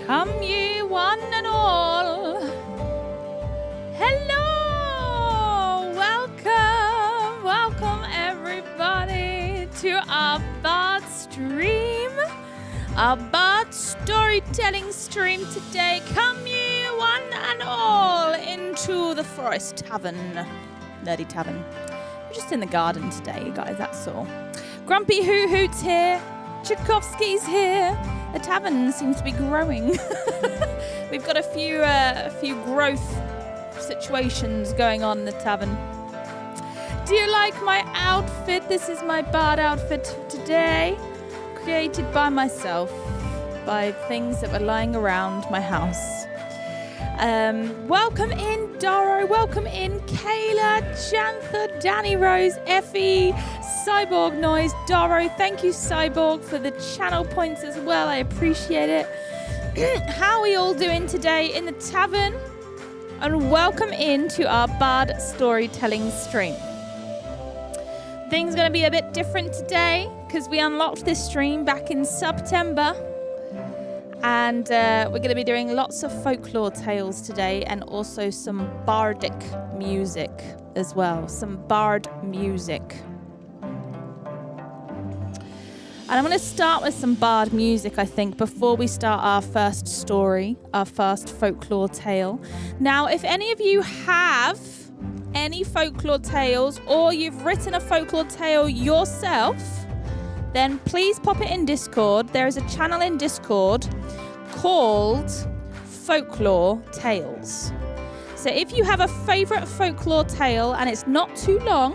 Come ye one and all. Hello, welcome everybody to our bard stream, our bard storytelling stream today. Come ye one and all into the Forest Tavern, Nerdy Tavern. We're just in the garden today, you guys, that's all. Grumpy Hoo Hoot's here, Tchaikovsky's here. The tavern seems to be growing. We've got a few growth situations going on in the tavern. Do you like my outfit? This is my bard outfit today, created by myself, by things that were lying around my house. Welcome in, Doro. Welcome in, Kayla, Jantha, Danny Rose, Effie, Cyborg Noise, Doro. Thank you, Cyborg, for the channel points as well. I appreciate it. How are we all doing today in the tavern? And welcome into our bard storytelling stream. Things are going to be a bit different today because we unlocked this stream back in September. And we're going to be doing lots of folklore tales today and also some bardic music as well. Some bard music. And I'm going to start with some bard music, I think, before we start our first story, our first folklore tale. Now, if any of you have any folklore tales or you've written a folklore tale yourself, then please pop it in Discord. There is a channel in Discord called Folklore Tales. So if you have a favorite folklore tale and it's not too long,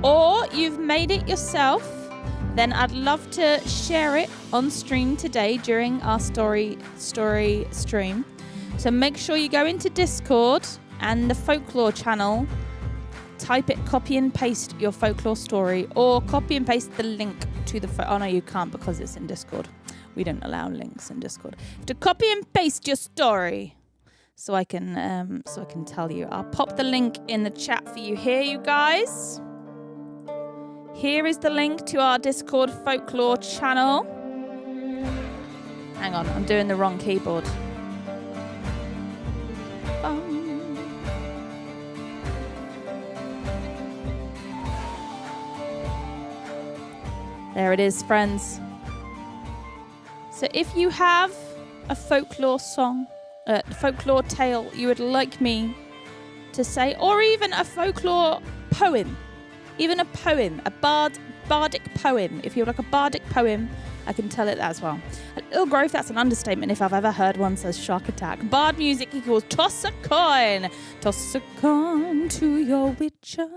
or you've made it yourself, then I'd love to share it on stream today during our story stream. So make sure you go into Discord and the Folklore channel, type it, copy and paste your folklore story, or copy and paste the link to the oh no, you can't because it's in Discord. We don't allow links in Discord. You have to copy and paste your story so I can tell you. I'll pop the link in the chat for you here, you guys. Here is the link to our Discord folklore channel. Hang on, I'm doing the wrong keyboard. There it is, friends. So if you have a folklore song, folklore tale you would like me to say, or even a folklore poem, even a poem, a bardic poem. If you would like a bardic poem, I can tell it as well. An ill growth, that's an understatement if I've ever heard one, says Shark Attack. Bard music equals toss a coin. Toss a coin to your witcher.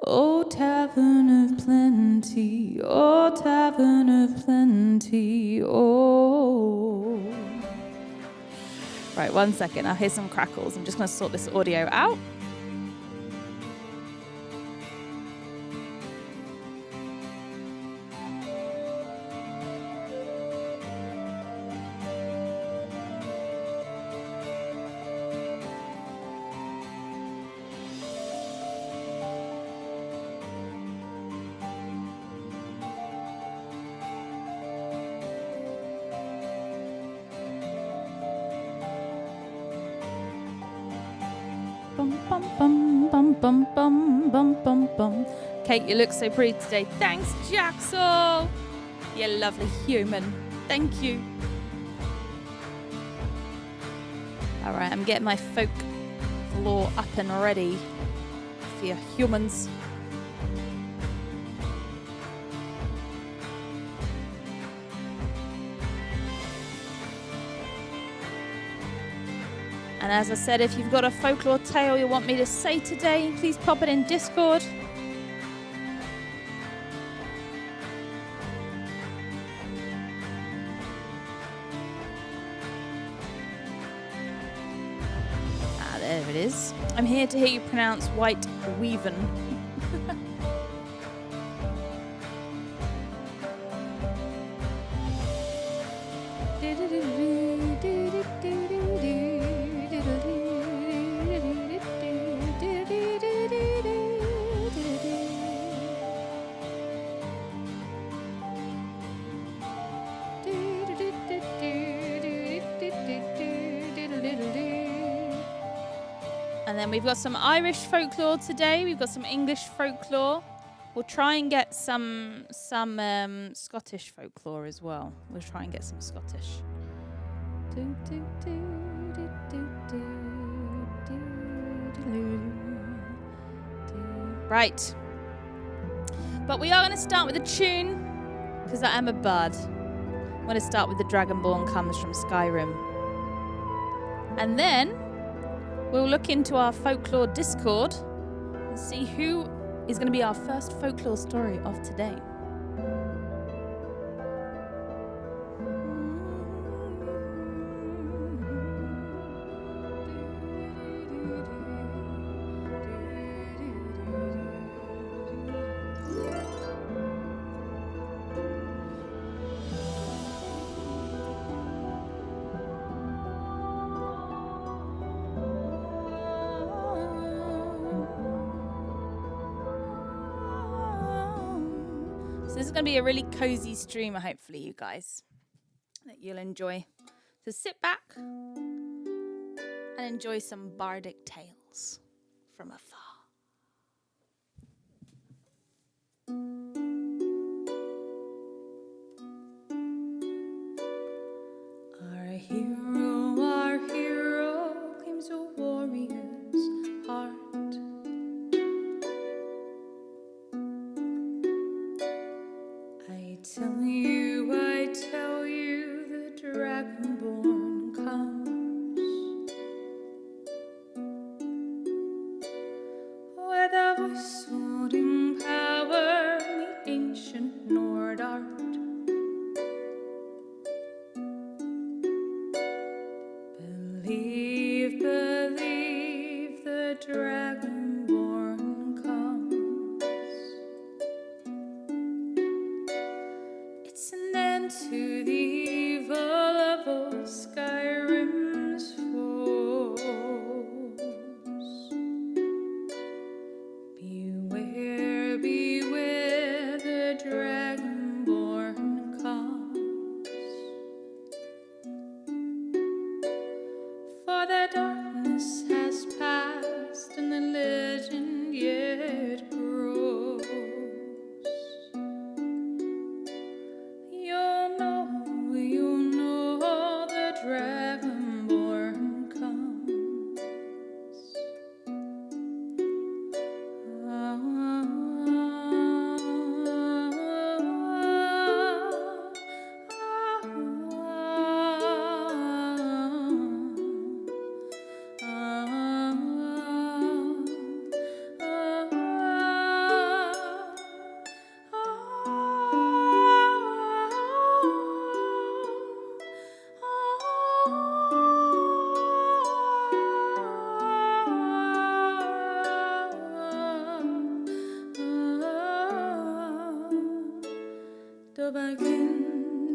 Oh, tavern of plenty. Oh, tavern of plenty. Oh. Right, 1 second. I'll hear some crackles. I'm just going to sort this audio out. Bum, bum, bum, bum, bum. Kate, you look so pretty today. Thanks, Jaxel. You lovely human. Thank you. All right, I'm getting my folklore up and ready for your humans. And as I said, if you've got a folklore tale you want me to say today, please pop it in Discord. Ah, there it is. I'm here to hear you pronounce White Weaven. And then we've got some Irish folklore today. We've got some English folklore. We'll try and get some Scottish folklore as well. We'll try and get some Scottish. Right. But we are going to start with a tune because I am a bard. I'm going to start with The Dragonborn Comes from Skyrim. And then we'll look into our folklore Discord and see who is going to be our first folklore story of today. So this is going to be a really cozy stream, hopefully, you guys, that you'll enjoy. So sit back and enjoy some bardic tales from afar. Our hero claims a warrior's heart. I tell you, the Dragonborn comes with a voice holding power in the ancient Nord art. Believe, the Dragonborn comes. It's an end to the evil of old Skyrim's foes. Beware, the Dragonborn comes. For the darkness has passed and the legend yet grows. You'll know the Dragonborn comes.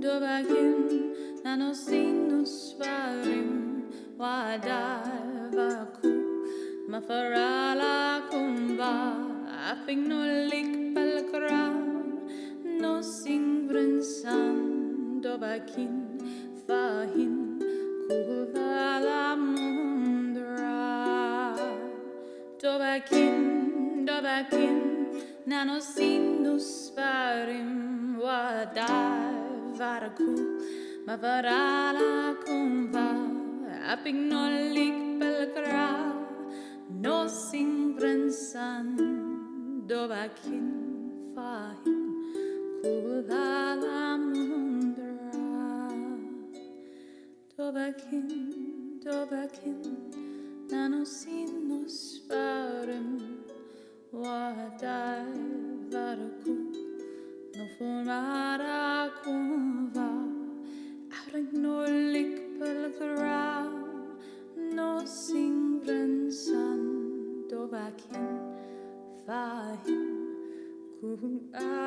Dobagin, nanosynus varim, wadavaku, mafarala kumba, apignolik palkra, no singbrunsan, dobakin, fahin, kulala mundra. Dobakin, nanosynus varim, wadavaraku, mavarala kumva, apignolik pelkra, no singbrunsan, dobakin, fahin, kulala mundra. Dobakin, nanosynus varim, wadavaraku, no formara kumva, arignolik pelkra, no singbrunsan, dobakin, fahin, kulamundra.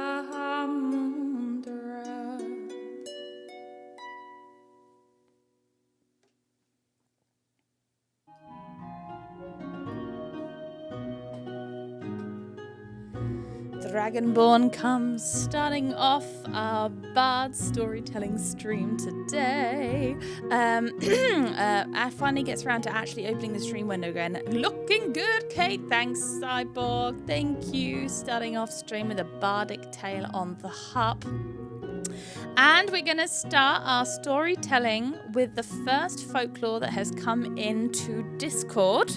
Dragonborn comes, starting off our bard storytelling stream today. I finally gets around to actually opening the stream window again. Looking good, Kate. Thanks, Cyborg. Thank you. Starting off stream with a bardic tale on the harp. And we're going to start our storytelling with the first folklore that has come into Discord.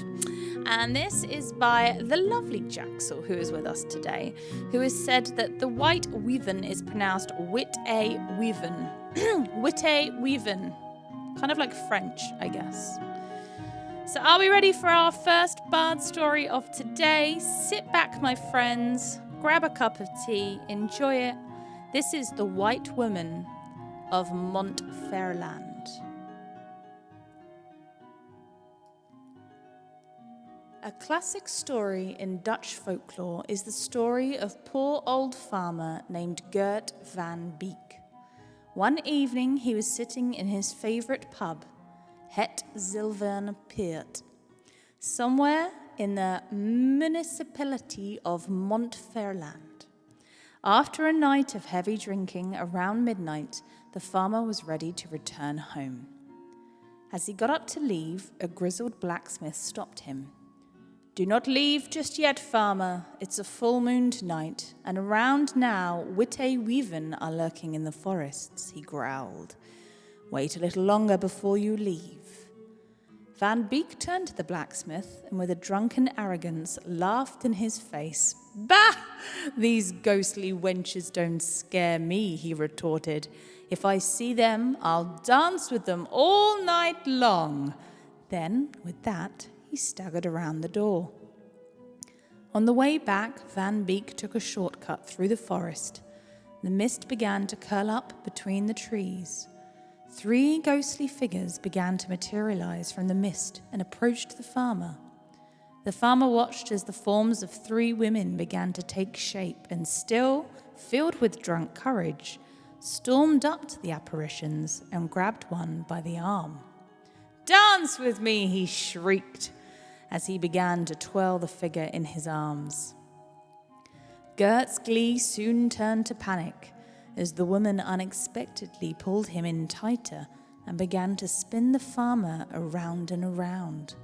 And this is by the lovely Jaxel, who is with us today, who has said that the white weaven is pronounced Wit-a-weaven. Wit-a-weaven. Kind of like French, I guess. So are we ready for our first bard story of today? Sit back, my friends, grab a cup of tea, enjoy it. This is The White Woman of Montferland. A classic story in Dutch folklore is the story of poor old farmer named Gert van Beek. One evening he was sitting in his favourite pub, Het Zilverne Peert, somewhere in the municipality of Montferland. After a night of heavy drinking around midnight, the farmer was ready to return home. As he got up to leave, a grizzled blacksmith stopped him. "Do not leave just yet, farmer. It's a full moon tonight, and around now Wit-a-weaven are lurking in the forests," he growled. "Wait a little longer before you leave." Van Beek turned to the blacksmith and with a drunken arrogance laughed in his face. "Bah! These ghostly wenches don't scare me," he retorted. "If I see them, I'll dance with them all night long." Then, with that, he staggered around the door. On the way back, Van Beek took a shortcut through the forest. The mist began to curl up between the trees. 3 ghostly figures began to materialize from the mist and approached the farmer. The farmer watched as the forms of 3 women began to take shape and still, filled with drunk courage, stormed up to the apparitions and grabbed one by the arm. "Dance with me," he shrieked, as he began to twirl the figure in his arms. Gert's glee soon turned to panic as the woman unexpectedly pulled him in tighter and began to spin the farmer around and around.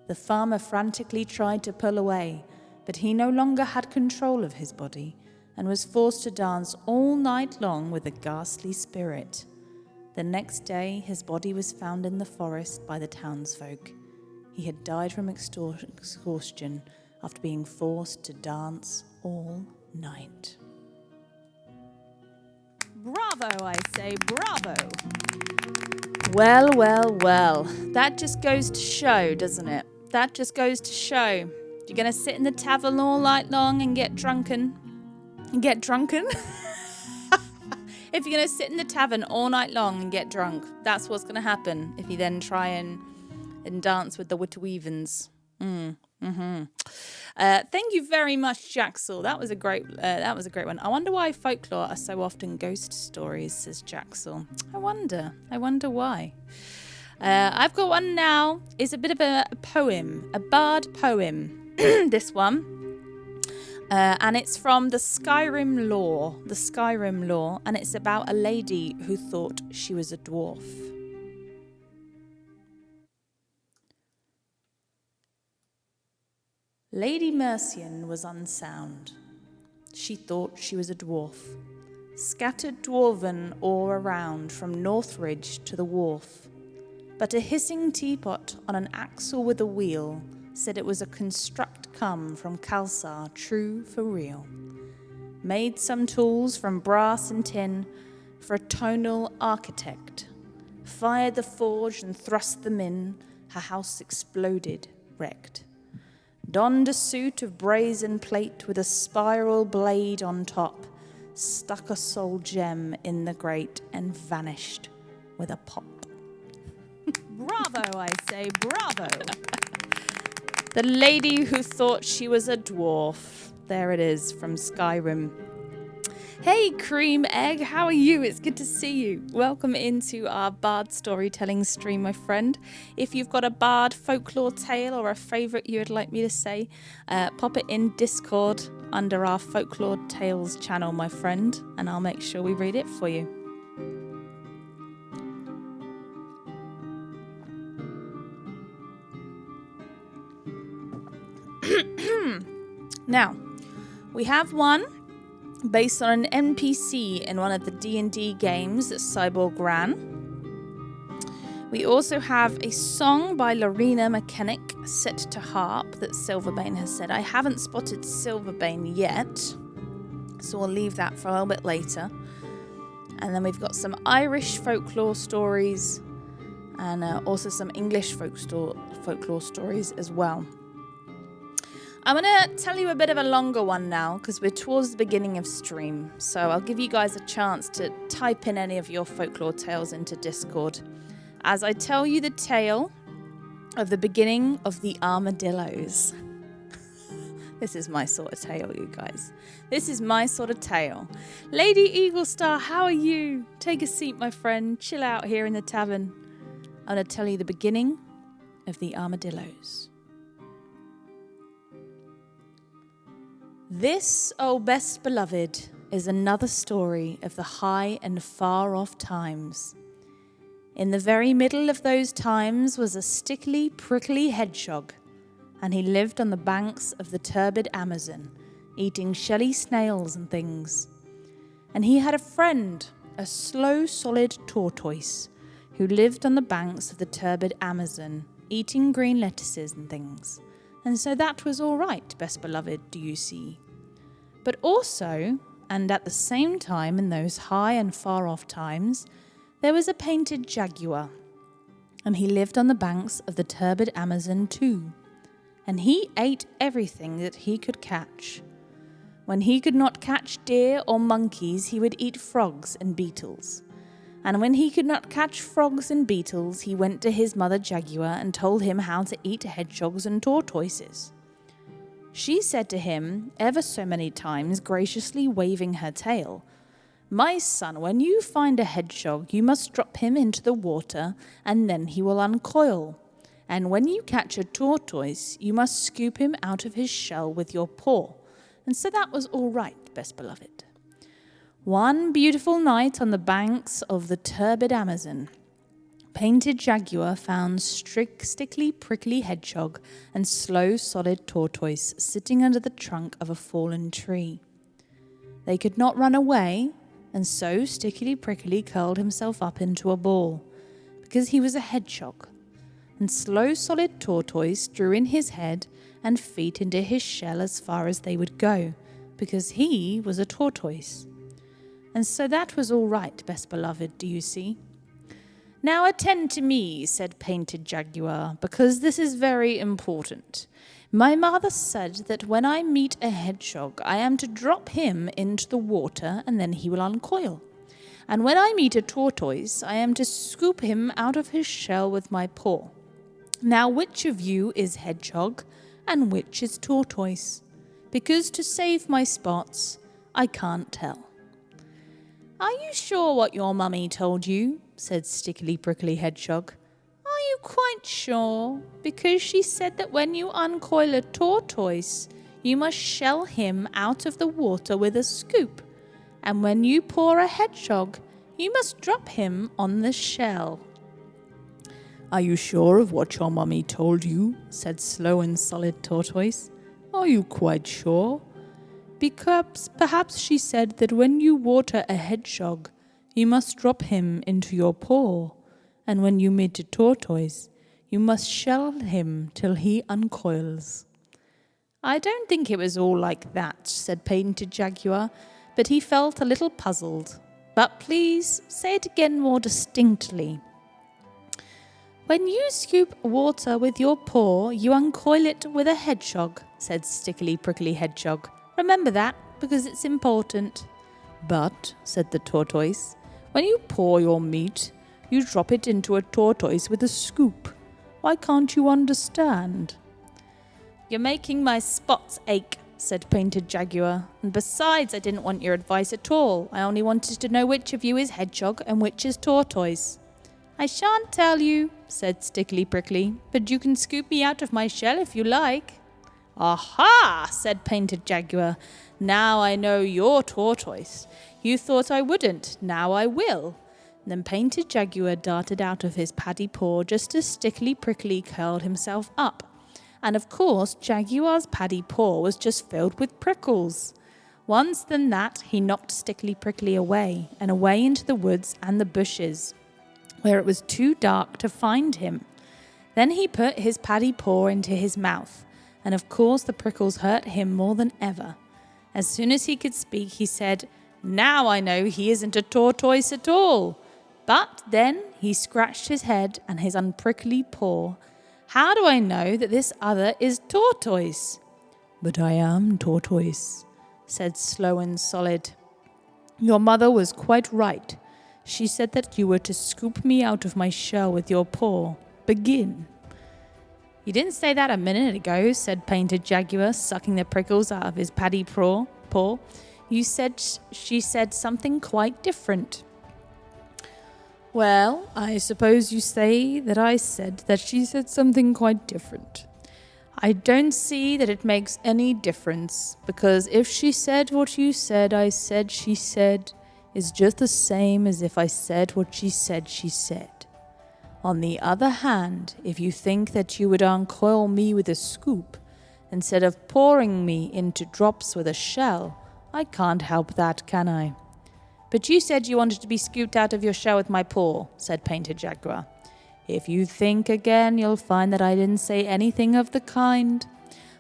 The farmer frantically tried to pull away, but he no longer had control of his body and was forced to dance all night long with the ghastly spirit. The next day, his body was found in the forest by the townsfolk. He had died from exhaustion after being forced to dance all night. Bravo, I say, bravo. Well, well, well. That just goes to show, doesn't it? That just goes to show. You're going to sit in the tavern all night long and get drunken. If you're going to sit in the tavern all night long and get drunk, that's what's going to happen if you then try and dance with the Wit-a-weavens. Thank you very much, Jaxel. That was a great one. I wonder why folklore are so often ghost stories, says Jaxel. I wonder why. I've got one now. It's a bit of a poem, a bard poem. This one. And it's from the Skyrim lore, and it's about a lady who thought she was a dwarf. Lady Mercian was unsound. She thought she was a dwarf. Scattered dwarven all around from Northridge to the wharf. But a hissing teapot on an axle with a wheel said it was a construct come from Kalsar, true for real. Made some tools from brass and tin for a tonal architect. Fired the forge and thrust them in, her house exploded, wrecked. Donned a suit of brazen plate with a spiral blade on top, stuck a soul gem in the grate and vanished with a pop. Bravo, I say, bravo. The lady who thought she was a dwarf. There it is from Skyrim. Hey Cream Egg, how are you? It's good to see you. Welcome into our bard storytelling stream, my friend. If you've got a bard folklore tale or a favourite you would like me to say, pop it in Discord under our Folklore Tales channel, my friend, and I'll make sure we read it for you. Now, we have one based on an NPC in one of the D&D games that Cyborg ran. We also have a song by Lorena Mechanic set to harp that Silverbane has said. I haven't spotted Silverbane yet, so we'll leave that for a little bit later. And then we've got some Irish folklore stories and also some English folklore stories as well. I'm going to tell you a bit of a longer one now because we're towards the beginning of stream. So I'll give you guys a chance to type in any of your folklore tales into Discord as I tell you the tale of the beginning of the armadillos. This is my sort of tale, you guys. This is my sort of tale. Lady Eaglestar, how are you? Take a seat, my friend. Chill out here in the tavern. I'm going to tell you the beginning of the armadillos. This, oh best beloved, is another story of the high and far off times. In the very middle of those times was a stickly, prickly hedgehog, and he lived on the banks of the turbid Amazon, eating shelly snails and things. And he had a friend, a slow, solid tortoise, who lived on the banks of the turbid Amazon, eating green lettuces and things. And so that was all right, best beloved, do you see? But also, and at the same time in those high and far off times, there was a painted jaguar, and he lived on the banks of the turbid Amazon too. And he ate everything that he could catch. When he could not catch deer or monkeys, he would eat frogs and beetles. And when he could not catch frogs and beetles, he went to his mother jaguar and told him how to eat hedgehogs and tortoises. She said to him, ever so many times, graciously waving her tail, "My son, when you find a hedgehog, you must drop him into the water, and then he will uncoil. And when you catch a tortoise, you must scoop him out of his shell with your paw." And so that was all right, best beloved. One beautiful night on the banks of the turbid Amazon, painted jaguar found stickly, prickly hedgehog and slow, solid tortoise sitting under the trunk of a fallen tree. They could not run away, and so Stickly Prickly curled himself up into a ball, because he was a hedgehog, and slow, solid tortoise drew in his head and feet into his shell as far as they would go, because he was a tortoise. And so that was all right, best beloved, do you see? "Now attend to me," said Painted Jaguar, "because this is very important. My mother said that when I meet a hedgehog, I am to drop him into the water and then he will uncoil. And when I meet a tortoise, I am to scoop him out of his shell with my paw. Now which of you is hedgehog and which is tortoise? Because to save my spots, I can't tell." "Are you sure what your mummy told you?" said Stickly Prickly Hedgehog. "Are you quite sure? Because she said that when you uncoil a tortoise, you must shell him out of the water with a scoop. And when you paw a hedgehog, you must drop him on the shell." "Are you sure of what your mummy told you?" said Slow and Solid Tortoise. "Are you quite sure? Because perhaps she said that when you water a hedgehog, you must drop him into your paw, and when you meet a tortoise, you must shell him till he uncoils." "I don't think it was all like that," said Painted Jaguar, but he felt a little puzzled. "But please say it again more distinctly." "When you scoop water with your paw, you uncoil it with a hedgehog," said Stickly Prickly Hedgehog. "Remember that, because it's important." "But," said the tortoise, "when you paw your meat, you drop it into a tortoise with a scoop. Why can't you understand?" "You're making my spots ache," said Painted Jaguar. "And besides, I didn't want your advice at all. I only wanted to know which of you is Hedgehog and which is Tortoise." "I shan't tell you," said Stickly Prickly, "but you can scoop me out of my shell if you like." "Aha!" said Painted Jaguar. "Now I know you're Tortoise. You thought I wouldn't. Now I will." Then Painted Jaguar darted out of his paddy paw just as Stickly Prickly curled himself up. And of course, Jaguar's paddy paw was just filled with prickles. Once than that, he knocked Stickly Prickly away, and away into the woods and the bushes, where it was too dark to find him. Then he put his paddy paw into his mouth, and of course the prickles hurt him more than ever. As soon as he could speak, he said, "Now I know he isn't a tortoise at all." But then he scratched his head and his unprickly paw. "How do I know that this other is Tortoise?" "But I am Tortoise," said Slow and Solid. "Your mother was quite right. She said that you were to scoop me out of my shell with your paw. Begin." "You didn't say that a minute ago," said Painted Jaguar, sucking the prickles out of his paddy paw. "You said she said something quite different." "Well, I suppose you say that I said that she said something quite different. I don't see that it makes any difference, because if she said what you said I said she said is just the same as if I said what she said she said. On the other hand, if you think that you would uncoil me with a scoop, instead of pouring me into drops with a shell, I can't help that, can I?" "But you said you wanted to be scooped out of your shell with my paw," said Painted Jaguar. "If you think again, you'll find that I didn't say anything of the kind.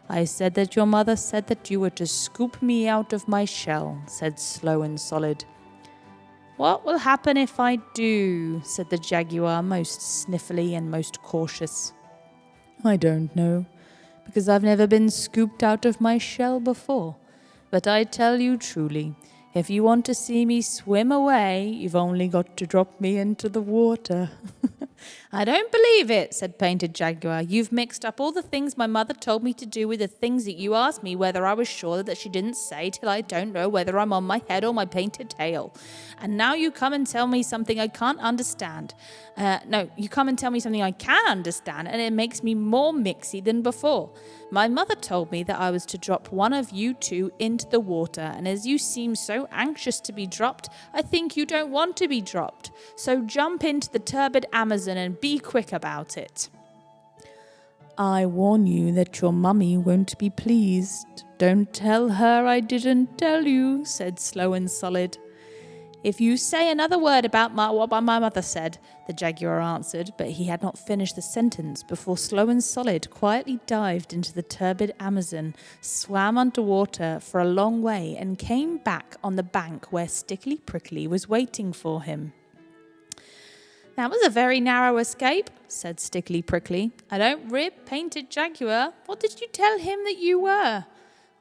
I said that your mother said that you were to scoop me out of my shell," said Slow and Solid. "What will happen if I do?" said the Jaguar, most sniffly and most cautious. "I don't know, because I've never been scooped out of my shell before. But I tell you truly, if you want to see me swim away, you've only got to drop me into the water." "I don't believe it," said Painted Jaguar. "You've mixed up all the things my mother told me to do with the things that you asked me whether I was sure that she didn't say till I don't know whether I'm on my head or my painted tail. And now you come and tell me something I can't understand. You come and tell me something I can understand, and it makes me more mixy than before. My mother told me that I was to drop one of you two into the water, and as you seem so anxious to be dropped, I think you don't want to be dropped. So jump into the turbid Amazon and be quick about it." "I warn you that your mummy won't be pleased. Don't tell her I didn't tell you," said Slow and Solid. "If you say another word about what my mother said," the Jaguar answered, but he had not finished the sentence before Slow and Solid quietly dived into the turbid Amazon, swam underwater for a long way, and came back on the bank where Stickly Prickly was waiting for him. "That was a very narrow escape," said Stickly Prickly. "I don't rib Painted Jaguar. What did you tell him that you were?"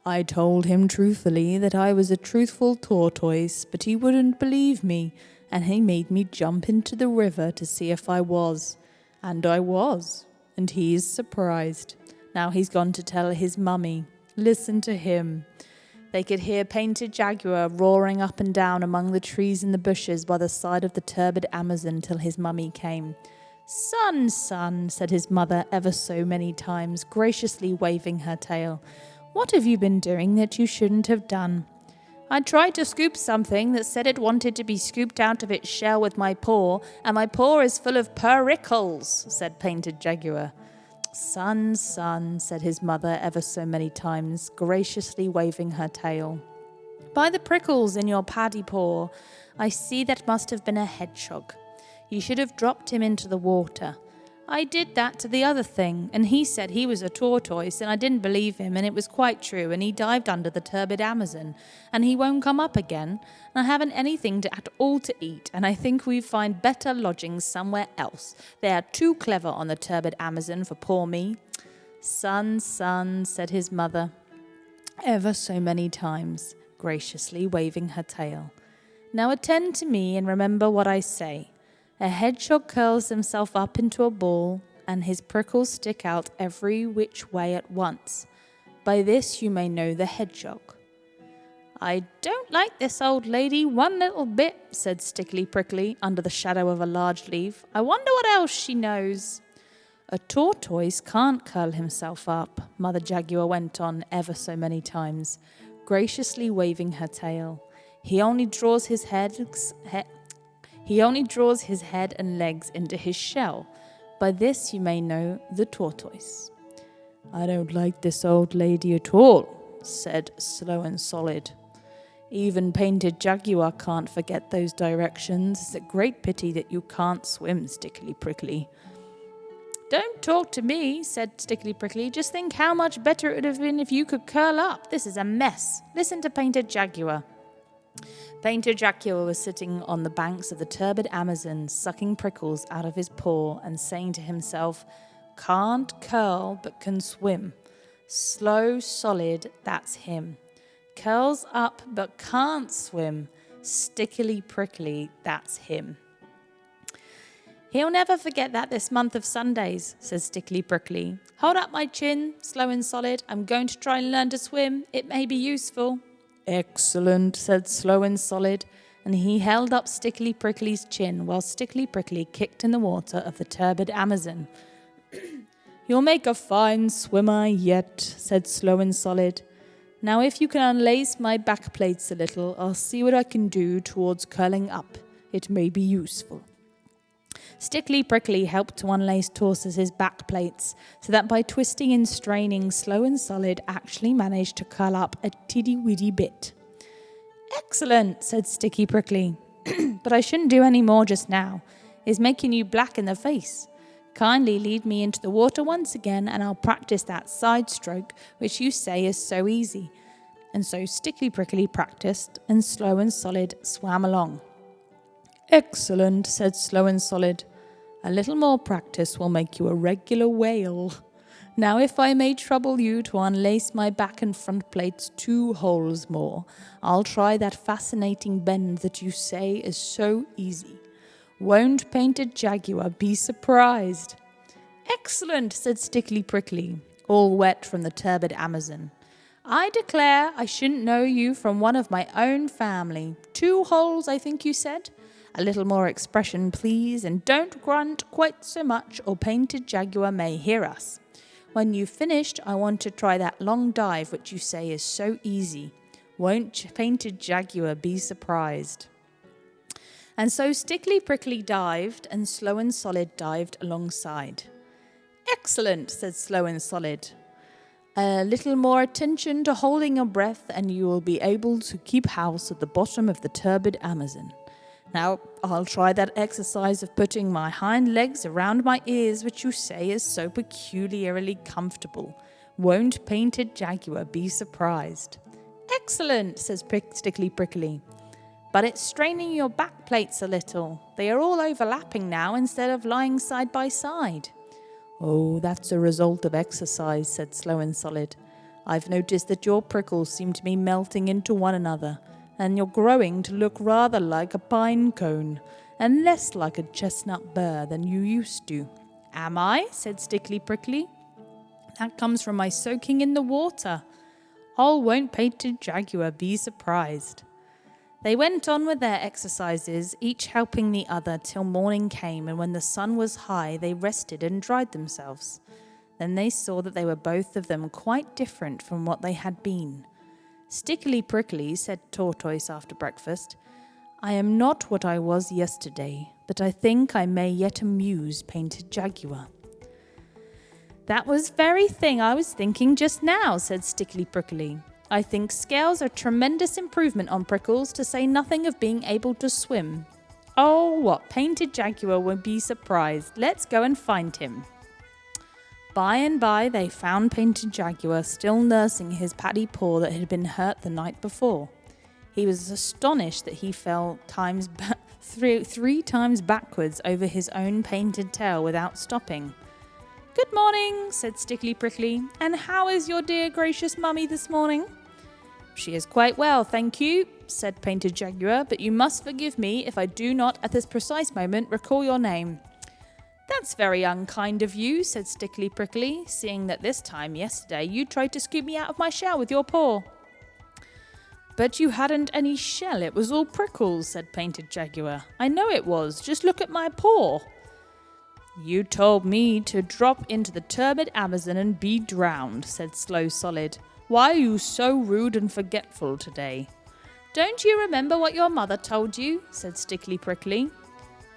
"I told him truthfully that I was a truthful tortoise, but he wouldn't believe me, and he made me jump into the river to see if I was. And I was, and he's surprised. Now he's gone to tell his mummy. Listen to him." They could hear Painted Jaguar roaring up and down among the trees and the bushes by the side of the turbid Amazon till his mummy came. "Son, son," said his mother ever so many times, graciously waving her tail. "What have you been doing that you shouldn't have done?" "I tried to scoop something that said it wanted to be scooped out of its shell with my paw, and my paw is full of prickles," said Painted Jaguar. "Son, son," said his mother ever so many times, graciously waving her tail. "By the prickles in your paddy paw, I see that must have been a hedgehog. You should have dropped him into the water. I did that to the other thing, and he said he was a tortoise, and I didn't believe him, and it was quite true, and he dived under the turbid Amazon, and he won't come up again, and I haven't anything at all to eat, and I think we find better lodgings somewhere else. They are too clever on the turbid Amazon for poor me." "Son, son," said his mother, ever so many times, graciously waving her tail. "Now attend to me and remember what I say. A hedgehog curls himself up into a ball, and his prickles stick out every which way at once. By this you may know the hedgehog. I don't like this old lady one little bit, said Stickly Prickly under the shadow of a large leaf. I wonder what else she knows. A tortoise can't curl himself up, Mother Jaguar went on ever so many times, graciously waving her tail. He only draws his head and legs into his shell. By this you may know the tortoise. I don't like this old lady at all, said Slow and Solid. Even Painted Jaguar can't forget those directions. It's a great pity that you can't swim, Stickly Prickly. Don't talk to me, said Stickly Prickly. Just think how much better it would have been if you could curl up. This is a mess. Listen to Painted Jaguar. Painted Jaguar was sitting on the banks of the turbid Amazon, sucking prickles out of his paw and saying to himself, can't curl but can swim. Slow, Solid, that's him. Curls up but can't swim. Stickily Prickly, that's him. He'll never forget that this month of Sundays, says Stickly Prickly. Hold up my chin, Slow and Solid. I'm going to try and learn to swim. It may be useful. Excellent, said Slow and Solid, and he held up Stickly Prickly's chin while Stickly Prickly kicked in the water of the turbid Amazon. You'll make a fine swimmer yet, said Slow and Solid. Now if you can unlace my back plates a little, I'll see what I can do towards curling up. It may be useful. Stickly Prickly helped to unlace Tortoise's back plates, so that by twisting and straining, Slow and Solid actually managed to curl up a tiddy-widdy bit. Excellent, said Sticky Prickly. But I shouldn't do any more just now. It's making you black in the face. Kindly lead me into the water once again, and I'll practice that side stroke, which you say is so easy. And so Stickly Prickly practiced, and Slow and Solid swam along. Excellent, said Slow and Solid. A little more practice will make you a regular whale. Now if I may trouble you to unlace my back and front plates 2 holes more, I'll try that fascinating bend that you say is so easy. Won't Painted Jaguar be surprised? Excellent, said Stickly Prickly, all wet from the turbid Amazon. I declare I shouldn't know you from one of my own family. 2 holes, I think you said? A little more expression, please, and don't grunt quite so much or Painted Jaguar may hear us. When you've finished, I want to try that long dive which you say is so easy. Won't Painted Jaguar be surprised? And so Stickly Prickly dived, and Slow and Solid dived alongside. Excellent, said Slow and Solid. A little more attention to holding your breath, and you will be able to keep house at the bottom of the turbid Amazon. Now, I'll try that exercise of putting my hind legs around my ears, which you say is so peculiarly comfortable. Won't Painted Jaguar be surprised? Excellent, says Stickly Prickly. But it's straining your back plates a little. They are all overlapping now instead of lying side by side. Oh, that's a result of exercise, said Slow and Solid. I've noticed that your prickles seem to be melting into one another, and you're growing to look rather like a pine cone, and less like a chestnut burr than you used to. Am I? Said Stickly Prickly. That comes from my soaking in the water. Oh, won't Painted Jaguar be surprised? They went on with their exercises, each helping the other till morning came, and when the sun was high, they rested and dried themselves. Then they saw that they were both of them quite different from what they had been. Stickly Prickly, said Tortoise after breakfast, I am not what I was yesterday, but I think I may yet amuse Painted Jaguar. That was very thing I was thinking just now, said Stickly Prickly. I think scales are a tremendous improvement on prickles, to say nothing of being able to swim. Oh, what Painted Jaguar would be surprised. Let's go and find him. By and by they found Painted Jaguar still nursing his paddy paw that had been hurt the night before. He was astonished that he fell three times backwards over his own painted tail without stopping. Good morning, said Stickly Prickly. And how is your dear gracious mummy this morning? She is quite well, thank you, said Painted Jaguar, but you must forgive me if I do not at this precise moment recall your name. That's very unkind of you, said Stickly Prickly, seeing that this time yesterday you tried to scoop me out of my shell with your paw. But you hadn't any shell, it was all prickles, said Painted Jaguar. I know it was, just look at my paw. You told me to drop into the turbid Amazon and be drowned, said Slow Solid. Why are you so rude and forgetful today? Don't you remember what your mother told you, said Stickly Prickly.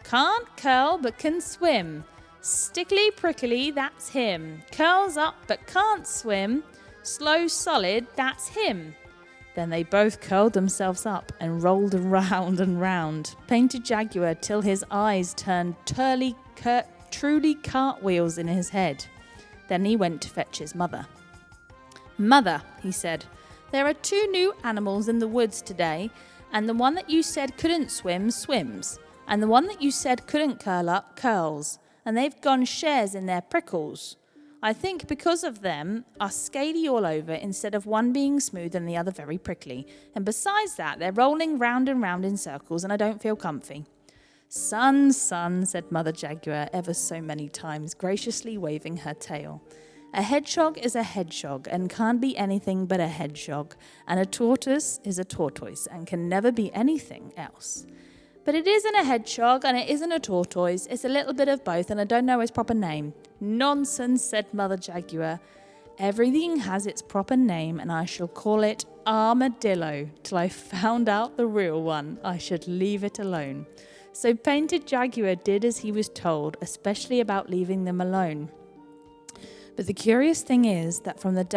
Can't curl but can swim. Stickly Prickly, that's him. Curls up but can't swim. Slow Solid, that's him. Then they both curled themselves up and rolled around and round, Painted Jaguar till his eyes turned truly cartwheels in his head. Then he went to fetch his mother. Mother, he said, there are 2 new animals in the woods today, and the one that you said couldn't swim, swims, and the one that you said couldn't curl up, curls, and they've gone shares in their prickles. I think because of them are scaly all over instead of one being smooth and the other very prickly. And besides that, they're rolling round and round in circles and I don't feel comfy. Son, son, said Mother Jaguar ever so many times, graciously waving her tail. A hedgehog is a hedgehog and can't be anything but a hedgehog. And a tortoise is a tortoise and can never be anything else. But it isn't a hedgehog and it isn't a tortoise. It's a little bit of both and I don't know its proper name. Nonsense, said Mother Jaguar. Everything has its proper name and I shall call it armadillo. Till I found out the real one, I should leave it alone. So Painted Jaguar did as he was told, especially about leaving them alone. But the curious thing is that from that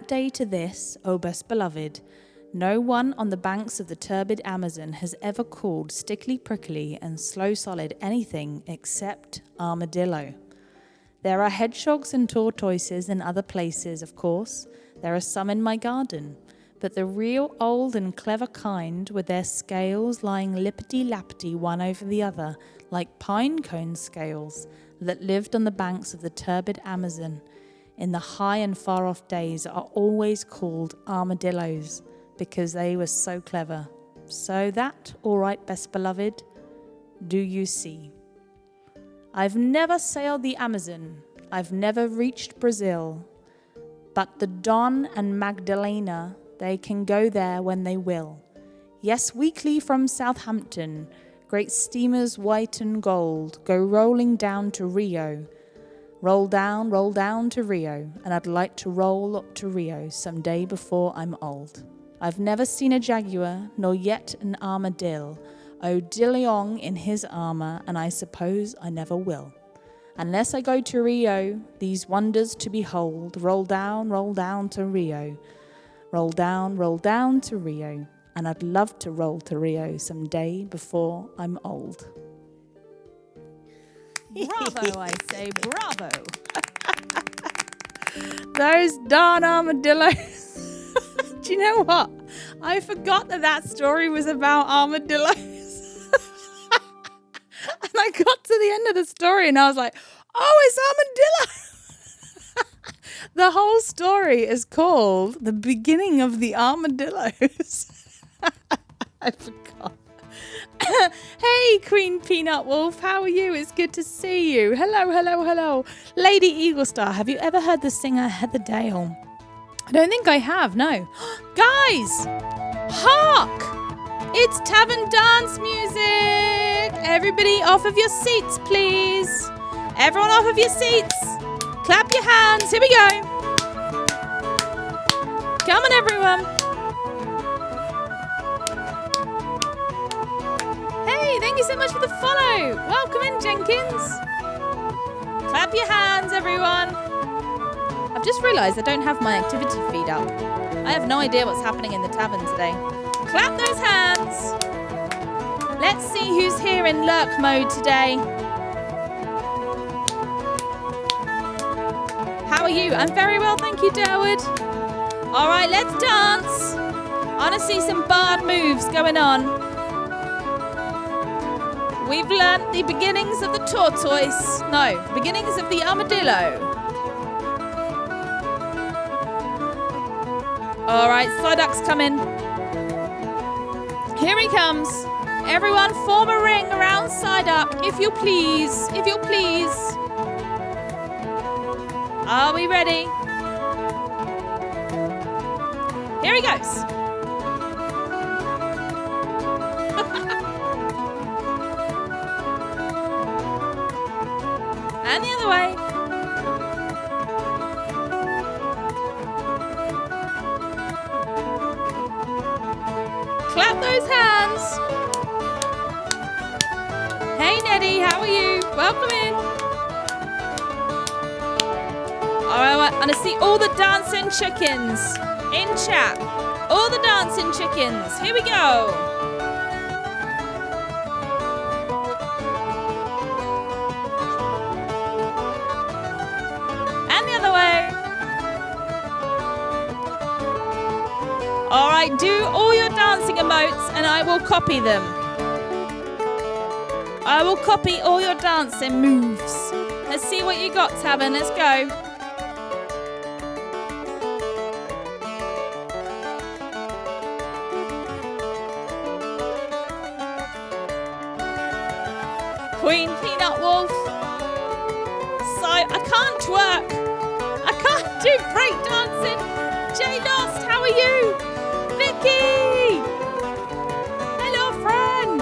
day to this, O best beloved, no one on the banks of the turbid Amazon has ever called Stickly Prickly and Slow Solid anything except armadillo. There are hedgehogs and tortoises in other places, of course. There are some in my garden. But the real old and clever kind, with their scales lying lippity-lappity one over the other, like pine cone scales, that lived on the banks of the turbid Amazon in the high and far-off days, are always called armadillos, because they were so clever. So that, all right, best beloved, do you see? I've never sailed the Amazon, I've never reached Brazil, but the Don and Magdalena, they can go there when they will. Yes, weekly from Southampton, great steamers white and gold go rolling down to Rio. Roll down to Rio, and I'd like to roll up to Rio some day before I'm old. I've never seen a jaguar, nor yet an armadillo, O Diliong in his armour, and I suppose I never will. Unless I go to Rio, these wonders to behold, roll down to Rio. Roll down to Rio, and I'd love to roll to Rio some day before I'm old. Bravo, I say, bravo. Those darn armadillos. Do you know what? I forgot that story was about armadillos. And I got to the end of the story and I was like, oh, it's armadillo. The whole story is called The Beginning of the Armadillos. I forgot. Hey, Queen Peanut Wolf, how are you? It's good to see you. Hello. Lady Eaglestar, have you ever heard the singer Heather Dale? I don't think I have, no. Guys, hark! It's tavern dance music! Everybody off of your seats, please. Everyone off of your seats. Clap your hands. Here we go. Come on, everyone. Hey, thank you so much for the follow. Welcome in, Jenkins. Clap your hands, everyone. I've just realised I don't have my activity feed up. I have no idea what's happening in the tavern today. Clap those hands. Let's see who's here in lurk mode today. How are you? I'm very well, thank you, Derwood. All right, let's dance. I want to see some bard moves going on. We've learnt the beginnings of the tortoise. No, beginnings of the armadillo. All right, Psyduck's coming. Here he comes. Everyone form a ring around side up, if you please. If you please. Are we ready? Here he goes. And the other way. Clap those hands. Hey Neddy, how are you? Welcome in. All right, I want to see all the dancing chickens in chat. All the dancing chickens. Here we go. And the other way. All right, do all your dancing emotes and I will copy them. I will copy all your dancing moves. Let's see what you got, Tavern. Let's go. Queen Peanut Wolf. So I can't twerk. I can't do break dancing. Jay Lost, how are you? Vicky! Hello, friend!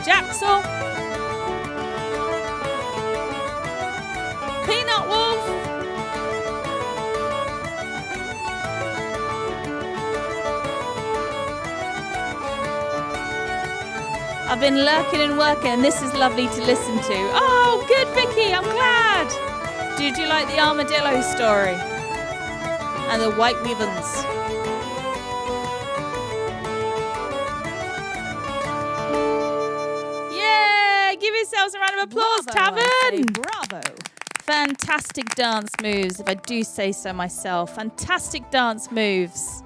Jaxel! Peanut Wolf! I've been lurking and working, and this is lovely to listen to. Oh, good, Vicky, I'm glad! Did you like the armadillo story? And the white weavens? Yeah! Give yourselves a round of applause, Bravo, Tavern! bravo. Fantastic dance moves, if I do say so myself. Fantastic dance moves.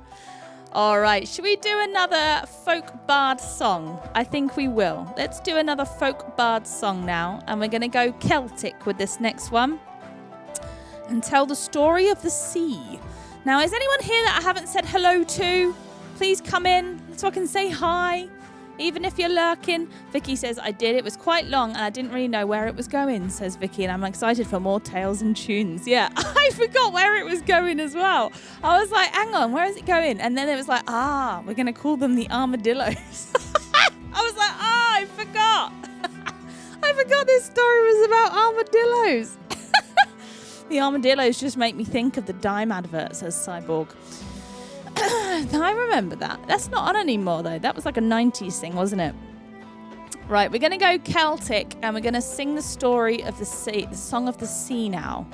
All right, should we do another folk bard song? I think we will. Let's do another folk bard song now. And we're going to go Celtic with this next one. And tell the story of the sea. Now, is anyone here that I haven't said hello to? Please come in so I can say hi, even if you're lurking. Vicky says, I did. It was quite long and I didn't really know where it was going, says Vicky. And I'm excited for more tales and tunes. Yeah, I forgot where it was going as well. I was like, hang on, where is it going? And then it was like, we're going to call them the armadillos. I was like, I forgot. I forgot this story was about armadillos. The armadillos just make me think of the Dime adverts as Cyborg. I remember that. That's not on anymore, though. That was like a 90s thing, wasn't it? Right, we're going to go Celtic, and we're going to sing the story of the sea, the Song of the Sea now.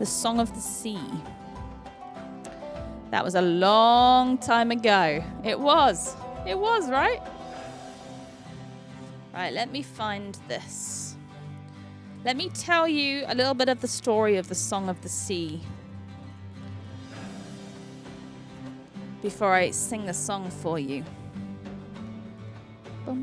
The Song of the Sea. That was a long time ago. It was. It was, right? Right, let me find this. Let me tell you a little bit of the story of the Song of the Sea before I sing the song for you. It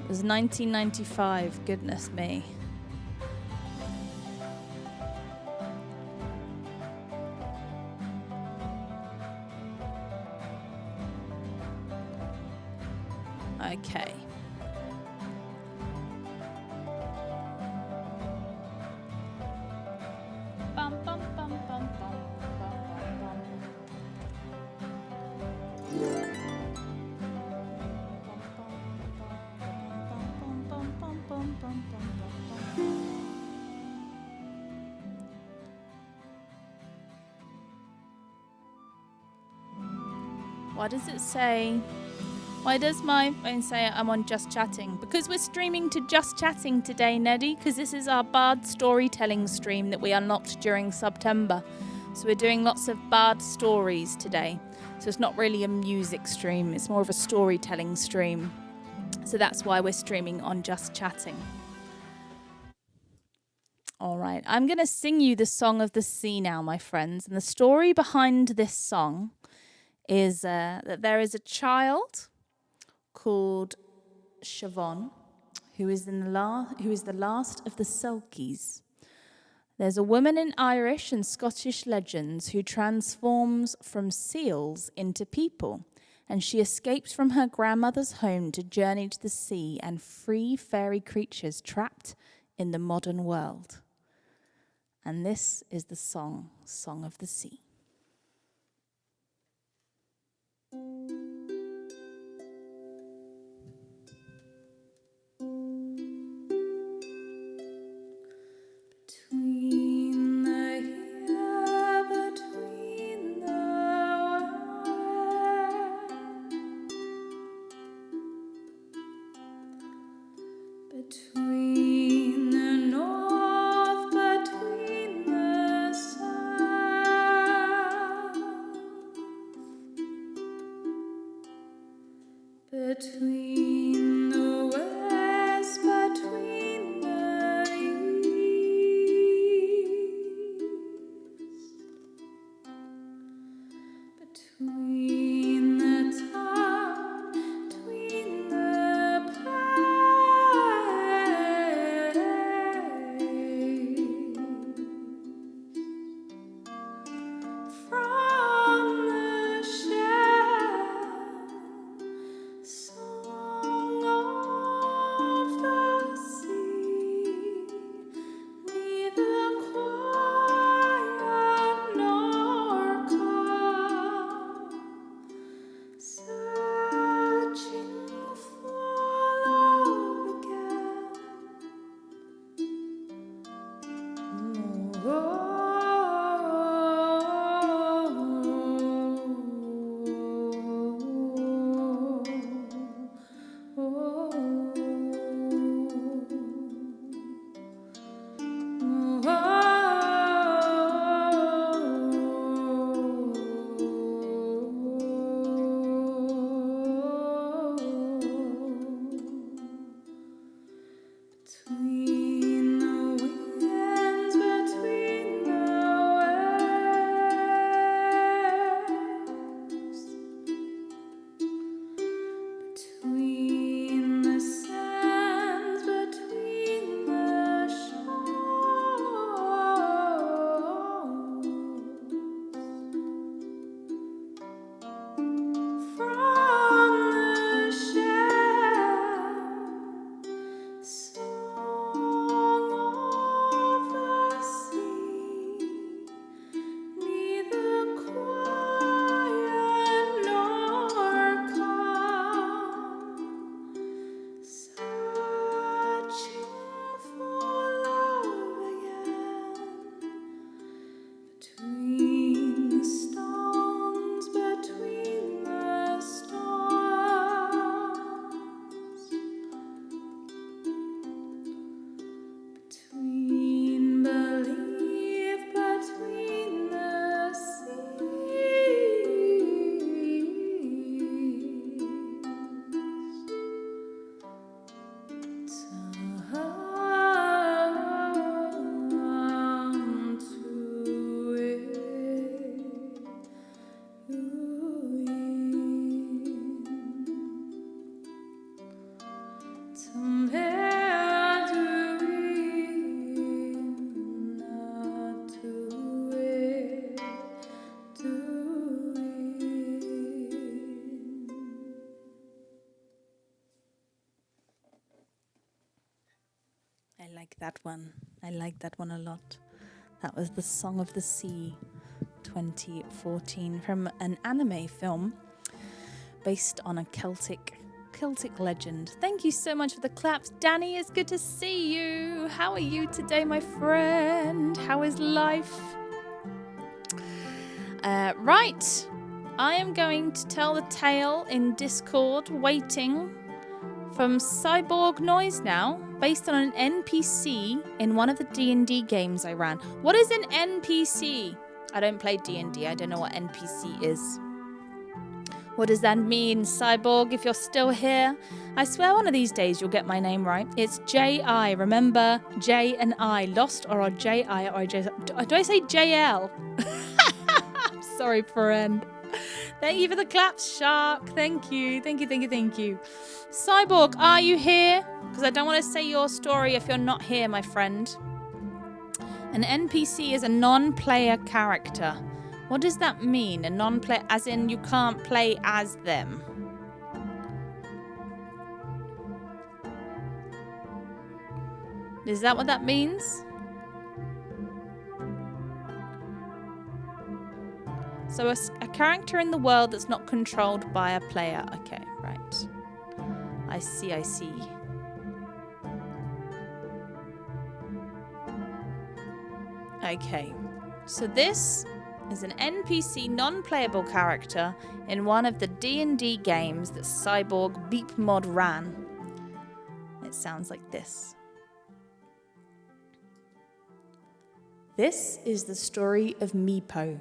was 1995, goodness me. Okay. Bum, bum, bum, bum, bum, bum, What does it say? Why does my phone say I'm on Just Chatting? Because we're streaming to Just Chatting today, Neddy, because this is our Bard storytelling stream that we unlocked during September. So we're doing lots of Bard stories today. So it's not really a music stream, it's more of a storytelling stream. So that's why we're streaming on Just Chatting. All right, I'm going to sing you the Song of the Sea now, my friends. And the story behind this song is that there is a child called Siobhan, who is the last of the Selkies. There's a woman in Irish and Scottish legends who transforms from seals into people, and she escapes from her grandmother's home to journey to the sea and free fairy creatures trapped in the modern world. And this is the Song of the Sea. Between the here, between the where, between the north, between the south, between the west, between the east, between the town, between the place, from the shell, song of the sea, neither quiet nor calm, searching for love again. Between the winds, between the waves, between the sands, between the shores, from the shell, song of the sea, neither quiet nor calm, searching for love again, between the stones, between the stars, between belief, between the seas, turn to it, I like that one. I like that one a lot. That was the Song of the Sea 2014 from an anime film based on a Celtic legend. Thank you so much for the claps. Danny, it's good to see you. How are you today, my friend? How is life? Right. I am going to tell the tale in Discord, waiting from Cyborg Noise now, based on an NPC in one of the D&D games I ran. What is an NPC? I don't play D&D. I don't know what NPC is. What does that mean, Cyborg, if you're still here? I swear one of these days you'll get my name right. It's J.I. Remember, J and I. Lost or J.I. or J... Do I say J.L.? I'm sorry, friend. Thank you for the claps, Shark. Thank you. Thank you, thank you, thank you. Cyborg, are you here? Because I don't want to say your story if you're not here, my friend. An NPC is a non-player character. What does that mean? A non-player, as in you can't play as them? Is that what that means? So a character in the world that's not controlled by a player. Okay, right. I see, I see. Okay, so this is an NPC non-playable character in one of the D&D games that Cyborg Beep Mod ran. It sounds like this. This is the story of Meepo,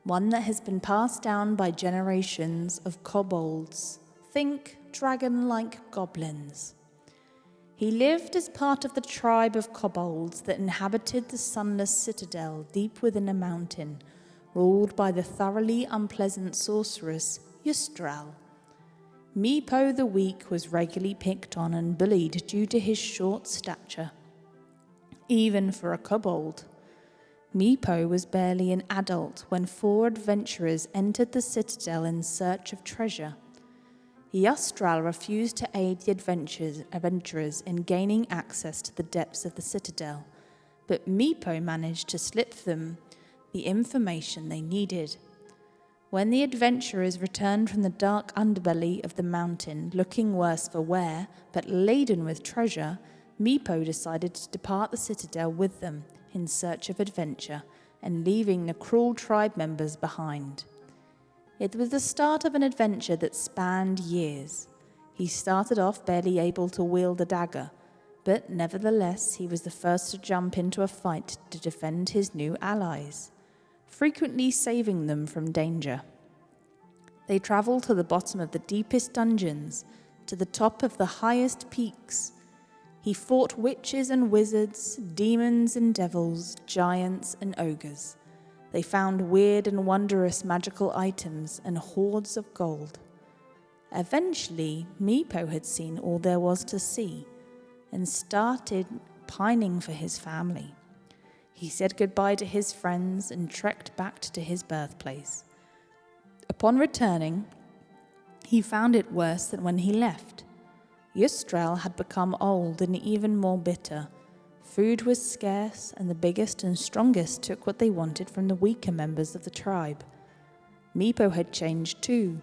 one that has been passed down by generations of kobolds. Think dragon-like goblins. He lived as part of the tribe of kobolds that inhabited the sunless citadel deep within a mountain, ruled by the thoroughly unpleasant sorceress Yustral. Meepo the Weak was regularly picked on and bullied due to his short stature. Even for a kobold. Meepo was barely an adult when 4 adventurers entered the citadel in search of treasure. Yustral refused to aid the adventurers in gaining access to the depths of the citadel, but Meepo managed to slip them the information they needed. When the adventurers returned from the dark underbelly of the mountain, looking worse for wear, but laden with treasure, Meepo decided to depart the citadel with them in search of adventure and leaving the cruel tribe members behind. It was the start of an adventure that spanned years. He started off barely able to wield a dagger, but nevertheless he was the first to jump into a fight to defend his new allies, frequently saving them from danger. They traveled to the bottom of the deepest dungeons, to the top of the highest peaks. He fought witches and wizards, demons and devils, giants and ogres. They found weird and wondrous magical items and hoards of gold. Eventually, Meepo had seen all there was to see and started pining for his family. He said goodbye to his friends and trekked back to his birthplace. Upon returning, he found it worse than when he left. Yustral had become old and even more bitter. Food was scarce, and the biggest and strongest took what they wanted from the weaker members of the tribe. Meepo had changed too.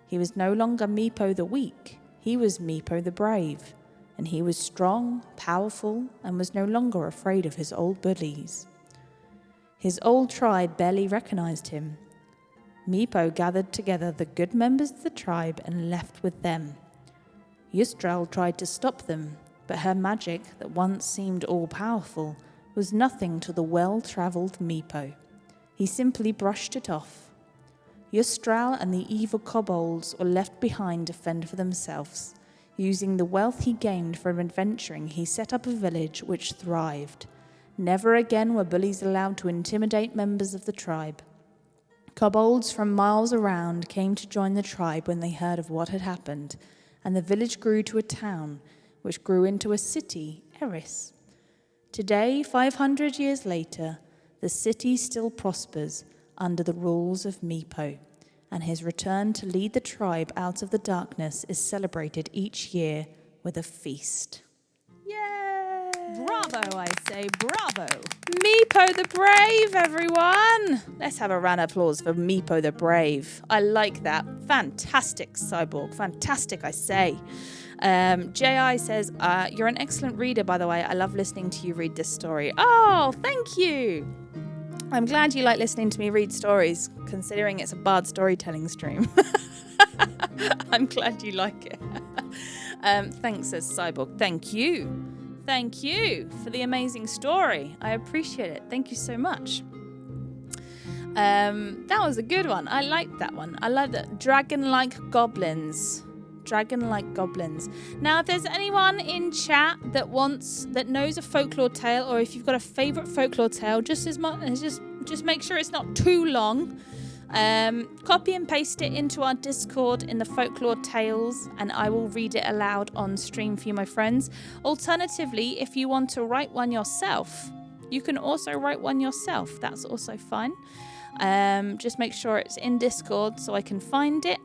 He was no longer Meepo the Weak, he was Meepo the Brave, and he was strong, powerful, and was no longer afraid of his old bullies. His old tribe barely recognized him. Meepo gathered together the good members of the tribe and left with them. Yustral tried to stop them, but her magic, that once seemed all-powerful, was nothing to the well-travelled Meepo. He simply brushed it off. Yustral and the evil kobolds were left behind to fend for themselves. Using the wealth he gained from adventuring, he set up a village which thrived. Never again were bullies allowed to intimidate members of the tribe. Kobolds from miles around came to join the tribe when they heard of what had happened, and the village grew to a town, which grew into a city, Eris. Today, 500 years later, the city still prospers under the rules of Meepo, and his return to lead the tribe out of the darkness is celebrated each year with a feast. Yay! Bravo, I say, bravo! Meepo the Brave, everyone! Let's have a round of applause for Meepo the Brave. I like that. Fantastic, Cyborg. Fantastic, I say. J.I. says, you're an excellent reader, by the way. I love listening to you read this story. Oh, thank you. I'm glad you like listening to me read stories, considering it's a bard storytelling stream. I'm glad you like it. Thanks, says Cyborg. Thank you. Thank you for the amazing story. I appreciate it. Thank you so much. That was a good one. I liked that one. I like that. Dragon-like goblins. Dragon-like goblins. Now, if there's anyone in chat that knows a folklore tale, or if you've got a favourite folklore tale, just make sure it's not too long. Copy and paste it into our Discord in the Folklore Tales, and I will read it aloud on stream for you, my friends. Alternatively, if you want to write one yourself, you can also write one yourself. That's also fine. Just make sure it's in Discord so I can find it.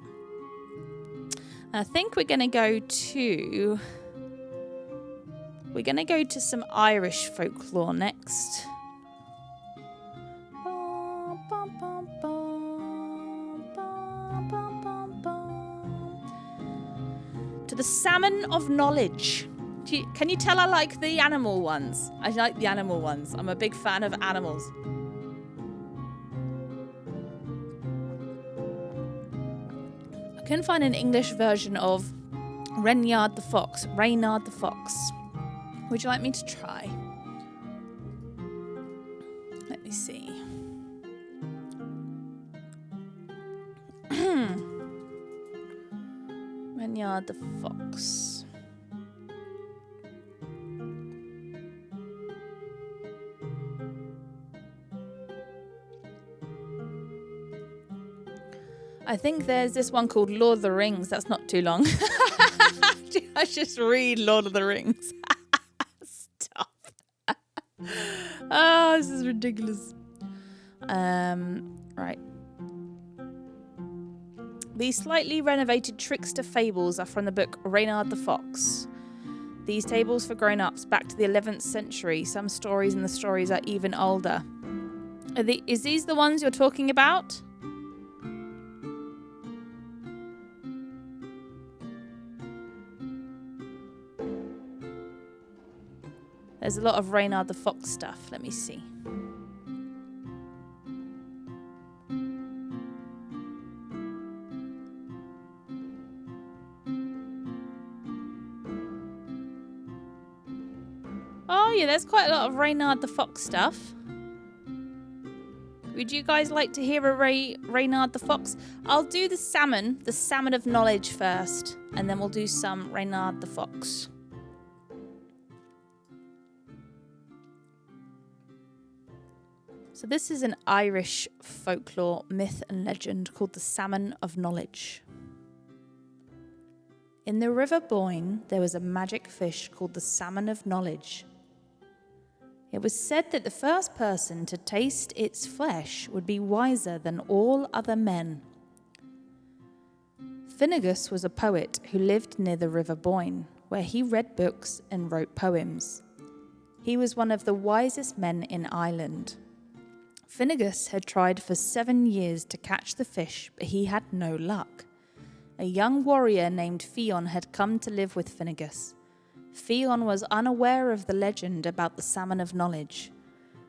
I think we're going to go to some Irish folklore next. To the Salmon of Knowledge. Can you tell I like the animal ones? I like the animal ones. I'm a big fan of animals. I couldn't find an English version of Reynard the Fox. Reynard the Fox. Would you like me to try? Let me see. Reynard the Fox. I think there's this one called Lord of the Rings. That's not too long. I just read Lord of the Rings. Stop. Oh, this is ridiculous. Right. These slightly renovated trickster fables are from the book Reynard the Fox. These tables for grown-ups back to the 11th century. Some stories and the stories are even older. Is these the ones you're talking about? There's a lot of Reynard the Fox stuff. Let me see. Oh yeah, there's quite a lot of Reynard the Fox stuff. Would you guys like to hear a Reynard the Fox? I'll do the salmon of knowledge first, and then we'll do some Reynard the Fox. So this is an Irish folklore myth and legend called the Salmon of Knowledge. In the River Boyne, there was a magic fish called the Salmon of Knowledge. It was said that the first person to taste its flesh would be wiser than all other men. Finnegas was a poet who lived near the River Boyne, where he read books and wrote poems. He was one of the wisest men in Ireland. Finnegas had tried for 7 years to catch the fish, but he had no luck. A young warrior named Fionn had come to live with Finnegas. Fionn was unaware of the legend about the Salmon of Knowledge.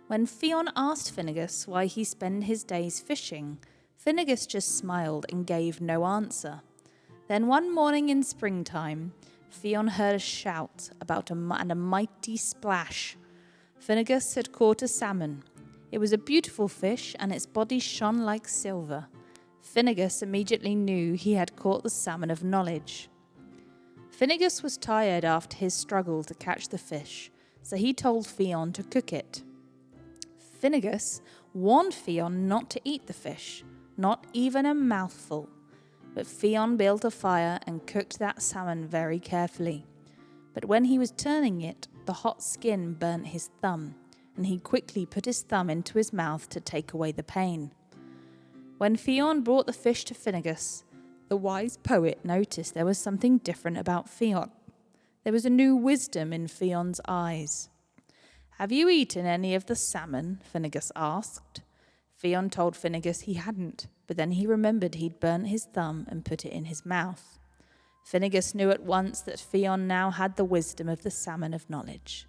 When Fionn asked Finnegas why he spent his days fishing, Finnegas just smiled and gave no answer. Then one morning in springtime, Fionn heard a shout and a mighty splash. Finnegas had caught a salmon. It was a beautiful fish, and its body shone like silver. Finnegas immediately knew he had caught the Salmon of Knowledge. Finnegas was tired after his struggle to catch the fish, so he told Fionn to cook it. Finnegas warned Fionn not to eat the fish, not even a mouthful. But Fionn built a fire and cooked that salmon very carefully. But when he was turning it, the hot skin burnt his thumb, and he quickly put his thumb into his mouth to take away the pain. When Fionn brought the fish to Finnegas, the wise poet noticed there was something different about Fionn. There was a new wisdom in Fionn's eyes. "Have you eaten any of the salmon?" Finnegas asked. Fionn told Finnegas he hadn't, but then he remembered he'd burnt his thumb and put it in his mouth. Finnegas knew at once that Fionn now had the wisdom of the Salmon of Knowledge.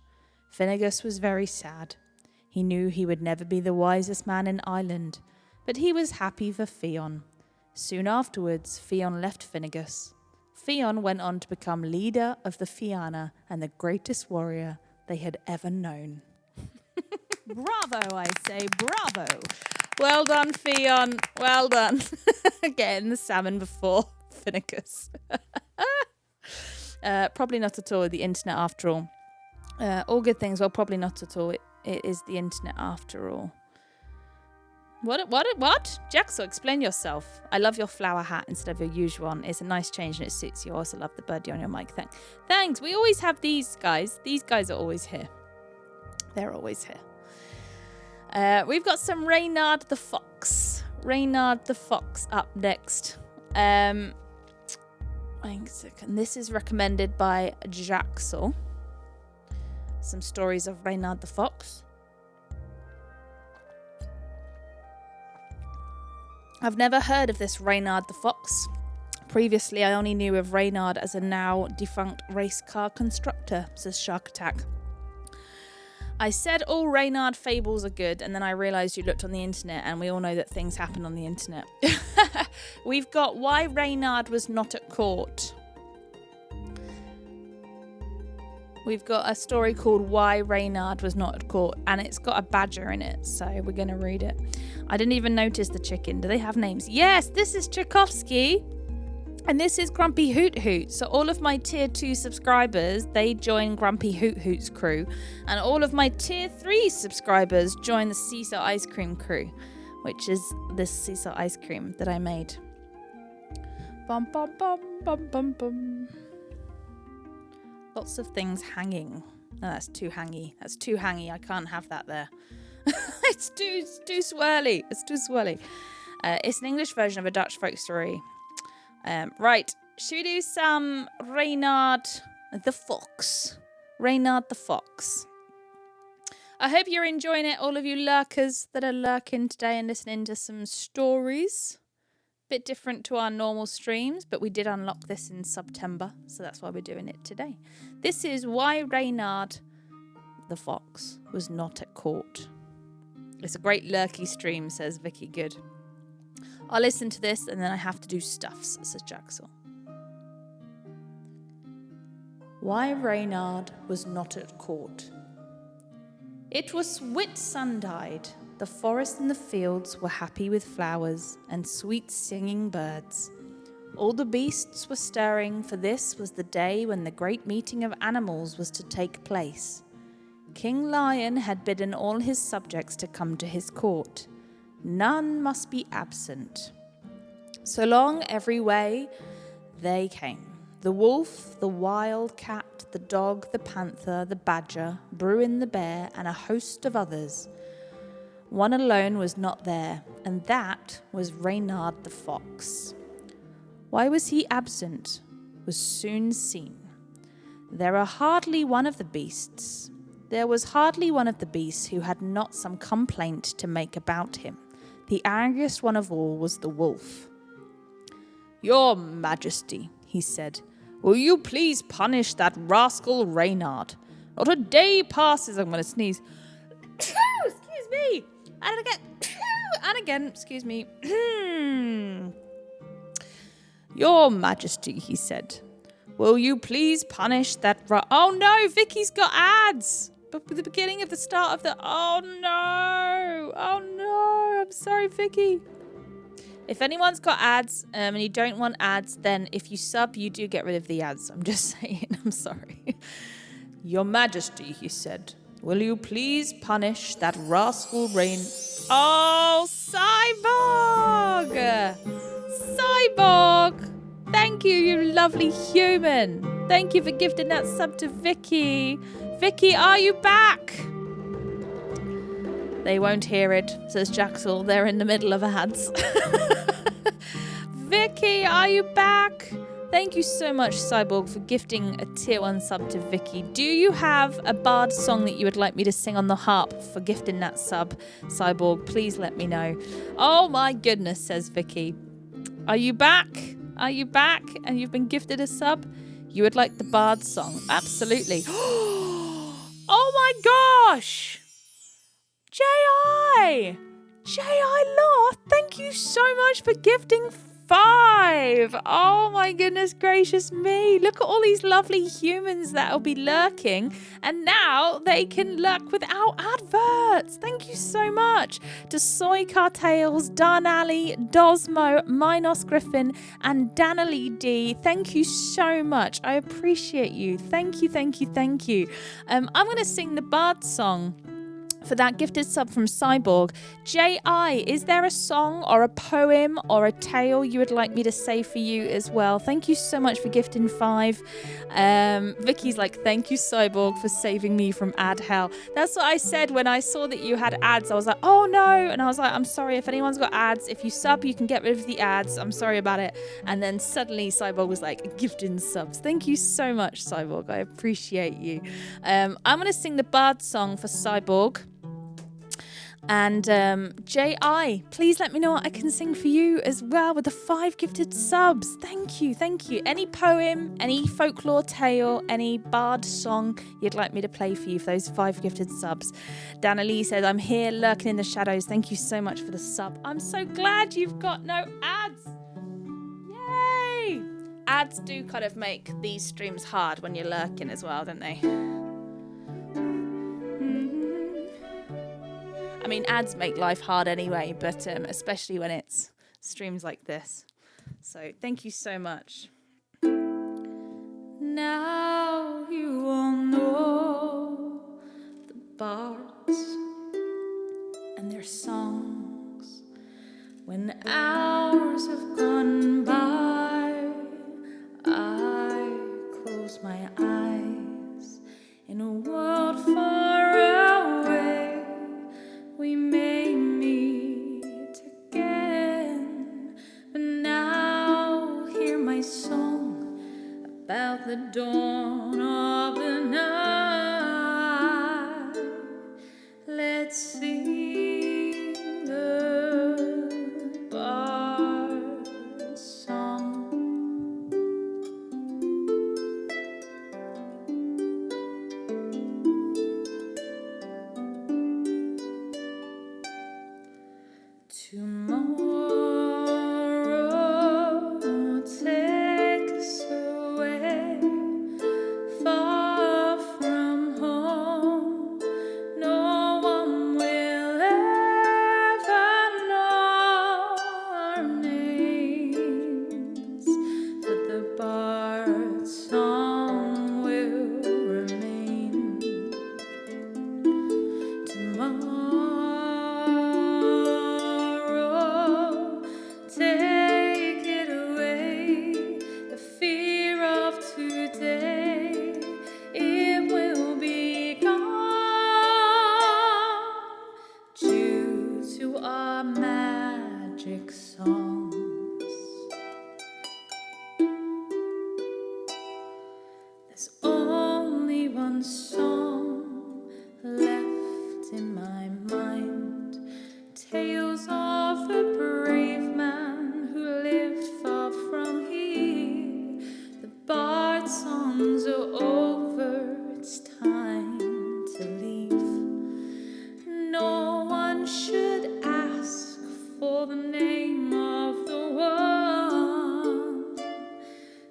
Finnegas was very sad. He knew he would never be the wisest man in Ireland, but he was happy for Fionn. Soon afterwards, Fionn left Finnegas. Fionn went on to become leader of the Fianna and the greatest warrior they had ever known. Bravo, I say, bravo. Well done, Fionn. Well done. Getting the salmon before Finnegas. Probably not at all the internet after all. All good things, well, probably not at all. It is the internet after all. What? Jackson, explain yourself. I love your flower hat instead of your usual one. It's a nice change and it suits you. I also love the birdie on your mic. Thanks. We always have these guys. These guys are always here. They're always here. We've got some Reynard the Fox. Reynard the Fox up next. And this is recommended by Jackson. Some stories of Reynard the Fox. I've never heard of this Reynard the Fox. Previously, I only knew of Reynard as a now defunct race car constructor, says Shark Attack. I said all Reynard fables are good, and then I realised you looked on the internet, and we all know that things happen on the internet. We've got Why Reynard Was Not at Court. We've got a story called Why Reynard Was Not at Court, and it's got a badger in it, so we're going to read it. I didn't even notice the chicken. Do they have names? Yes, this is Tchaikovsky, and this is Grumpy Hoot Hoot. So all of my Tier 2 subscribers, they join Grumpy Hoot Hoot's crew, and all of my Tier 3 subscribers join the Seesaw Ice Cream crew, which is this Seesaw Ice Cream that I made. Bum, bum, bum, bum, bum, bum. Lots of things hanging. No, that's too hangy. That's too hangy. I can't have that there. It's too swirly. It's too swirly. It's an English version of a Dutch folk story. Right. Should we do some Reynard the Fox? Reynard the Fox. I hope you're enjoying it, all of you lurkers that are lurking today and listening to some stories. Bit different to our normal streams, but we did unlock this in September, so that's why we're doing it today. This is Why Reynard the Fox Was Not at Court. It's a great lurky stream, says Vicky Good. I'll listen to this and then I have to do stuffs, says Jackson. Why Reynard Was Not at Court. It was Whitsuntide. The forest and the fields were happy with flowers and sweet singing birds. All the beasts were stirring, for this was the day when the great meeting of animals was to take place. King Lion had bidden all his subjects to come to his court. None must be absent. So long every way they came. The wolf, the wild cat, the dog, the panther, the badger, Bruin the bear, and a host of others. One alone was not there, and that was Reynard the Fox. Why was he absent? Was soon seen. There was hardly one of the beasts who had not some complaint to make about him. The angriest one of all was the wolf. Your Majesty, he said, will you please punish that rascal Reynard? Not a day passes, I'm going to sneeze. Excuse me. And again, excuse me. Your Majesty, he said, will you please punish that oh no, Vicky's got ads. But at the beginning of the start of the, oh no, I'm sorry, Vicky. If anyone's got ads and you don't want ads, then if you sub, you do get rid of the ads. I'm just saying, I'm sorry. Your Majesty, he said, will you please punish that rascal Oh, Cyborg! Cyborg! Thank you, you lovely human. Thank you for gifting that sub to Vicky. Vicky, are you back? They won't hear it, says Jaxel. They're in the middle of ads. Vicky, are you back? Thank you so much, Cyborg, for gifting a tier 1 sub to Vicky. Do you have a bard song that you would like me to sing on the harp for gifting that sub, Cyborg? Please let me know. Oh my goodness, says Vicky. Are you back? Are you back? And you've been gifted a sub? You would like the bard song? Absolutely. Oh my gosh! J.I. Law, thank you so much for gifting 5. Oh my goodness gracious me. Look at all these lovely humans that will be lurking, and now they can lurk without adverts. Thank you so much to Soy Cartales, Darnally, Dosmo, Minos Griffin, and Danalee D. Thank you so much. I appreciate you. Thank you. I'm going to sing the bard song for that gifted sub from Cyborg. J.I., is there a song or a poem or a tale you would like me to say for you as well? Thank you so much for gifting 5. Vicky's like, thank you, Cyborg, for saving me from ad hell. That's what I said when I saw that you had ads. I was like, oh no. And I was like, I'm sorry, if anyone's got ads, if you sub, you can get rid of the ads. I'm sorry about it. And then suddenly Cyborg was like, gifting subs. Thank you so much, Cyborg. I appreciate you. I'm going to sing the Bard song for Cyborg. And J.I., please let me know what I can sing for you as well with the 5 gifted subs. Thank you, thank you. Any poem, any folklore tale, any bard song you'd like me to play for you for those 5 gifted subs. Dana Lee says, I'm here lurking in the shadows. Thank you so much for the sub. I'm so glad you've got no ads. Yay! Ads do kind of make these streams hard when you're lurking as well, don't they? I mean, ads make life hard anyway, but especially when it's streams like this. So thank you so much. Now you all know the bards and their songs. When hours have gone by, I close my eyes in a world far away. We may meet again, but now hear my song about the dawn of the night. Let's sing the bard's song. Tomorrow take us away, far from home. No one will ever know our names, but the bard's song will remain. Tomorrow take it away, the fear of today, it will be gone due to our magic songs. There's only one song left in my mind, tales of a brave man who lived far from here. The bard songs are over, it's time to leave. No one should ask for the name of the one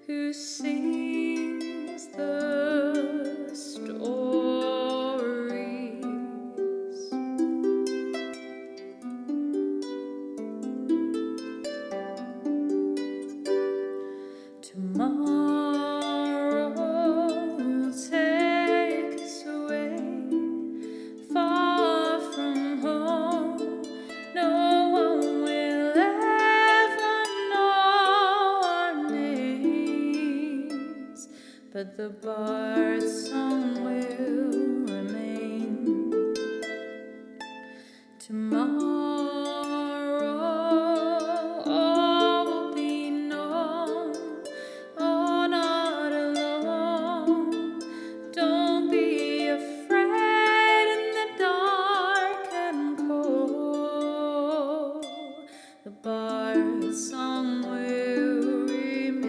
who sings the stories. Tomorrow take us away, far from home. No one will ever know our names, but the bard's song will remain. Tomorrow all will be known. Oh, not alone. Don't be afraid in the dark and cold. The bard's song will remain.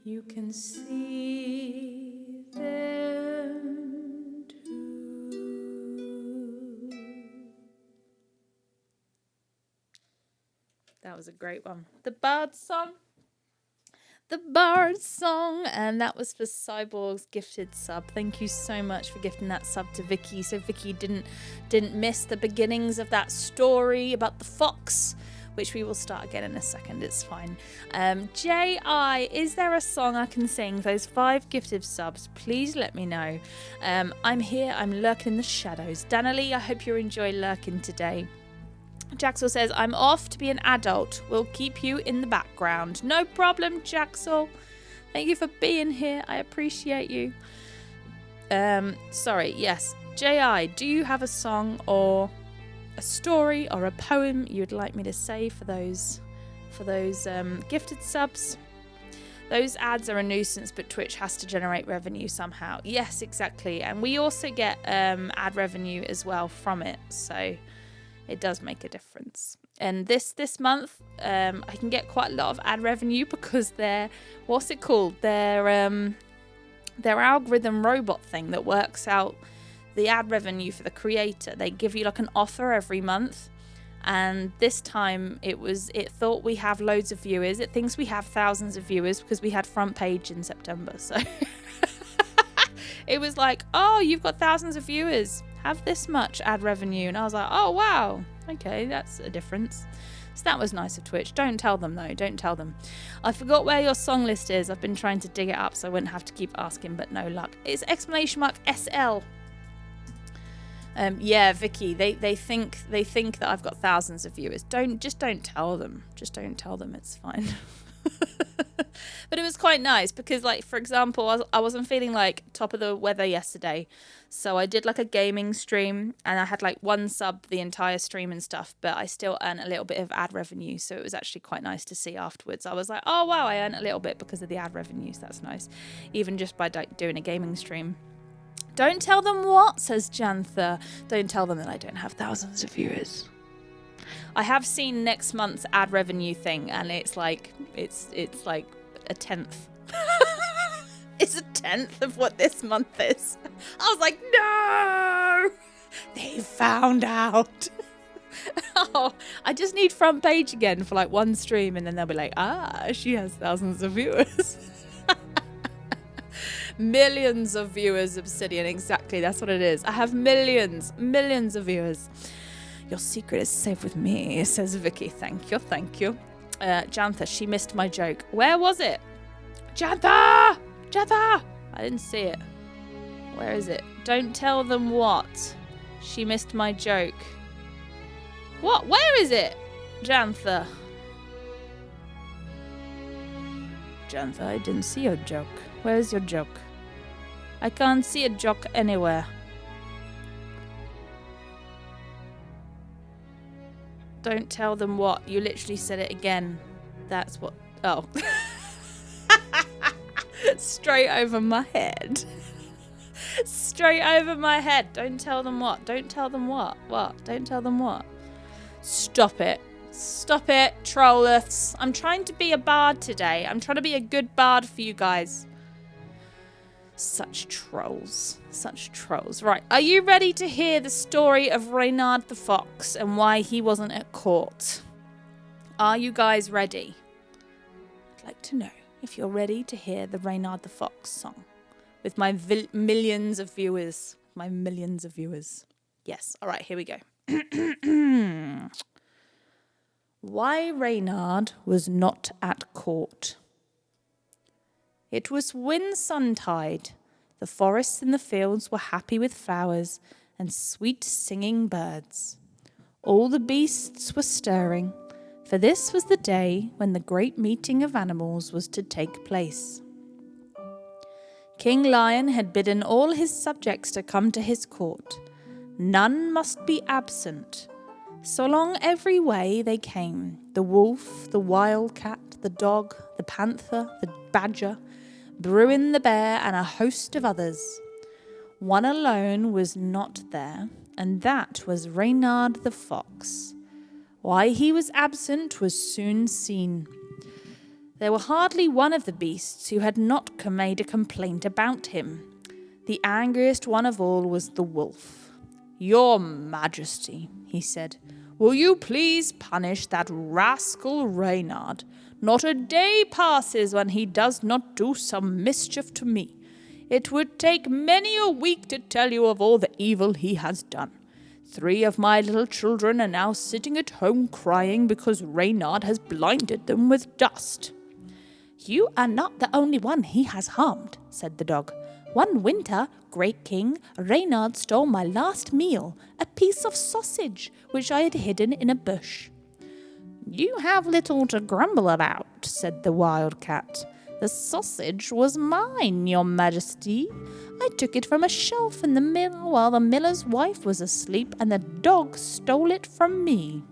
You can see them too. That was a great one. The Bard Song. The Bard Song. And that was for Cyborg's gifted sub. Thank you so much for gifting that sub to Vicky. So Vicky didn't miss the beginnings of that story about the fox, which we will start again in a second. It's fine. J.I., is there a song I can sing? Those 5 gifted subs, please let me know. I'm here. I'm lurking in the shadows. Danalee, I hope you enjoy lurking today. Jaxel says, I'm off to be an adult. We'll keep you in the background. No problem, Jaxel. Thank you for being here. I appreciate you. Sorry, yes. J.I., do you have a song or a story or a poem you'd like me to say for those gifted subs? Those ads are a nuisance, but Twitch has to generate revenue somehow. Yes, exactly. And we also get ad revenue as well from it, so it does make a difference. And this month, I can get quite a lot of ad revenue because their algorithm robot thing that works out the ad revenue for the creator. They give you like an offer every month, and this time it thought we have loads of viewers. It thinks we have thousands of viewers because we had front page in September. So it was like, oh, you've got thousands of viewers, have this much ad revenue. And I was like, oh wow, okay, that's a difference. So that was nice of Twitch. Don't tell them though, don't tell them. I forgot where your song list is. I've been trying to dig it up so I wouldn't have to keep asking, but no luck. It's !SL. Yeah, Vicky, they think that I've got thousands of viewers. Don't tell them. Just don't tell them. It's fine. But it was quite nice because, like, for example, I wasn't feeling like top of the weather yesterday, so I did like a gaming stream and I had like 1 sub the entire stream and stuff, but I still earned a little bit of ad revenue, so it was actually quite nice to see afterwards. I was like, oh wow, I earned a little bit because of the ad revenues. That's nice, even just by doing a gaming stream. Don't tell them what, says Jantha. Don't tell them that I don't have thousands of viewers. I have seen next month's ad revenue thing, and it's like a tenth. It's a tenth of what this month is. I was like, no, they found out. Oh, I just need front page again for like 1 stream, and then they'll be like, she has thousands of viewers. Millions of viewers, Obsidian. Exactly, that's what it is. I have millions of viewers. Your secret is safe with me, says Vicky. Thank you. Jantha, she missed my joke. Where was it? Jantha! I didn't see it. Where is it? Don't tell them what. She missed my joke. What? Where is it? Jantha, I didn't see your joke. Where's your joke? I can't see a joke anywhere. Don't tell them what. You literally said it again. That's what. Oh. Straight over my head. Straight over my head. Don't tell them what. Don't tell them what. What? Don't tell them what. Stop it. Stop it, trolliths. I'm trying to be a bard today. I'm trying to be a good bard for you guys. Such trolls. Right, are you ready to hear the story of Reynard the Fox and why he wasn't at court? Are you guys ready? I'd like to know if you're ready to hear the Reynard the Fox song with my millions of viewers. Yes, all right, here we go. Why Reynard was not at court. It was Whitsuntide. The forests and the fields were happy with flowers and sweet singing birds. All the beasts were stirring, for this was the day when the great meeting of animals was to take place. King Lion had bidden all his subjects to come to his court. None must be absent. So along every way they came, the wolf, the wildcat, the dog, the panther, the badger, Bruin the bear, and a host of others. One alone was not there, and that was Reynard the Fox. Why he was absent was soon seen. There were hardly one of the beasts who had not made a complaint about him. The angriest one of all was the wolf. "Your Majesty," he said, "will you please punish that rascal Reynard? Not a day passes when he does not do some mischief to me. It would take many a week to tell you of all the evil he has done. 3 of my little children are now sitting at home crying because Reynard has blinded them with dust." "You are not the only one he has harmed," said the dog. "One winter, great king, Reynard stole my last meal, a piece of sausage, which I had hidden in a bush." "You have little to grumble about," said the wild cat. "The sausage was mine, your Majesty. I took it from a shelf in the mill while the miller's wife was asleep, and the dog stole it from me."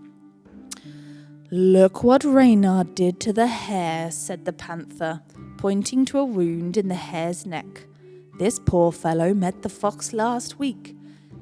"Look what Reynard did to the hare," said the panther, pointing to a wound in the hare's neck. "This poor fellow met the fox last week."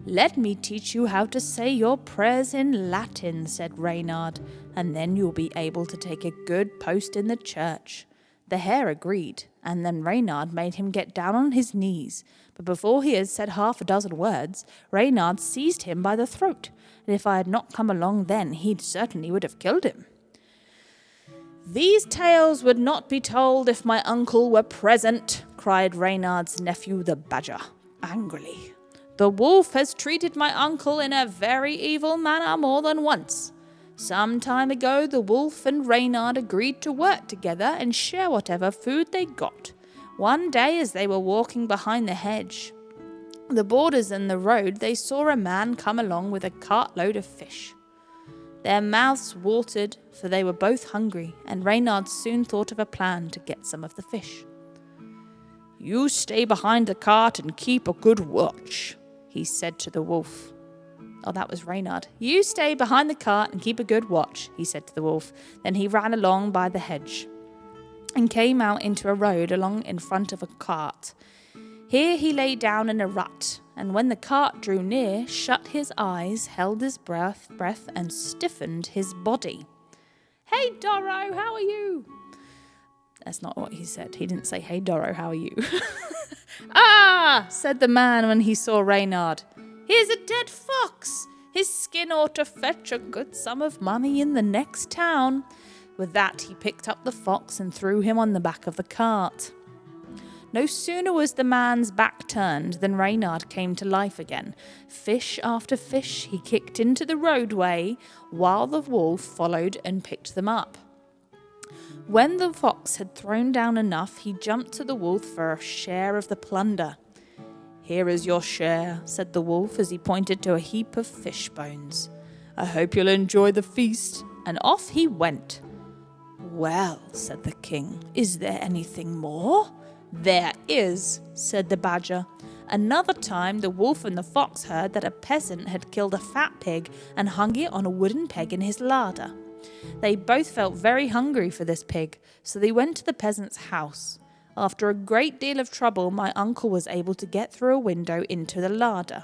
"Let me teach you how to say your prayers in Latin," said Reynard, "and then you'll be able to take a good post in the church." The hare agreed, and then Reynard made him get down on his knees. But before he had said half a dozen words, Reynard seized him by the throat, and if I had not come along then, he certainly would have killed him. "These tales would not be told if my uncle were present," cried Reynard's nephew the badger, angrily. "The wolf has treated my uncle in a very evil manner more than once. Some time ago, the wolf and Reynard agreed to work together and share whatever food they got. One day, as they were walking behind the hedge, the borders and the road, they saw a man come along with a cartload of fish. Their mouths watered, for they were both hungry, and Reynard soon thought of a plan to get some of the fish. "You stay behind the cart and keep a good watch," he said to the wolf. Oh, that was Reynard. "You stay behind the cart and keep a good watch," he said to the wolf. Then he ran along by the hedge and came out into a road along in front of a cart. Here he lay down in a rut, and when the cart drew near, shut his eyes, held his breath, and stiffened his body. "Hey, Dorro, how are you?" That's not what he said. He didn't say, "Hey, Dorro, how are you?" "Ah," said the man when he saw Reynard. "Here's a dead fox. His skin ought to fetch a good sum of money in the next town." With that, he picked up the fox and threw him on the back of the cart. No sooner was the man's back turned than Reynard came to life again. Fish after fish he kicked into the roadway, while the wolf followed and picked them up. When the fox had thrown down enough, he jumped to the wolf for a share of the plunder. "Here is your share," said the wolf as he pointed to a heap of fish bones. "I hope you'll enjoy the feast." And off he went. "Well," said the king, "is there anything more?" "There is," said the badger. Another time the wolf and the fox heard that a peasant had killed a fat pig and hung it on a wooden peg in his larder. They both felt very hungry for this pig, so they went to the peasant's house. After a great deal of trouble, my uncle was able to get through a window into the larder.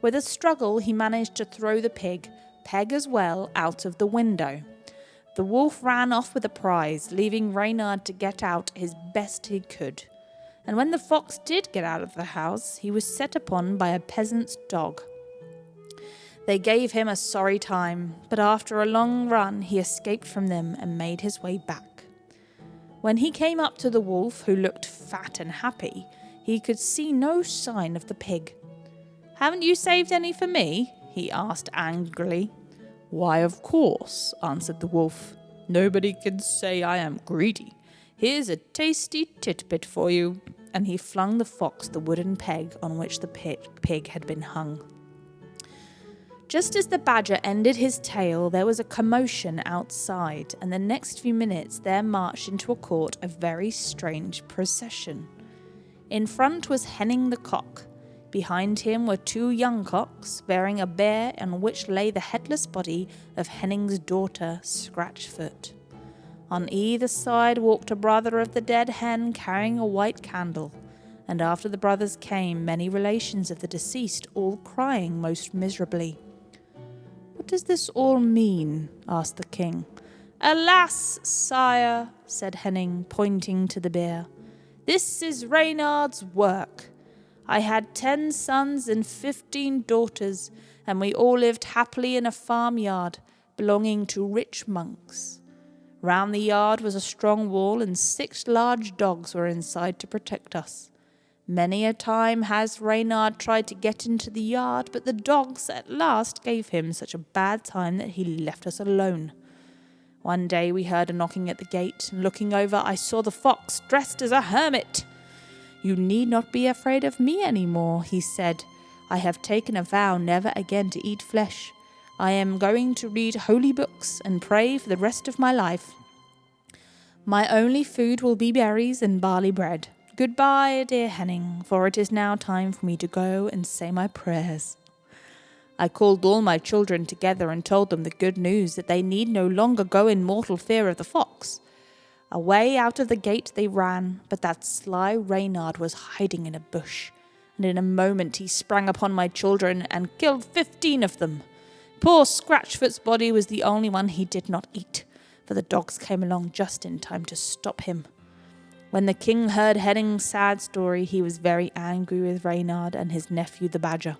With a struggle, he managed to throw the peg as well, out of the window. The wolf ran off with the prize, leaving Reynard to get out as best he could. And when the fox did get out of the house, he was set upon by a peasant's dog. They gave him a sorry time, but after a long run, he escaped from them and made his way back. When he came up to the wolf, who looked fat and happy, he could see no sign of the pig. "Haven't you saved any for me?" he asked angrily. "Why, of course," answered the wolf. "Nobody can say I am greedy. Here's a tasty titbit for you." And he flung the fox the wooden peg on which the pig had been hung. Just as the badger ended his tale, there was a commotion outside, and the next few minutes there marched into a court a very strange procession. In front was Henning the cock. Behind him were 2 young cocks, bearing a bear on which lay the headless body of Henning's daughter, Scratchfoot. On either side walked a brother of the dead hen carrying a white candle, and after the brothers came many relations of the deceased, all crying most miserably. "What does this all mean?" asked the king. Alas, sire, said Henning, pointing to the bear, this is Reynard's work. I had 10 sons and 15 daughters, and we all lived happily in a farmyard belonging to rich monks. Round the yard was a strong wall, and 6 large dogs were inside to protect us. Many a time has Reynard tried to get into the yard, but the dogs at last gave him such a bad time that he left us alone. One day we heard a knocking at the gate, and looking over I saw the fox dressed as a hermit. You need not be afraid of me any more, he said. I have taken a vow never again to eat flesh. I am going to read holy books and pray for the rest of my life. My only food will be berries and barley bread. Goodbye, dear Henning, for it is now time for me to go and say my prayers. I called all my children together and told them the good news that they need no longer go in mortal fear of the fox. Away out of the gate they ran, but that sly Reynard was hiding in a bush, and in a moment he sprang upon my children and killed 15 of them. Poor Scratchfoot's body was the only one he did not eat, for the dogs came along just in time to stop him. When the king heard Henning's sad story, he was very angry with Reynard and his nephew the badger.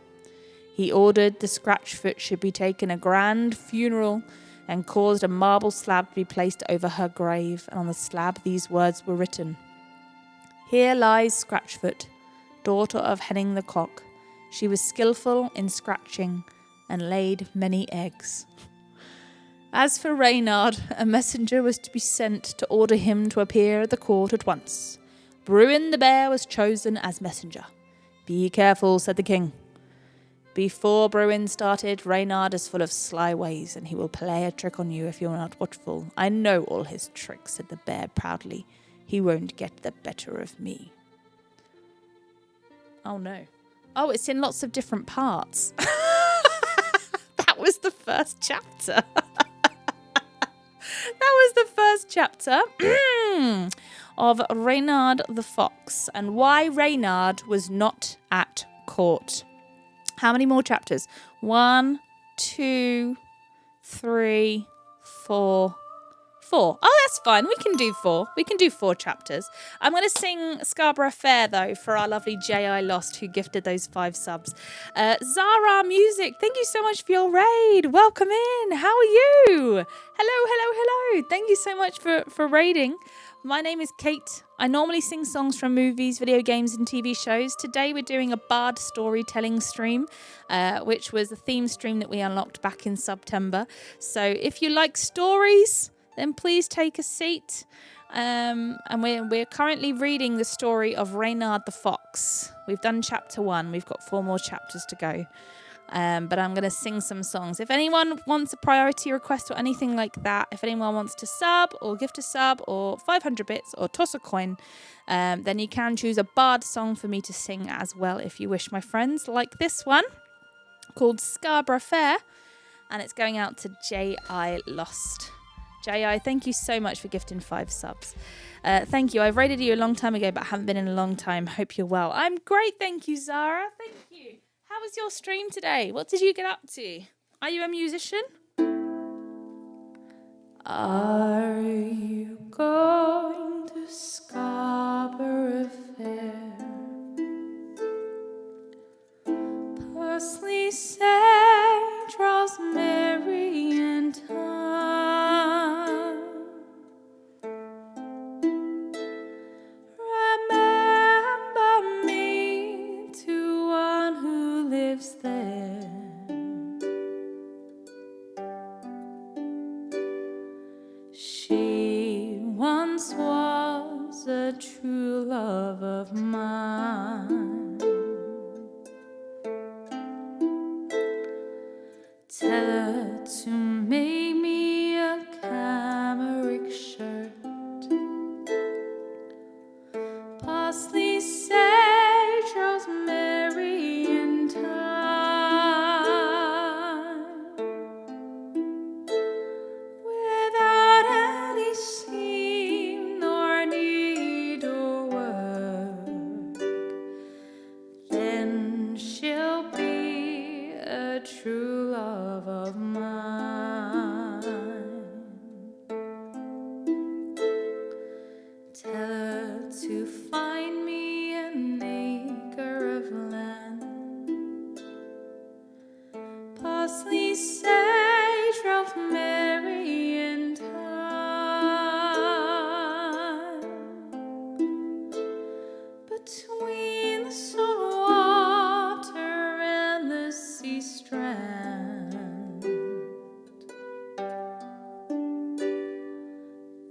He ordered the Scratchfoot should be taken a grand funeral and caused a marble slab to be placed over her grave, and on the slab these words were written. Here lies Scratchfoot, daughter of Henning the cock. She was skillful in scratching and laid many eggs. As for Reynard, a messenger was to be sent to order him to appear at the court at once. Bruin the bear was chosen as messenger. Be careful, said the king. Before Bruin started, Reynard is full of sly ways, and he will play a trick on you if you're not watchful. I know all his tricks, said the bear proudly. He won't get the better of me. Oh no. Oh, it's in lots of different parts. That was the first chapter. That was the first chapter of Reynard the Fox and why Reynard was not at court. How many more chapters? 1, 2, 3, 4. 4. Oh, that's fine. We can do 4. We can do 4 chapters. I'm going to sing Scarborough Fair, though, for our lovely J.I. Lost, who gifted those 5 subs. Zara Music, thank you so much for your raid. Welcome in. How are you? Hello. Thank you so much for raiding. My name is Kate. I normally sing songs from movies, video games, and TV shows. Today we're doing a bard storytelling stream, which was a theme stream that we unlocked back in September. So if you like stories, then please take a seat. And we're currently reading the story of Reynard the Fox. We've done chapter 1. We've got 4 more chapters to go. But I'm going to sing some songs. If anyone wants a priority request or anything like that, if anyone wants to sub or gift a sub or 500 bits or toss a coin, then you can choose a bard song for me to sing as well if you wish, my friends, like this one called Scarborough Fair, and it's going out to J.I. Lost. J.I., thank you so much for gifting 5 subs. Thank you. I've rated you a long time ago, but haven't been in a long time. Hope you're well. I'm great, thank you, Zara. Thank you. How was your stream today? What did you get up to? Are you a musician? Are you going to Scarborough Fair? Parsley, sage, rosemary, and thyme. Remember me to one who lives there. She once was a true love of mine. Tell her to make me a cambric shirt. Parsley, sage, rosemary, and thyme. Without any seam nor needlework, then she'll be a true love of mine. find me an acre of land, parsley, sage, rosemary, and thyme. Between the salt water and the sea strand,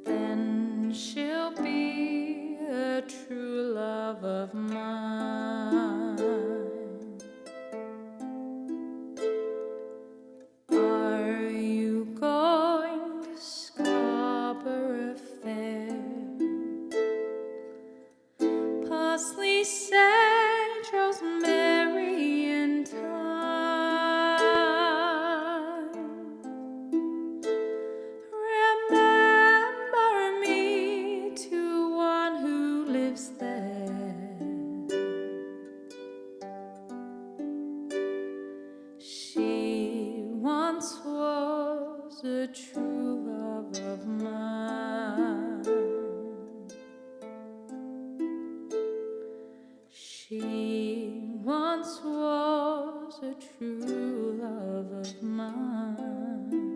then she'll be a true love of mine. Are you going to Scarborough Fair? Parsley, sage, rosemary, and thyme. Remember me to one who lives there. She once was a true love of mine. She once was a true love of mine.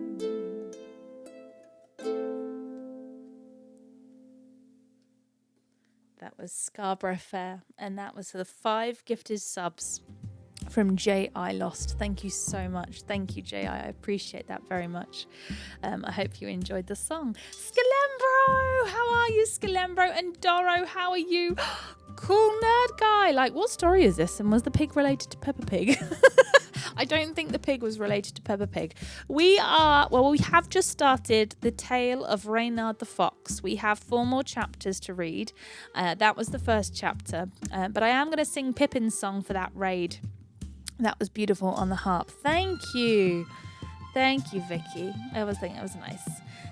That was Scarborough Fair, and that was for the 5 gifted subs from J.I. Lost. Thank you so much. Thank you, J.I. I appreciate that very much. I hope you enjoyed the song. Skalembro! How are you, Skalembro? And Doro, how are you? Cool nerd guy. Like, what story is this? And was the pig related to Peppa Pig? I don't think the pig was related to Peppa Pig. We have just started the tale of Reynard the Fox. We have 4 more chapters to read. That was the first chapter. But I am going to sing Pippin's song for that raid. That was beautiful on the harp. Thank you. Thank you, Vicky. I always think it was nice.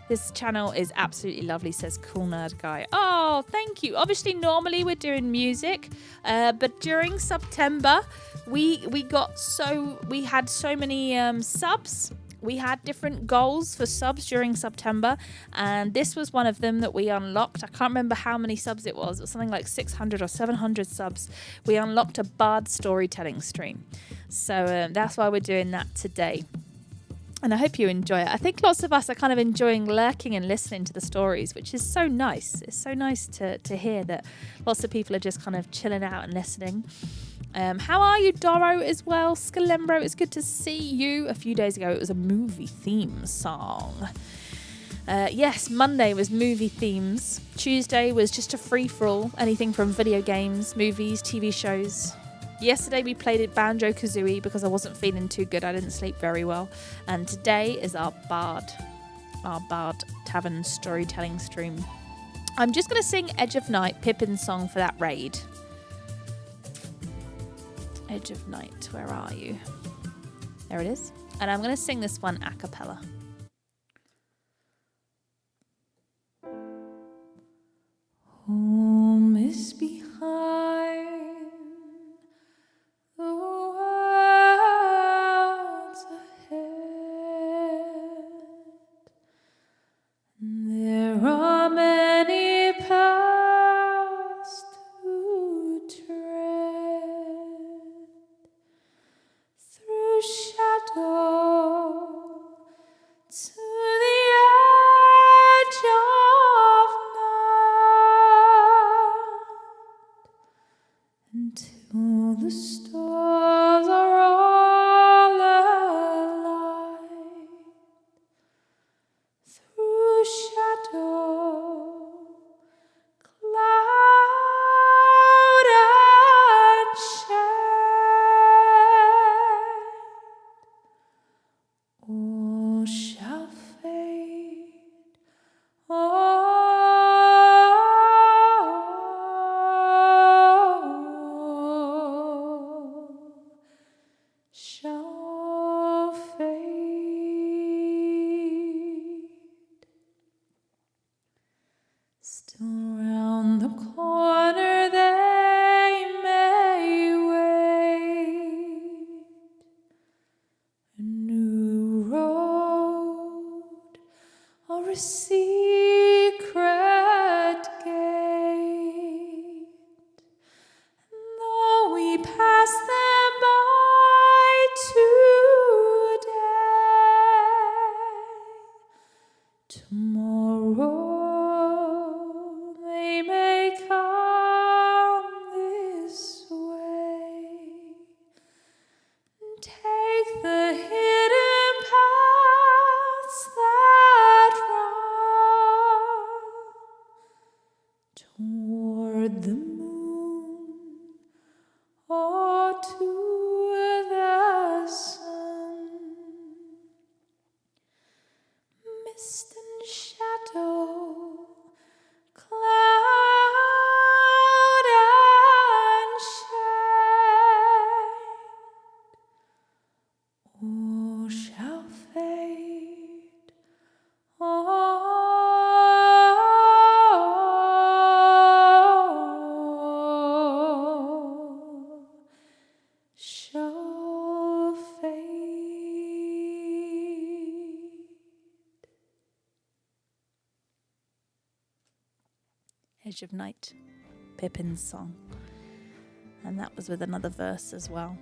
This channel is absolutely lovely, says Cool Nerd Guy. Oh, thank you. Obviously, normally we're doing music, but during September, we had so many subs. We had different goals for subs during September, and this was one of them that we unlocked. I can't remember how many subs it was. It was something like 600 or 700 subs. We unlocked a bard storytelling stream. So that's why we're doing that today. And I hope you enjoy it. I think lots of us are kind of enjoying lurking and listening to the stories, which is so nice. It's so nice to hear that lots of people are just kind of chilling out and listening. How are you, Doro, as well? Skalembro, it's good to see you. A few days ago, it was a movie theme song. Yes, Monday was movie themes. Tuesday was just a free-for-all. Anything from video games, movies, TV shows. Yesterday we played it Banjo-Kazooie because I wasn't feeling too good. I didn't sleep very well. And today is our Bard Tavern storytelling stream. I'm just going to sing Edge of Night, Pippin's song for that raid. Edge of Night, where are you? There it is. And I'm going to sing this one a cappella. Home is behind the world's ahead. There are many paths to tread, through shadow to the edge of night, until the stars are all alight. Through shadow, cloud and shade, all shall fade, all shall fade. Still round the corner they may wait, a new road or a secret gate. Edge of Night, Pippin's song. And that was with another verse as well.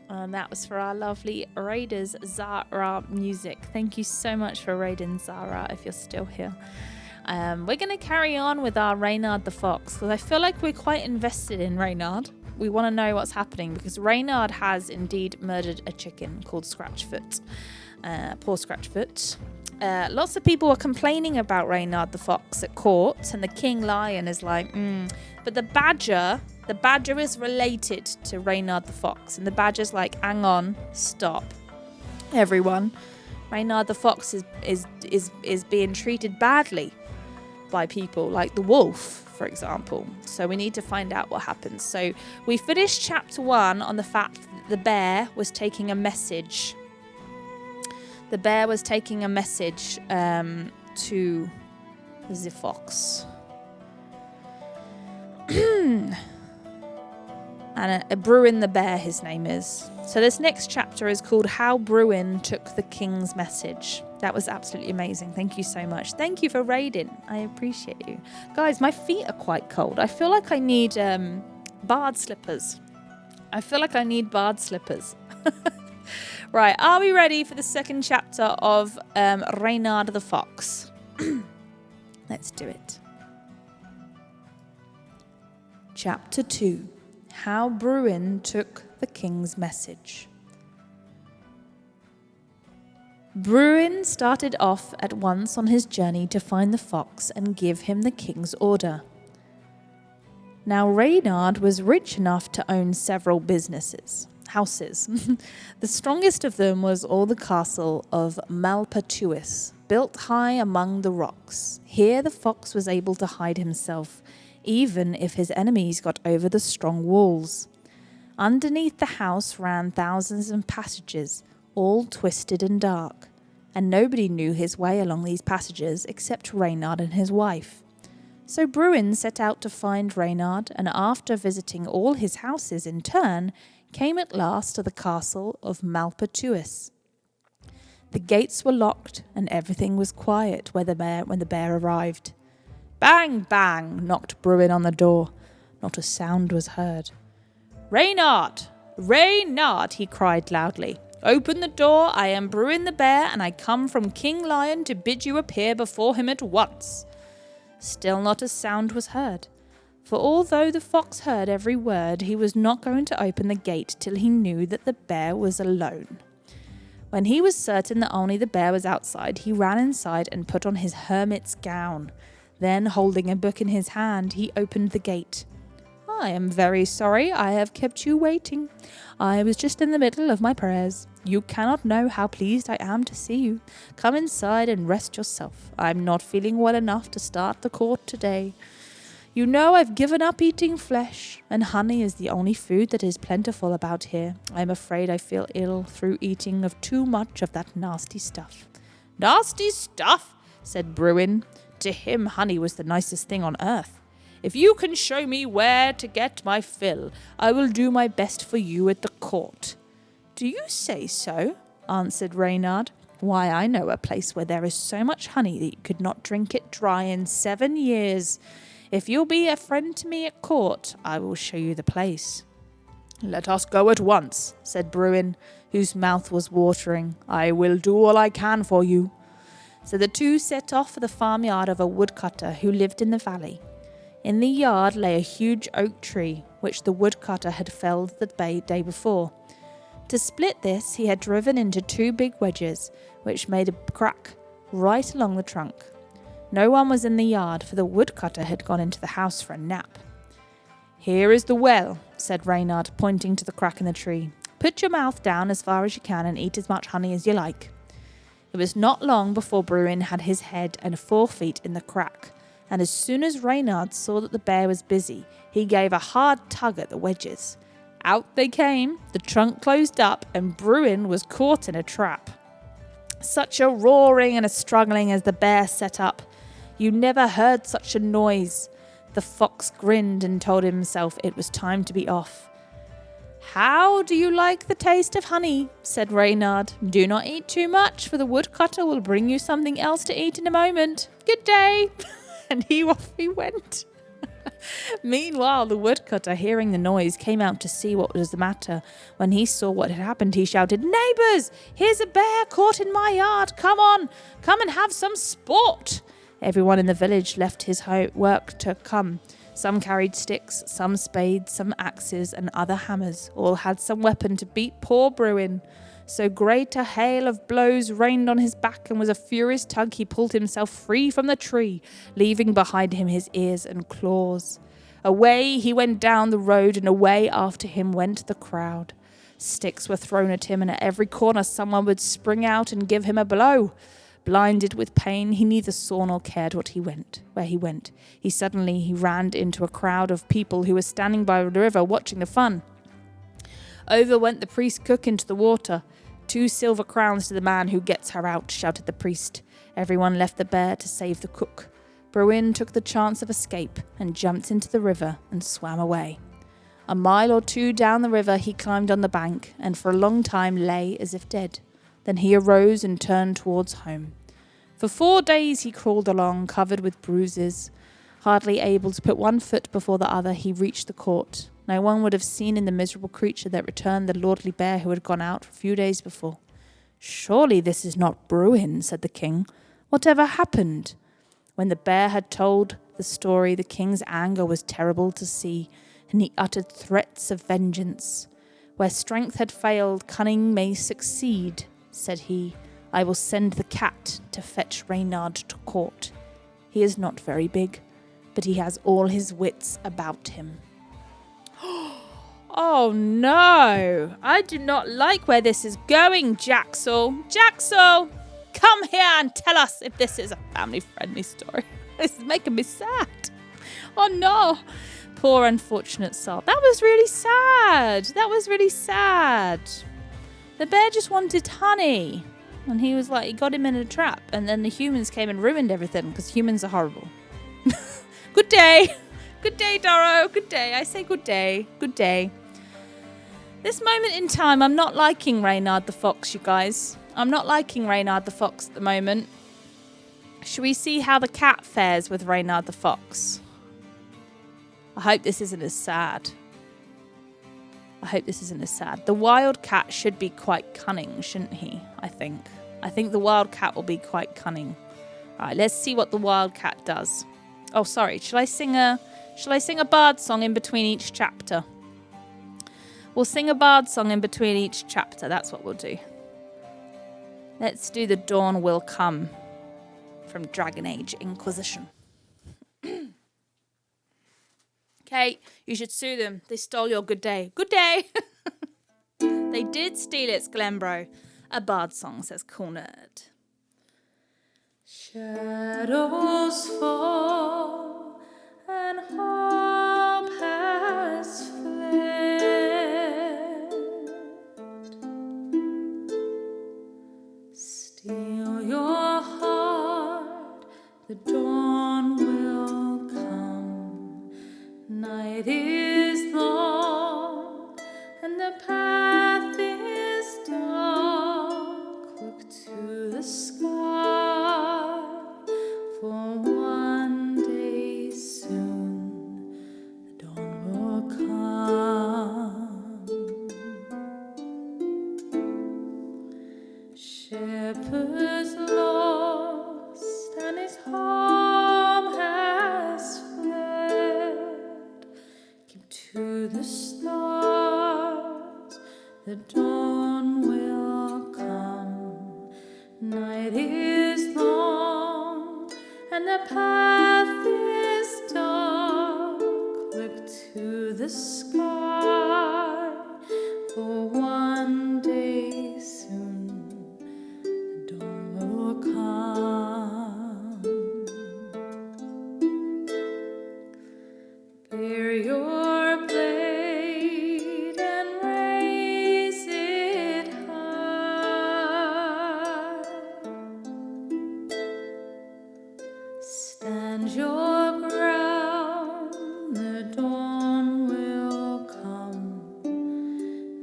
And that was for our lovely Raiders Zara music. Thank you so much for raiding Zara if you're still here. We're going to carry on with our Reynard the Fox because I feel like we're quite invested in Reynard. We want to know what's happening because Reynard has indeed murdered a chicken called Scratchfoot. Poor Scratchfoot. Lots of people were complaining about Reynard the Fox at court, and the King Lion is like, But the badger is related to Reynard the Fox, and the badger's like, hang on, stop, everyone. Reynard the Fox is being treated badly by people, like the wolf, for example. So we need to find out what happens. So we finished chapter 1 on the fact that the bear was taking a message. The bear was taking a message to the fox. And Bruin the bear, his name is. So this next chapter is called How Bruin Took the King's Message. That was absolutely amazing. Thank you so much. Thank you for raiding. I appreciate you. Guys, my feet are quite cold. I feel like I need bard slippers. Right, are we ready for the second chapter of Reynard the Fox? Let's do it. Chapter 2. How Bruin Took the King's Message. Bruin started off at once on his journey to find the fox and give him the king's order. Now Reynard was rich enough to own several houses. The strongest of them was all the castle of Malpatuis, built high among the rocks. Here the fox was able to hide himself, even if his enemies got over the strong walls. Underneath the house ran thousands of passages, all twisted and dark, and nobody knew his way along these passages except Reynard and his wife. So Bruin set out to find Reynard, and after visiting all his houses in turn, came at last to the castle of Malpatuis. The gates were locked, and everything was quiet when the bear arrived. Bang, bang, knocked Bruin on the door. Not a sound was heard. Reynard! Reynard! He cried loudly. Open the door, I am Bruin the bear, and I come from King Lion to bid you appear before him at once. Still not a sound was heard, for although the fox heard every word, he was not going to open the gate till he knew that the bear was alone. When he was certain that only the bear was outside, he ran inside and put on his hermit's gown. Then, holding a book in his hand, he opened the gate. I am very sorry I have kept you waiting. I was just in the middle of my prayers. You cannot know how pleased I am to see you. Come inside and rest yourself. I'm not feeling well enough to start the court today. You know I've given up eating flesh, and honey is the only food that is plentiful about here. I'm afraid I feel ill through eating of too much of that nasty stuff. Nasty stuff, said Bruin. To him, honey was the nicest thing on earth. If you can show me where to get my fill, I will do my best for you at the court. Do you say so? Answered Reynard. Why, I know a place where there is so much honey that you could not drink it dry in 7 years. If you'll be a friend to me at court, I will show you the place. Let us go at once, said Bruin, whose mouth was watering. I will do all I can for you. So the two set off for the farmyard of a woodcutter who lived in the valley. In the yard lay a huge oak tree, which the woodcutter had felled the day before. To split this, he had driven into 2 big wedges, which made a crack right along the trunk. No one was in the yard, for the woodcutter had gone into the house for a nap. Here is the well, said Reynard, pointing to the crack in the tree. Put your mouth down as far as you can and eat as much honey as you like. It was not long before Bruin had his head and 4 feet in the crack, and as soon as Reynard saw that the bear was busy, he gave a hard tug at the wedges. Out they came, the trunk closed up, and Bruin was caught in a trap. Such a roaring and a struggling as the bear set up. You never heard such a noise. The fox grinned and told himself it was time to be off. How do you like the taste of honey? Said Reynard. Do not eat too much, for the woodcutter will bring you something else to eat in a moment. Good day. And off he went. Meanwhile, the woodcutter, hearing the noise, came out to see what was the matter. When he saw what had happened, he shouted, "Neighbours, here's a bear caught in my yard. Come on, come and have some sport." Everyone in the village left his work to come. Some carried sticks, some spades, some axes, and other hammers. All had some weapon to beat poor Bruin. So great a hail of blows rained on his back, and with a furious tug he pulled himself free from the tree, leaving behind him his ears and claws. Away he went down the road, and away after him went the crowd. Sticks were thrown at him, and at every corner someone would spring out and give him a blow. Blinded with pain, he neither saw nor cared where he went. He ran into a crowd of people who were standing by the river watching the fun. Over went the priest cook into the water. 2 silver crowns to the man who gets her out, shouted the priest. Everyone left the bear to save the cook. Bruin took the chance of escape and jumped into the river and swam away. A mile or 2 down the river he climbed on the bank and for a long time lay as if dead. Then he arose and turned towards home. For 4 days he crawled along, covered with bruises. Hardly able to put one foot before the other, he reached the court. No one would have seen in the miserable creature that returned the lordly bear who had gone out a few days before. "Surely this is not Bruin," said the king. "Whatever happened?" When the bear had told the story, the king's anger was terrible to see, and he uttered threats of vengeance. "Where strength had failed, cunning may succeed," said he. "I will send the cat to fetch Reynard to court. He is not very big, but he has all his wits about him." Oh no, I do not like where this is going, Jaxel. Jaxel, come here and tell us if this is a family-friendly story. This is making me sad. Oh no, poor unfortunate soul. That was really sad. The bear just wanted honey. And he was like, he got him in a trap. And then the humans came and ruined everything because humans are horrible. Good day. Good day, Doro. Good day. I say good day. Good day. This moment in time, I'm not liking Reynard the Fox, you guys. I'm not liking Reynard the Fox at the moment. Should we see how the cat fares with Reynard the Fox? I hope this isn't as sad. The wild cat should be quite cunning, shouldn't he? I think the wild cat will be quite cunning. All right, let's see what the wild cat does. Oh, sorry. Shall I sing a bard song in between each chapter? We'll sing a bard song in between each chapter. That's what we'll do. Let's do The Dawn Will Come from Dragon Age Inquisition. Okay, you should sue them. They stole your good day. Good day! They did steal it, Glenbro. A bard song, says Cool Nerd. Shadows fall and hope has fled. Steel your heart, the dawn will come. Night is long and the path is dark. Look to the sky, for one day soon the dawn will come. Shepherd's lost and his home has fled. Keep to the stars, the dawn will come. Night is long and the path is dark. Look to the sky, for one day soon the dawn will come. Bear your blade and raise it high. Stand your ground, the dawn will come.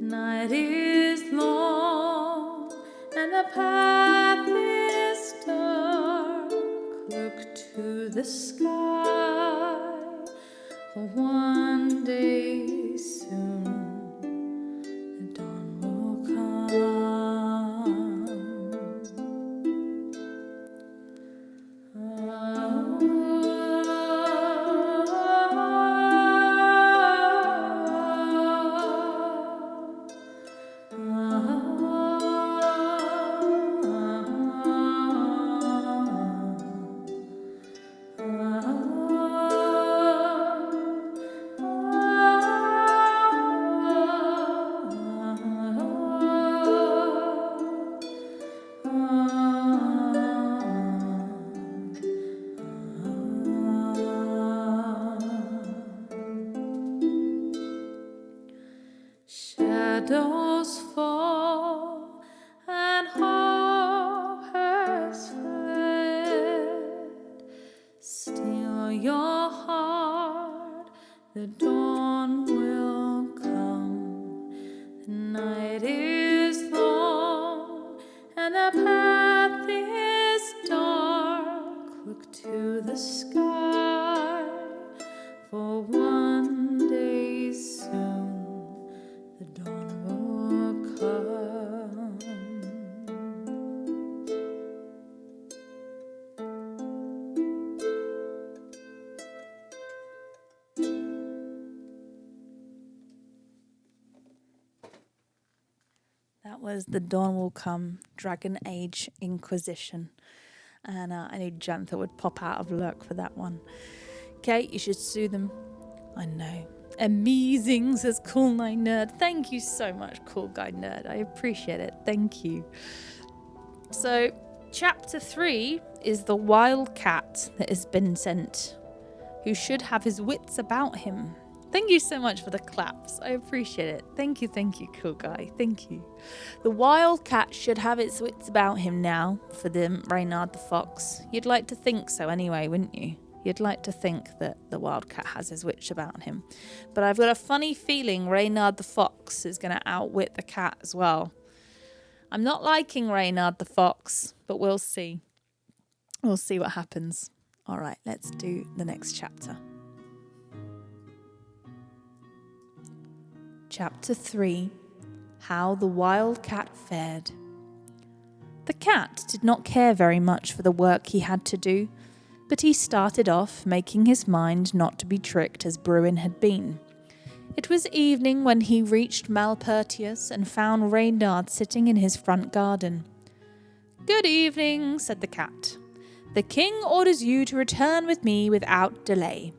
Night is long and the path is dark. Look to the sky, for one day soon the dawn will come. Shadows fall and hope has fled. Still your heart, the dawn will come. The night is long and the path is dark. Look to the sky, for one day soon the dawn will come. That was The Dawn Will Come, Dragon Age Inquisition. And I knew Jantha would pop out of luck for that one. Okay, you should sue them. I know. Amazing, says Cool Guy Nerd. Thank you so much, Cool Guy Nerd. I appreciate it. Thank you. So, chapter 3 is the wild cat that has been sent, who should have his wits about him. Thank you so much for the claps. I appreciate it. Thank you, Cool Guy. Thank you. The wild cat should have its wits about him now for the Reynard the Fox. You'd like to think so anyway, wouldn't you? You'd like to think that the wildcat has his wits about him. But I've got a funny feeling Reynard the Fox is going to outwit the cat as well. I'm not liking Reynard the Fox, but we'll see. We'll see what happens. All right, let's do the next chapter. Chapter 3, How the Wildcat Fared. The cat did not care very much for the work he had to do, but he started off, making his mind not to be tricked as Bruin had been. It was evening when he reached Malpertius and found Reynard sitting in his front garden. "Good evening," said the cat. "The king orders you to return with me without delay."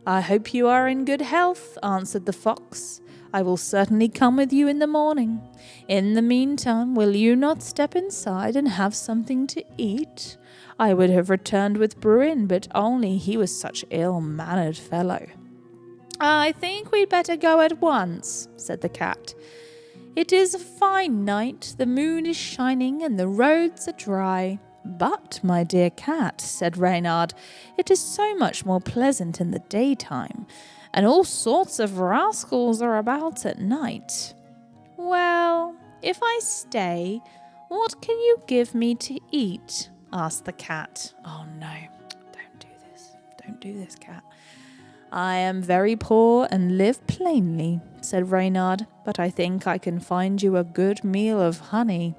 "I hope you are in good health," answered the fox. "I will certainly come with you in the morning. In the meantime, will you not step inside and have something to eat? I would have returned with Bruin, but only he was such ill-mannered fellow." "I think we'd better go at once," said the cat. "It is a fine night, the moon is shining and the roads are dry." "But, my dear cat," said Reynard, "it is so much more pleasant in the daytime, and all sorts of rascals are about at night." "Well, if I stay, what can you give me to eat?" asked the cat. "Oh no, don't do this, cat." "I am very poor and live plainly," said Reynard, "but I think I can find you a good meal of honey."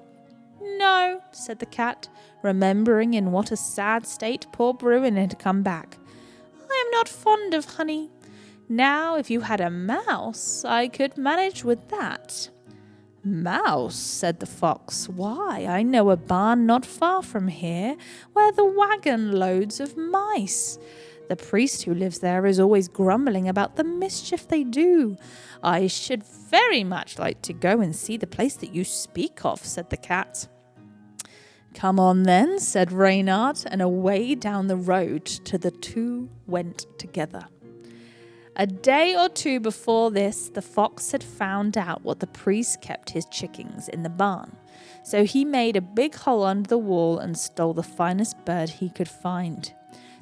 "No," said the cat, remembering in what a sad state poor Bruin had come back. "I am not fond of honey. Now, if you had a mouse, I could manage with that." "Mouse," said the fox. "Why, I know a barn not far from here where the wagon loads of mice. The priest who lives there is always grumbling about the mischief they do. I should very much like to go and see the place that you speak of," said the cat. "Come on then," said Reynard, and away down the road the two went together. A day or two before this, the fox had found out what the priest kept his chickens in the barn. So he made a big hole under the wall and stole the finest bird he could find.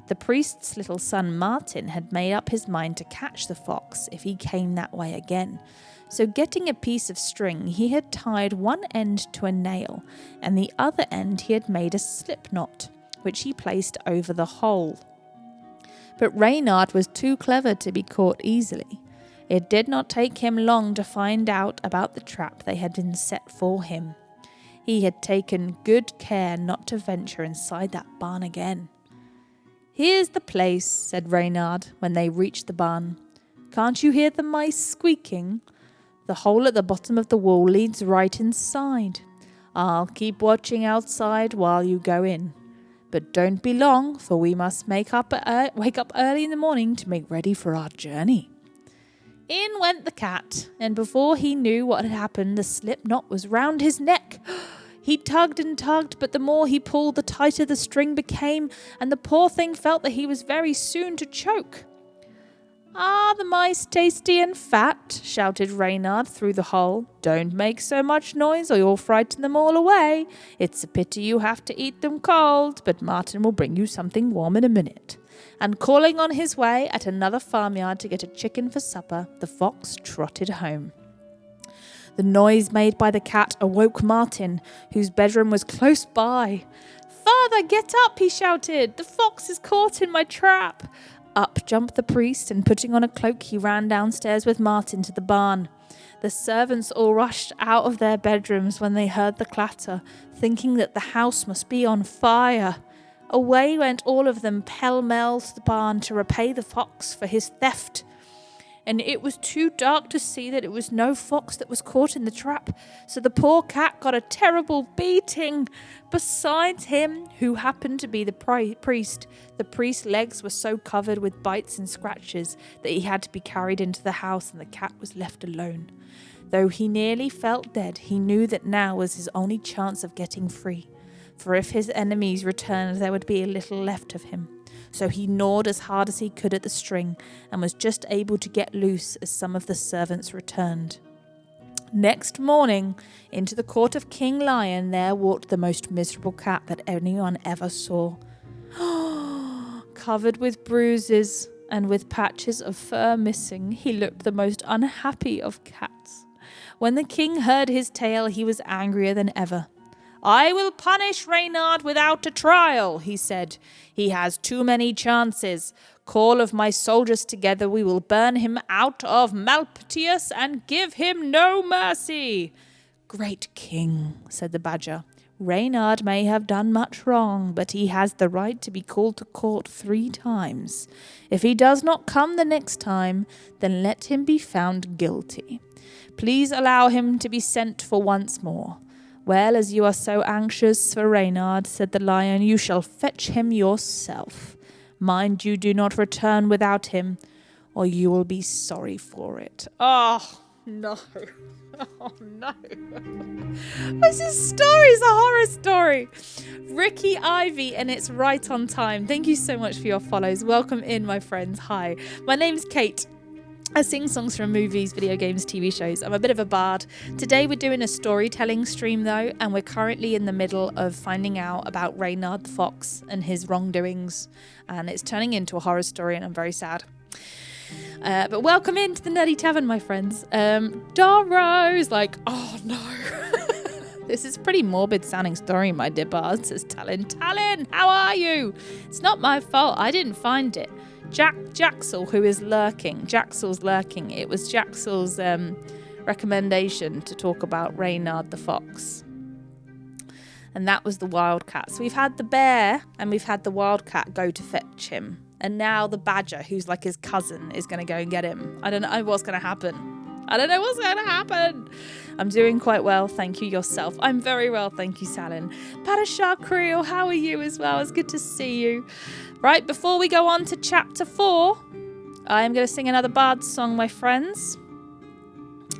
The priest's little son Martin had made up his mind to catch the fox if he came that way again. So getting a piece of string, he had tied one end to a nail, and the other end he had made a slip knot, which he placed over the hole. But Reynard was too clever to be caught easily. It did not take him long to find out about the trap they had been set for him. He had taken good care not to venture inside that barn again. "Here's the place," said Reynard when they reached the barn. "Can't you hear the mice squeaking? The hole at the bottom of the wall leads right inside. I'll keep watching outside while you go in. But don't be long, for we must wake up early in the morning to make ready for our journey." In went the cat, and before he knew what had happened, the slip knot was round his neck. He tugged and tugged, but the more he pulled, the tighter the string became, and the poor thing felt that he was very soon to choke. "Are the mice tasty and fat?" shouted Reynard through the hole. "Don't make so much noise or you'll frighten them all away. It's a pity you have to eat them cold, but Martin will bring you something warm in a minute." And calling on his way at another farmyard to get a chicken for supper, the fox trotted home. The noise made by the cat awoke Martin, whose bedroom was close by. "Father, get up," he shouted. "The fox is caught in my trap." Up jumped the priest, and putting on a cloak, he ran downstairs with Martin to the barn. The servants all rushed out of their bedrooms when they heard the clatter, thinking that the house must be on fire. Away went all of them pell-mell to the barn to repay the fox for his theft. And it was too dark to see that it was no fox that was caught in the trap, so the poor cat got a terrible beating. Besides him, who happened to be the priest, the priest's legs were so covered with bites and scratches that he had to be carried into the house, and the cat was left alone. Though he nearly felt dead, he knew that now was his only chance of getting free, for if his enemies returned, there would be a little left of him. So he gnawed as hard as he could at the string, and was just able to get loose as some of the servants returned. Next morning, into the court of King Lion, there walked the most miserable cat that anyone ever saw. Covered with bruises and with patches of fur missing, he looked the most unhappy of cats. When the king heard his tale, he was angrier than ever. "I will punish Reynard without a trial," he said. "He has too many chances. Call of my soldiers together, we will burn him out of Malpatius and give him no mercy." "Great king," said the badger, "Reynard may have done much wrong, but he has the right to be called to court 3 times. If he does not come the next time, then let him be found guilty. Please allow him to be sent for once more." "Well, as you are so anxious for Reynard," said the lion, "you shall fetch him yourself. Mind you do not return without him, or you will be sorry for it." Oh, no. Oh, no. This story is a horror story. Ricky Ivy, and it's right on time. Thank you so much for your follows. Welcome in, my friends. Hi, my name's Kate. I sing songs from movies, video games, TV shows. I'm a bit of a bard. Today we're doing a storytelling stream though, and we're currently in the middle of finding out about Reynard the Fox and his wrongdoings. And it's turning into a horror story, and I'm very sad. But welcome into the Nerdy Tavern, my friends. Doro's like, "Oh no." This is a pretty morbid sounding story, my dear bard, says Talon. "Talon, how are you? It's not my fault. I didn't find it. Jaxel, who is lurking. Jaxel's lurking. It was Jaxel's recommendation to talk about Reynard the Fox. And that was the wildcat. So we've had the bear and we've had the wildcat go to fetch him. And now the badger, who's like his cousin, is going to go and get him. I don't know what's going to happen. I'm doing quite well, thank you. Yourself? I'm very well, thank you, Salin. Padishah Creel, how are you as well? It's good to see you. Right, before we go on to chapter 4, I am going to sing another bard song, my friends.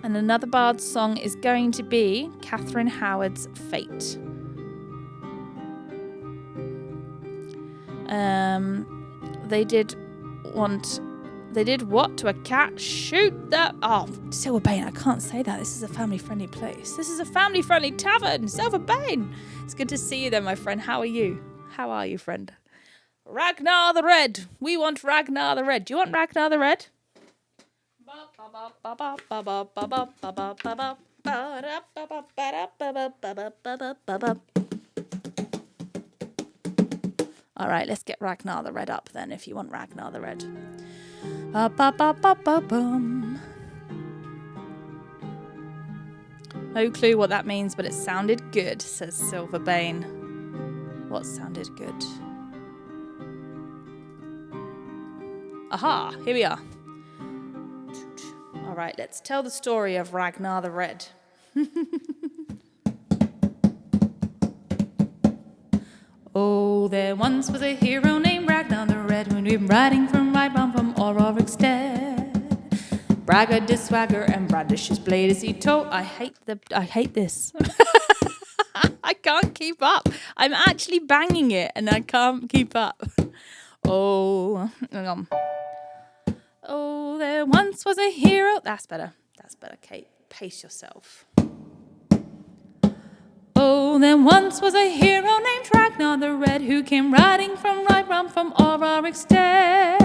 And another bard song is going to be Catherine Howard's Fate. They did what to a cat? Shoot that. Oh, Silver Bane, I can't say that. This is a family-friendly place. This is a family-friendly tavern. Silver Bane. It's good to see you then, my friend. How are you? How are you, friend? Ragnar the Red. We want Ragnar the Red. Do you want Ragnar the Red? All right, let's get Ragnar the Red up then, if you want Ragnar the Red. Ba-ba-ba-ba-ba-bum. No clue what that means, but it sounded good, says Silverbane. What sounded good? Aha, here we are. All right, let's tell the story of Ragnar the Red. Oh, there once was a hero named Ragnar the Red, who'd been riding from Rydbrand from Ororikstead. Bragger did swagger and brandish his blade as he told. I hate this. I can't keep up. I'm actually banging it and I can't keep up. Oh, hang on. Oh, there once was a hero. That's better. Kate. Pace yourself. Oh, there once was a hero named Ragnar the Red, who came riding from Rydbrand from Ororikstead.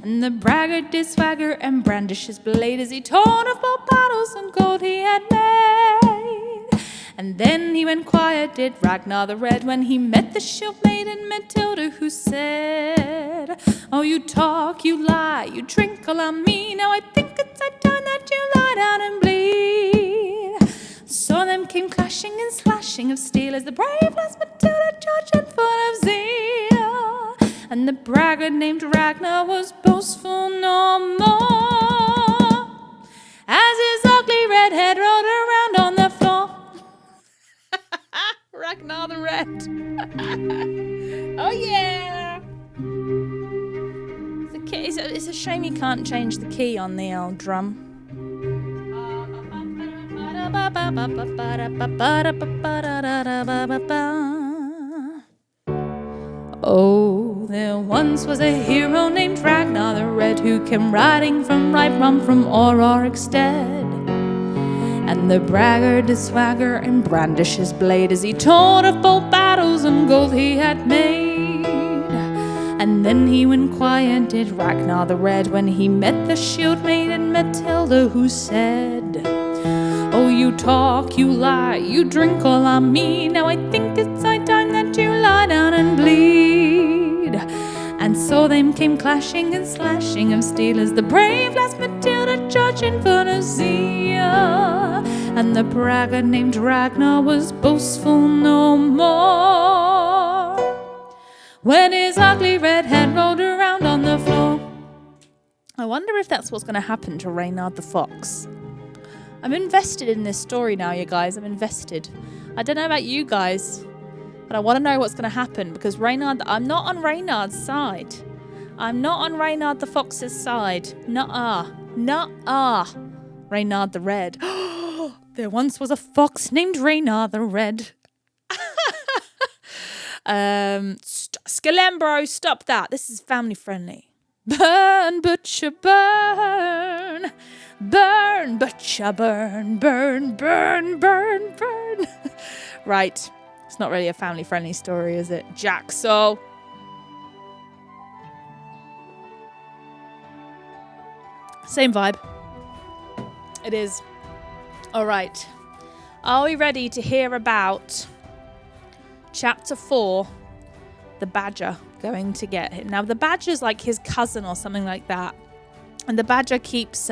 And the braggart did swagger and brandish his blade as he told of both battles and gold he had made. And then he went quiet, did Ragnar the Red, when he met the shield maiden Matilda, who said, oh, you talk, you lie, you drink all on me. Now I think it's time that you lie down and bleed. So them came clashing and slashing of steel as the brave lass Matilda charged and full of zeal. And the braggart named Ragnar was boastful no more, as his ugly red head rolled around on the floor. Ragnar the Red. Oh yeah. It's a shame you can't change the key on the old drum. Oh, there once was a hero named Ragnar the Red, who came riding from Rydbrand from Ororikstead. And the braggart did swagger and brandish his blade as he told of both battles and gold he had made. And then he went quiet, did Ragnar the Red, when he met the shield maiden Matilda, who said, oh, you talk, you lie, you drink all on me. Now I think it's time that you lie down and bleed. And so them came clashing and slashing of steel as the brave lass Matilda charged in full of zeal. And the braggart named Ragnar was boastful no more, when his ugly red head rolled around on the floor. I wonder if that's what's going to happen to Reynard the Fox. I'm invested in this story now, you guys. I'm invested. I don't know about you guys, but I want to know what's going to happen, because Reynard, I'm not on Reynard's side. I'm not on Reynard the Fox's side. Nuh-uh. Nuh-uh. Reynard the Red. There once was a fox named Reynard the Red. Scalembro, stop that. This is family friendly. Burn, butcher, burn. Burn, butcher, burn, burn, burn, burn, burn. Right. It's not really a family friendly story, is it? Jacksaw. Same vibe. It is. All right. Are we ready to hear about Chapter 4, the badger going to get him? Now, the badger's like his cousin or something like that. And the badger keeps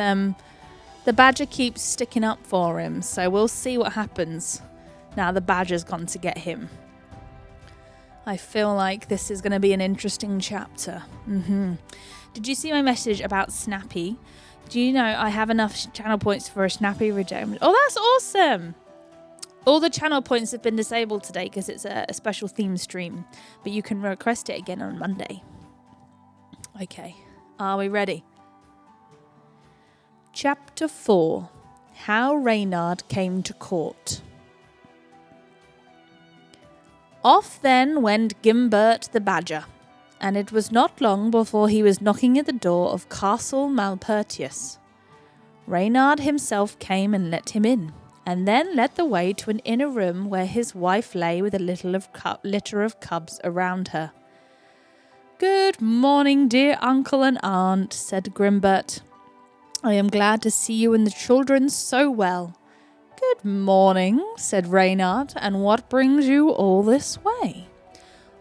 sticking up for him. So we'll see what happens now the badger's gone to get him. I feel like this is going to be an interesting chapter. Did you see my message about Snappy? Do you know I have enough channel points for a Snappy redeem? Oh, that's awesome! All the channel points have been disabled today because it's a special theme stream. But you can request it again on Monday. Okay, are we ready? Chapter 4. How Reynard Came to Court. Off then went Gimbert the Badger, and it was not long before he was knocking at the door of Castle Malpertius. Reynard himself came and let him in, and then led the way to an inner room where his wife lay with a litter of cubs around her. "Good morning, dear uncle and aunt," said Grimbert. "I am glad to see you and the children so well." "Good morning," said Reynard, "and what brings you all this way?"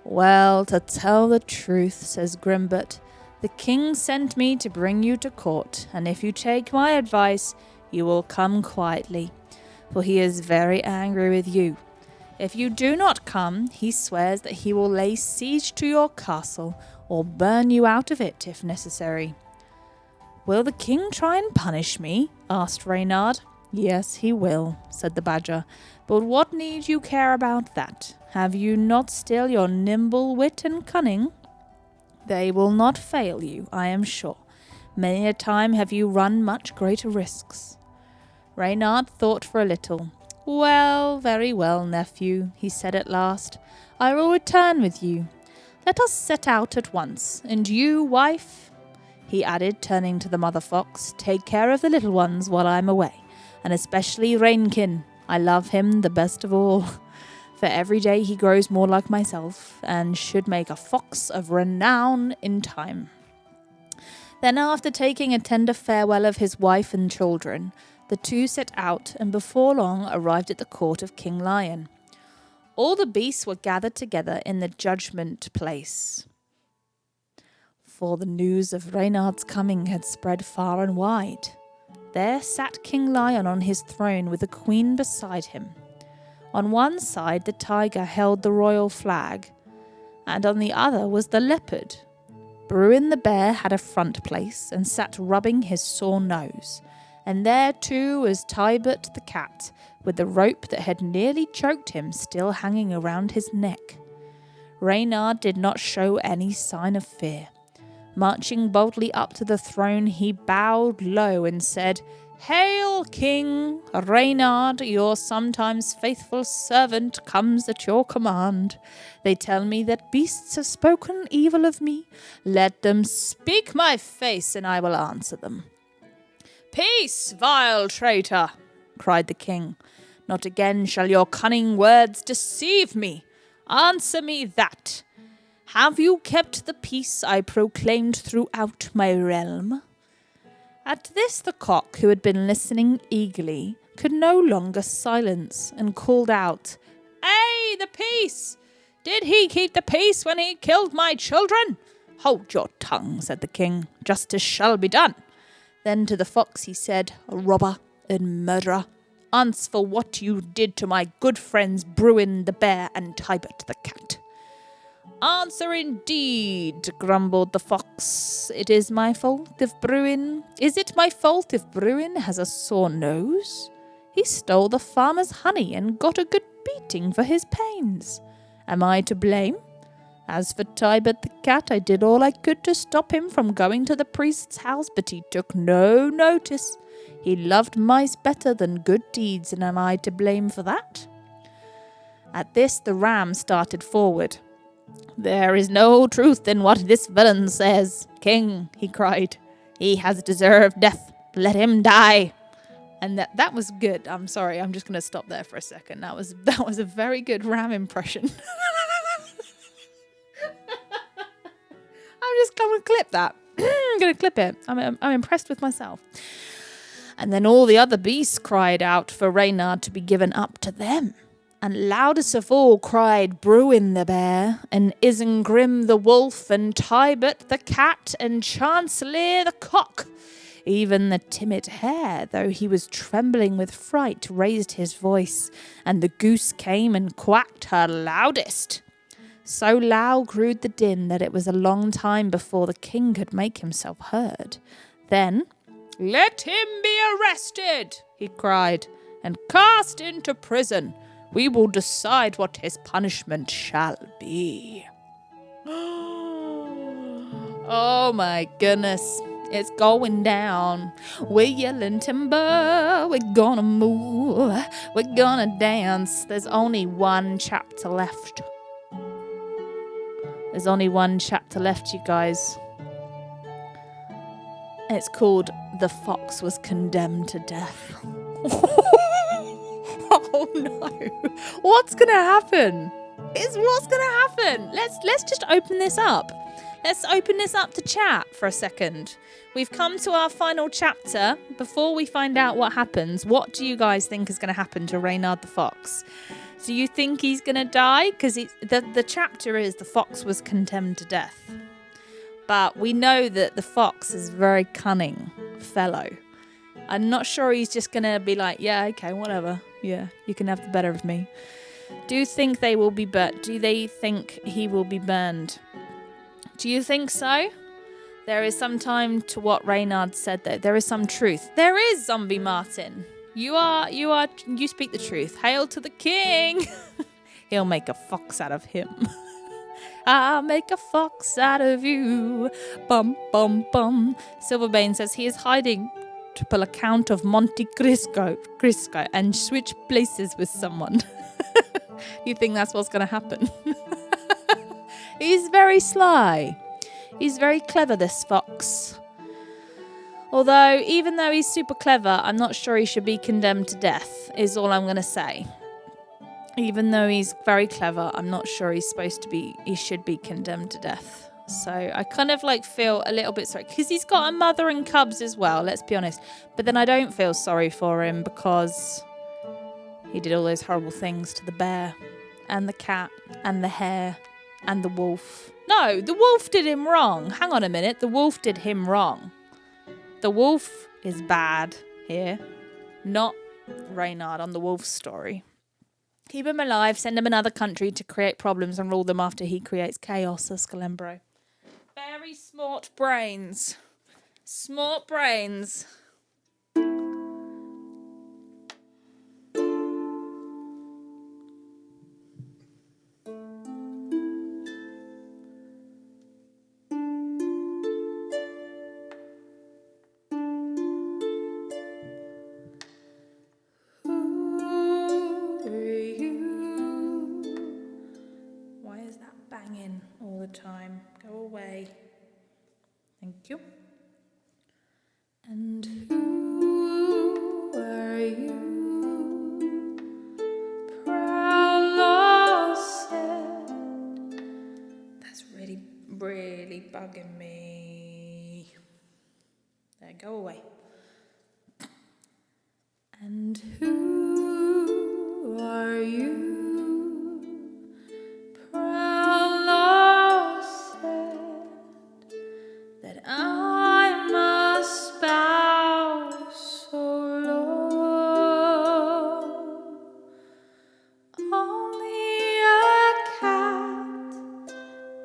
Well, to tell the truth, says Grimbert, the king sent me to bring you to court, and if you take my advice, you will come quietly, for he is very angry with you. If you do not come, he swears that he will lay siege to your castle, or burn you out of it if necessary. Will the king try and punish me? Asked Reynard. Yes, he will, said the badger. But what need you care about that? Have you not still your nimble wit and cunning? They will not fail you, I am sure. Many a time have you run much greater risks. Reynard thought for a little. Well, very well, nephew, he said at last. I will return with you. Let us set out at once. And you, wife, he added, turning to the mother fox, take care of the little ones while I am away, and especially Rainkin. I love him the best of all, for every day he grows more like myself, and should make a fox of renown in time. Then, after taking a tender farewell of his wife and children, the two set out, and before long arrived at the court of King Lion. All the beasts were gathered together in the judgment place, for the news of Reynard's coming had spread far and wide. There sat King Lion on his throne with the queen beside him. On one side the tiger held the royal flag, and on the other was the leopard. Bruin the bear had a front place and sat rubbing his sore nose, and there too was Tybert the cat, with the rope that had nearly choked him still hanging around his neck. Reynard did not show any sign of fear. Marching boldly up to the throne, he bowed low and said, Hail, King! Reynard, your sometimes faithful servant, comes at your command. They tell me that beasts have spoken evil of me. Let them speak my face, and I will answer them. Peace, vile traitor! Cried the king. Not again shall your cunning words deceive me. Answer me that. Have you kept the peace I proclaimed throughout my realm? At this the cock, who had been listening eagerly, could no longer silence, and called out, Hey, the peace! Did he keep the peace when he killed my children? Hold your tongue, said the king. Justice shall be done. Then to the fox he said, Robber and murderer, answer for what you did to my good friends Bruin the bear and Tybert the cat. Answer indeed, grumbled the fox. Is it my fault if Bruin has a sore nose? He stole the farmer's honey and got a good beating for his pains. Am I to blame? As for Tybert the cat, I did all I could to stop him from going to the priest's house, but he took no notice. He loved mice better than good deeds, and am I to blame for that? At this the ram started forward. There is no truth in what this villain says, King, he cried. He has deserved death. Let him die. And that was good. I'm sorry, I'm just going to stop there for a second. That was a very good ram impression. I'm just going to clip that. I'm going to clip it. I'm impressed with myself. And then all the other beasts cried out for Reynard to be given up to them. And loudest of all cried Bruin the bear, and Isengrim the wolf, and Tybert the cat, and Chancellor the cock. Even the timid hare, though he was trembling with fright, raised his voice, and the goose came and quacked her loudest. So loud grew the din that it was a long time before the king could make himself heard. Then, Let him be arrested, he cried, and cast into prison. We will decide what his punishment shall be. Oh my goodness. It's going down. We're yelling timber. We're gonna move. We're gonna dance. There's only one chapter left. There's only one chapter left, you guys. It's called The Fox Was Condemned to Death. Oh no. What's going to happen? What's going to happen? Let's just open this up. Let's open this up to chat for a second. We've come to our final chapter. Before we find out what happens, what do you guys think is going to happen to Reynard the Fox? Do you think he's going to die? Because the chapter is the fox was condemned to death. But we know that the fox is a very cunning fellow. I'm not sure he's just going to be like, yeah, okay, whatever. Yeah, you can have the better of me. Do you think they will be burnt? Do they think he will be burned? Do you think so? There is some time to what Reynard said, though. There is some truth. There is, Zombie Martin. You speak the truth. Hail to the king. He'll make a fox out of him. I'll make a fox out of you. Bum, bum, bum. Silverbane says he is hiding to pull a count of Monte Cristo and switch places with someone. You think that's what's going to happen? He's very sly. He's very clever, this fox. Although, even though he's super clever, I'm not sure he should be condemned to death, is all I'm going to say. Even though he's very clever, I'm not sure he should be condemned to death. So I kind of feel a little bit sorry, because he's got a mother and cubs as well, let's be honest. But then I don't feel sorry for him because he did all those horrible things to the bear and the cat and the hare and the wolf. No, the wolf did him wrong. Hang on a minute, the wolf did him wrong. The wolf is bad here, not Reynard on the wolf story. Keep him alive, send him another country to create problems and rule them after he creates chaos, says Scalembro. Very smart brains. Smart brains. Time. Go away. Thank you. And who are you? Prowler said. That's really, really bugging me. There, go away. And who are you?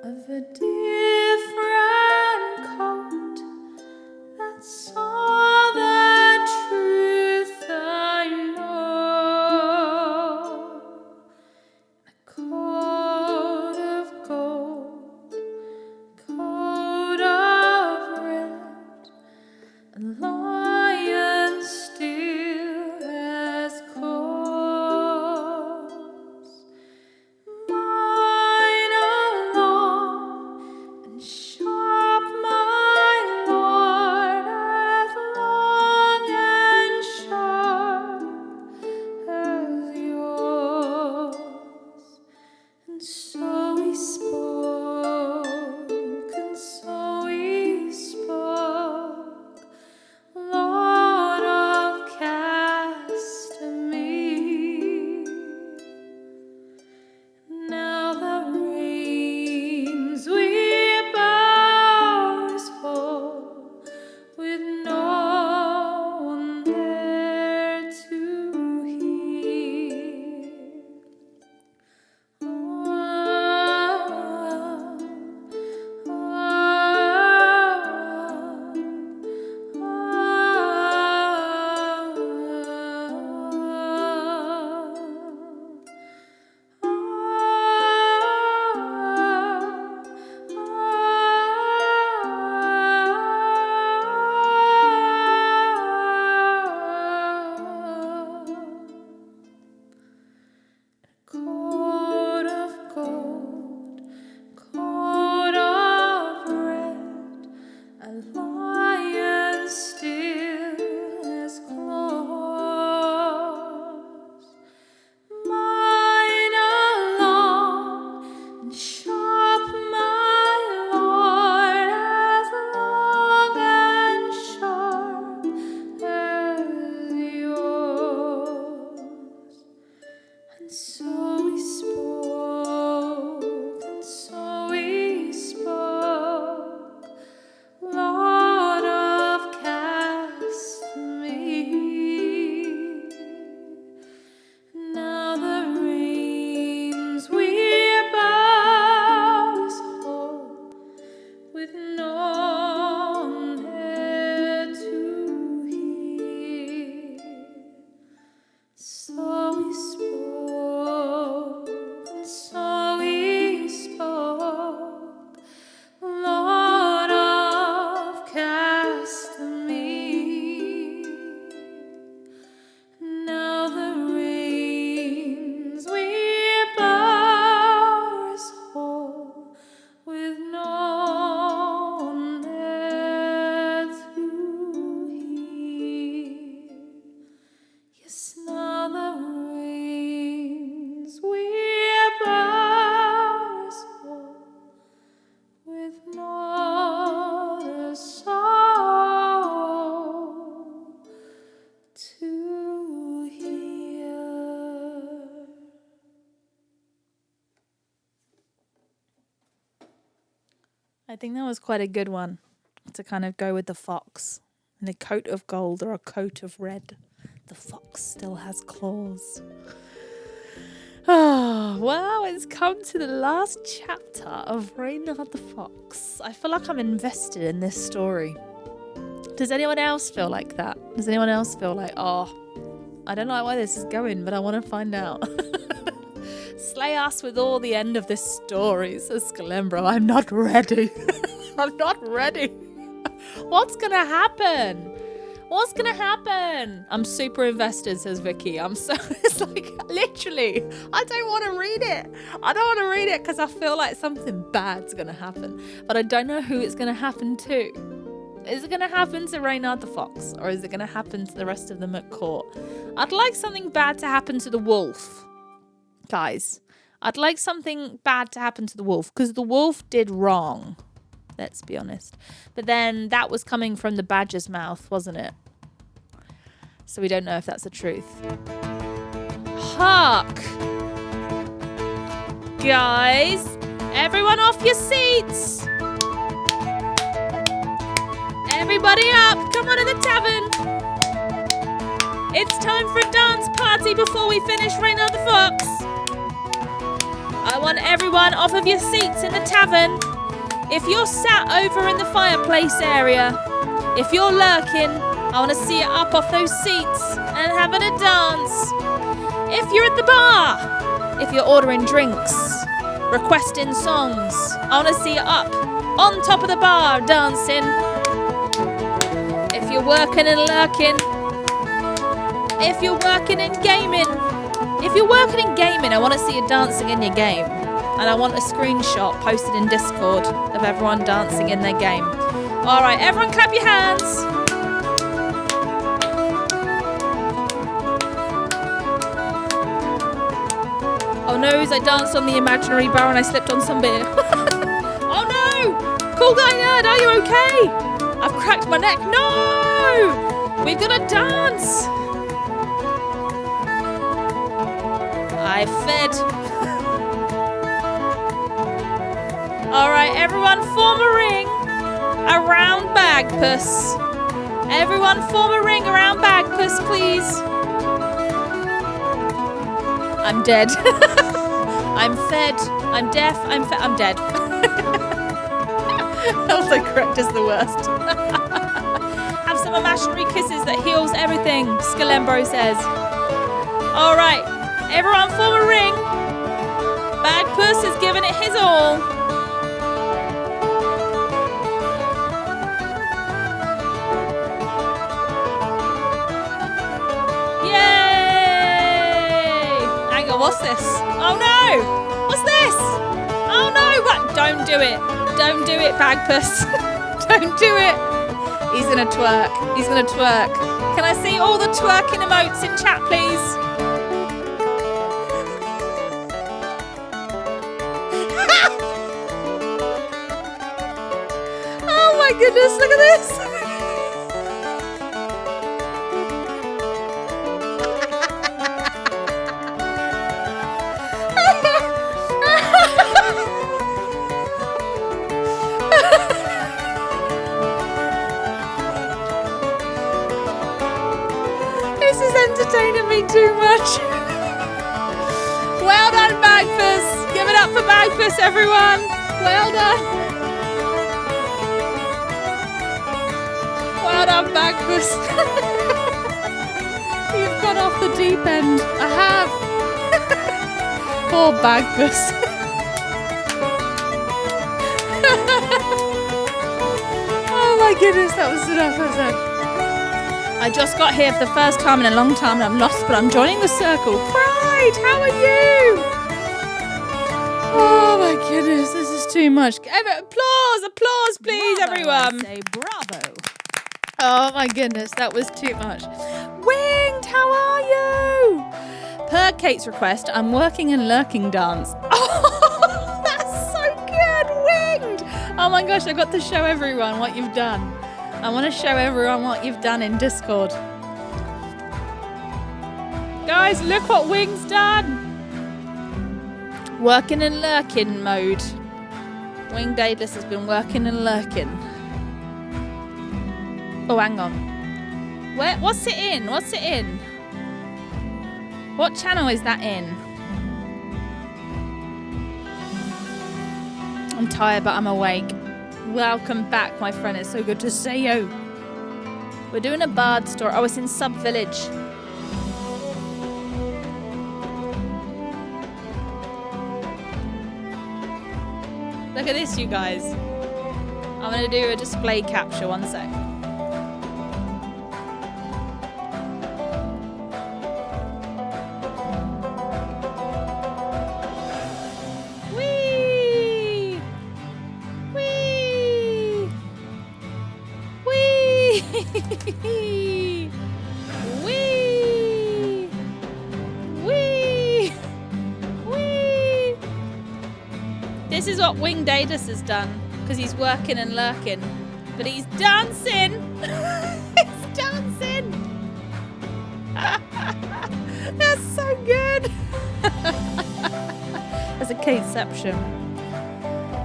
Of a different So we spoke, and so we spoke, Lord of Castamere. Now the rains we bowers hold, with no one there to hear. Yes, now the rains we bowers hold, with not a soul to hear. I think that was quite a good one to kind of go with the fox. In a coat of gold or a coat of red, the fox still has claws. Oh, well, it's come to the last chapter of Reynard the Fox. I feel like I'm invested in this story. Does anyone else feel like that? Does anyone else feel like, oh, I don't like where this is going, but I want to find out? Slay us with all the end of this story, says Scalembro. I'm not ready. I'm not ready. What's going to happen? What's going to happen? I'm super invested, says Vicky. It's like, literally, I don't want to read it. I don't want to read it because I feel like something bad's going to happen. But I don't know who it's going to happen to. Is it going to happen to Reynard the Fox? Or is it going to happen to the rest of them at court? I'd like something bad to happen to the wolf. Guys, I'd like something bad to happen to the wolf because the wolf did wrong. Let's be honest. But then that was coming from the badger's mouth, wasn't it? So we don't know if that's the truth. Hark! Guys, everyone off your seats! Everybody up! Come on in the tavern! It's time for a dance party before we finish Reynard the Fox. I want everyone off of your seats in the tavern. If you're sat over in the fireplace area, if you're lurking, I want to see you up off those seats and having a dance. If you're at the bar, if you're ordering drinks, requesting songs, I want to see you up on top of the bar dancing. If you're working and lurking, if you're working and gaming, I want to see you dancing in your game. And I want a screenshot posted in Discord of everyone dancing in their game. All right, everyone clap your hands. Oh no, I danced on the imaginary bar and I slipped on some beer. Oh no! Cool guy nerd, are you okay? I've cracked my neck. No! We've got to dance. I fed. All right, everyone form a ring around Bagpuss. Everyone form a ring around Bagpuss, please. I'm dead. I'm fed. I'm deaf. I'm dead. Autocorrect is the worst. Have some imaginary kisses that heals everything, Scalembro says. All right, everyone form a ring. Bagpuss is giving it his all. What's this? Oh no! What's this? Oh no! What? Don't do it. Don't do it, Bagpuss. Don't do it. He's gonna twerk. He's gonna twerk. Can I see all the twerking emotes in chat, please? Oh my goodness, look at this. Entertaining me too much. Well done, Bagpuss. Give it up for Bagpuss, everyone. Well done. Well done, Bagpuss. You've got off the deep end. I have. Poor Bagbus. Oh my goodness, that was enough. I just got here for the first time in a long time and I'm lost, but I'm joining the circle. Pride, how are you? Oh my goodness, this is too much. Applause, please, bravo, everyone. Say bravo. Oh my goodness, that was too much. Winged, how are you? Per Kate's request, I'm working and lurking dance. Oh, that's so good, Winged. Oh my gosh, I got to show everyone what you've done. I want to show everyone what you've done in Discord. Guys, look what Winged's done. Working and lurking mode. Winged Aidless has been working and lurking. Oh, hang on. What's it in? What's it in? What channel is that in? I'm tired, but I'm awake. Welcome back, my friend. It's so good to see you. We're doing a bard story. Oh, it's in Sub Village. Look at this, you guys. I'm going to do a display capture. One sec. Whee! Whee! Whee! Whee! Whee! Whee! This is what Winged Aidless has done, because he's working and lurking. But he's dancing! He's dancing! That's so good! That's a Kateception.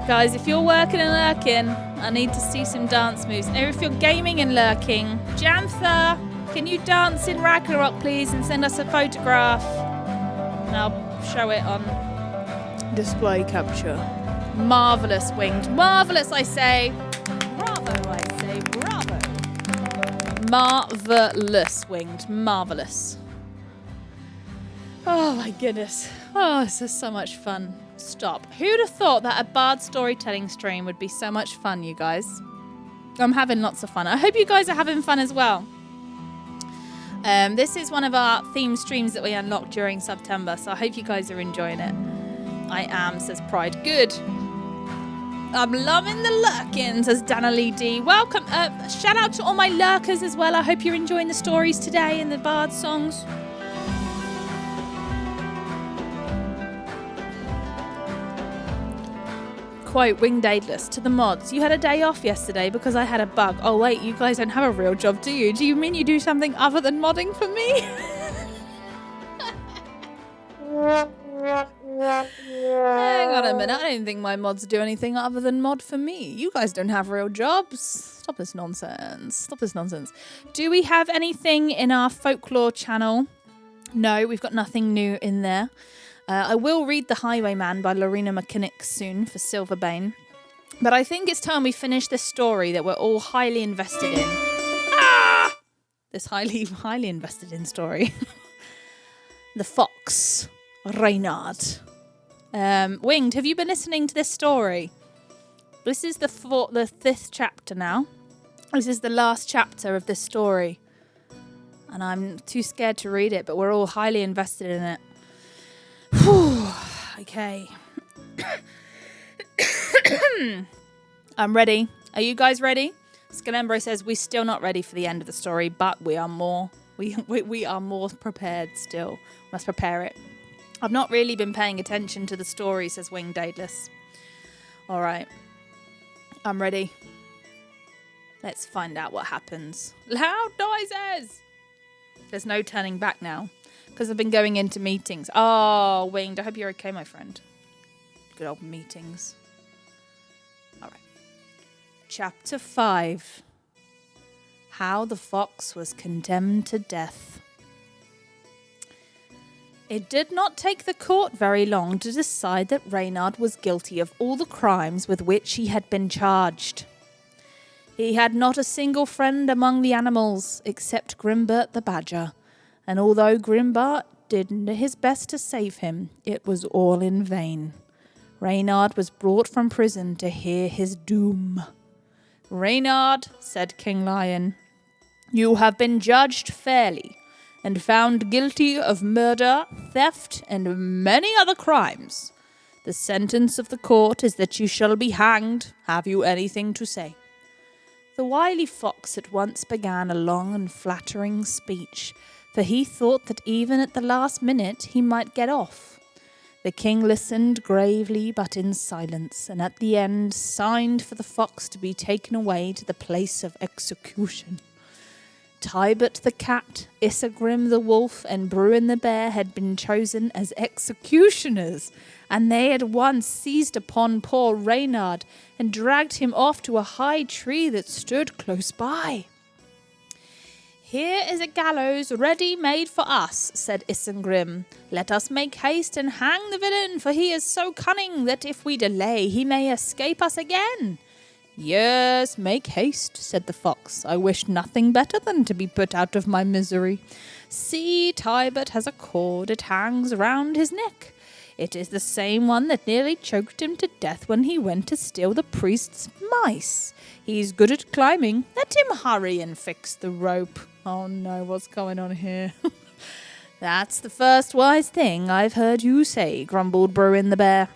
Guys, if you're working and lurking, I need to see some dance moves. Or if you're gaming and lurking, Jantha, can you dance in Ragnarok, please, and send us a photograph? And I'll show it on display capture. Marvellous, Winged. Marvellous, I say. Bravo, I say bravo. Marvellous, Winged. Marvellous. Oh my goodness. Oh, this is so much fun. Stop. Who'd have thought that a bard storytelling stream would be so much fun, you guys? I'm having lots of fun. I hope you guys are having fun as well. This is one of our theme streams that we unlocked during September, so I hope you guys are enjoying it. I am, says Pride. Good. I'm loving the lurking, says Dana Lee D. Welcome. Shout out to all my lurkers as well. I hope you're enjoying the stories today and the bard songs. Quote, Winged Aidless to the mods. You had a day off yesterday because I had a bug. Oh wait, you guys don't have a real job, do you? Do you mean you do something other than modding for me? Hang on a minute. I don't think my mods do anything other than mod for me. You guys don't have real jobs. Stop this nonsense. Stop this nonsense. Do we have anything in our folklore channel? No, we've got nothing new in there. I will read The Highwayman by Lorena McKinnick soon for Silverbane. But I think it's time we finish this story that we're all highly invested in. Ah! This highly invested in story. The Fox. Reynard. Winged, have you been listening to this story? This is the fifth chapter now. This is the last chapter of this story. And I'm too scared to read it, but we're all highly invested in it. Whew. Okay. I'm ready. Are you guys ready? Scanembro says we're still not ready for the end of the story, but we are more. We are more prepared still. Must prepare it. I've not really been paying attention to the story, says Winged Aidless. All right. I'm ready. Let's find out what happens. Loud noises! There's no turning back now. Because I've been going into meetings. Oh, Winged, I hope you're okay, my friend. Good old meetings. All right. Chapter 5. How the Fox was condemned to death. It did not take the court very long to decide that Reynard was guilty of all the crimes with which he had been charged. He had not a single friend among the animals except Grimbert the badger, And although Grimbart did his best to save him, it was all in vain. Reynard was brought from prison to hear his doom. "Reynard," said King Lion, "you have been judged fairly and found guilty of murder, theft, and many other crimes. The sentence of the court is that you shall be hanged. Have you anything to say?" The wily fox at once began a long and flattering speech, for he thought that even at the last minute he might get off. The king listened gravely but in silence, and at the end signed for the fox to be taken away to the place of execution. Tybert the cat, Isegrim the wolf, and Bruin the bear had been chosen as executioners, and they at once seized upon poor Reynard and dragged him off to a high tree that stood close by. "Here is a gallows ready made for us," said Isengrim. "Let us make haste and hang the villain, for he is so cunning that if we delay he may escape us again." "Yes, make haste," said the fox. "I wish nothing better than to be put out of my misery. See, Tybert has a cord. It hangs round his neck. It is the same one that nearly choked him to death when he went to steal the priest's mice. He's good at climbing. Let him hurry and fix the rope." Oh no, what's going on here? "That's the first wise thing I've heard you say," grumbled Bruin the bear.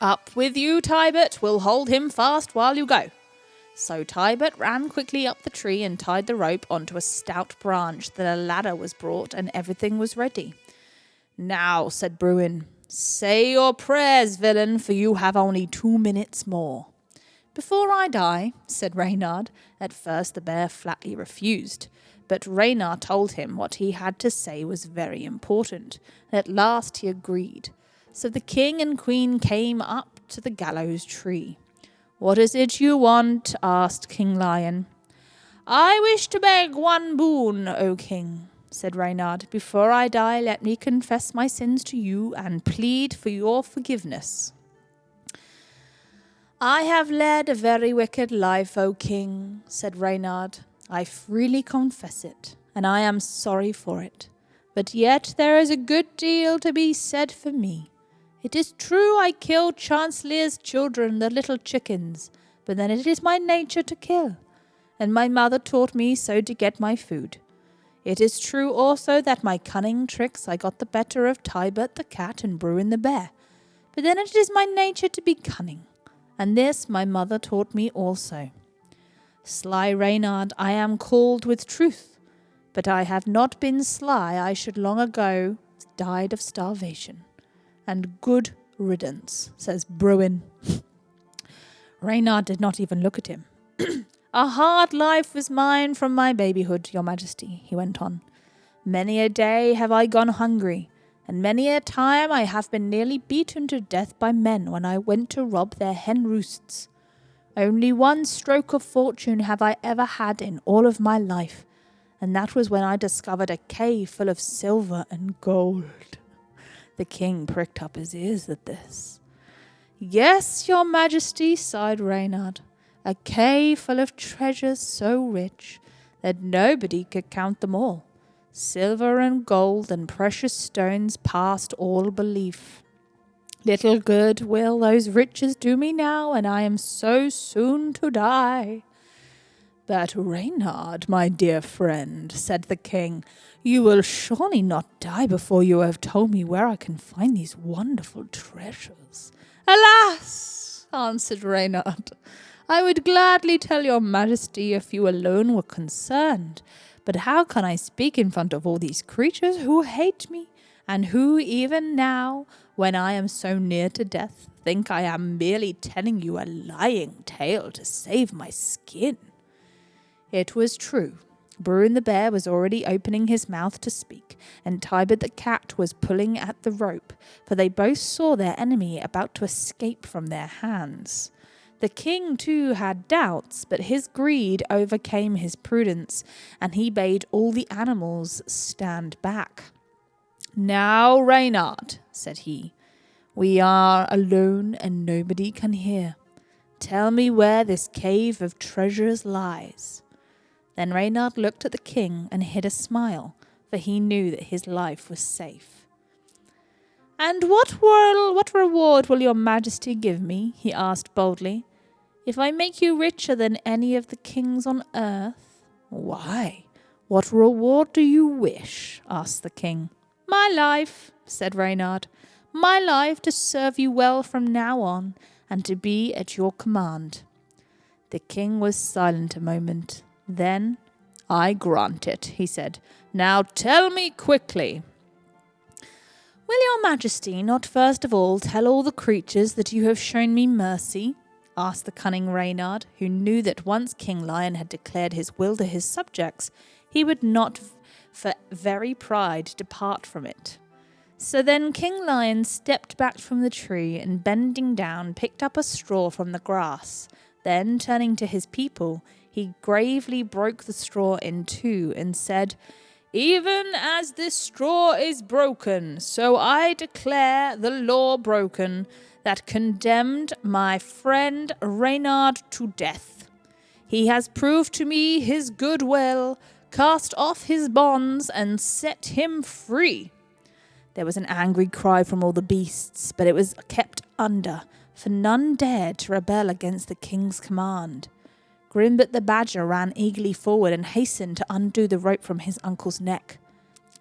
"Up with you, Tybert. We'll hold him fast while you go." So Tybert ran quickly up the tree and tied the rope onto a stout branch. Then a ladder was brought and everything was ready. "Now," said Bruin, "say your prayers, villain, for you have only 2 minutes more." "Before I die," said Reynard. At first the bear flatly refused, but Reynard told him what he had to say was very important, and at last he agreed. So the king and queen came up to the gallows tree. "What is it you want?" asked King Lion. "I wish to beg one boon, O king," said Reynard. "Before I die, let me confess my sins to you and plead for your forgiveness." "I have led a very wicked life, O king," said Reynard. "I freely confess it, and I am sorry for it. But yet there is a good deal to be said for me. It is true I killed Chancelleur's children, the little chickens, but then it is my nature to kill, and my mother taught me so to get my food. It is true also that my cunning tricks I got the better of Tybert the cat and Bruin the bear, but then it is my nature to be cunning, and this my mother taught me also. Sly Reynard, I am called with truth, but I have not been sly. I should long ago died of starvation. And good riddance," says Bruin. Reynard did not even look at him. "A hard life was mine from my babyhood, your majesty," he went on. "Many a day have I gone hungry, and many a time I have been nearly beaten to death by men when I went to rob their hen roosts. Only one stroke of fortune have I ever had in all of my life, and that was when I discovered a cave full of silver and gold." The king pricked up his ears at this. "Yes, your majesty," sighed Reynard, "a cave full of treasures so rich that nobody could count them all. Silver and gold and precious stones past all belief. Little good will those riches do me now, and I am so soon to die." "But Reynard, my dear friend," said the king, "you will surely not die before you have told me where I can find these wonderful treasures." "Alas," answered Reynard, "I would gladly tell your majesty if you alone were concerned, but how can I speak in front of all these creatures who hate me, and who even now, when I am so near to death, think I am merely telling you a lying tale to save my skin?" It was true. Bruin the bear was already opening his mouth to speak, and Tybert the cat was pulling at the rope, for they both saw their enemy about to escape from their hands. The king, too, had doubts, but his greed overcame his prudence, and he bade all the animals stand back. "Now, Reynard," said he, "we are alone and nobody can hear. Tell me where this cave of treasures lies." Then Reynard looked at the king and hid a smile, for he knew that his life was safe. "And what reward will your majesty give me?" he asked boldly. "If I make you richer than any of the kings on earth?" "Why, what reward do you wish?" asked the king. "My life," said Reynard. "My life to serve you well from now on, and to be at your command." The king was silent a moment. Then, "I grant it," he said. "Now tell me quickly." "Will your majesty not first of all tell all the creatures that you have shown me mercy?" asked the cunning Reynard, who knew that once King Lion had declared his will to his subjects, he would not for very pride depart from it. So then King Lion stepped back from the tree and, bending down, picked up a straw from the grass. Then, turning to his people, he gravely broke the straw in two and said, "Even as this straw is broken, so I declare the law broken that condemned my friend Reynard to death. He has proved to me his good will, cast off his bonds, and set him free." There was an angry cry from all the beasts, but it was kept under, for none dared to rebel against the king's command. Grimbert the badger ran eagerly forward and hastened to undo the rope from his uncle's neck.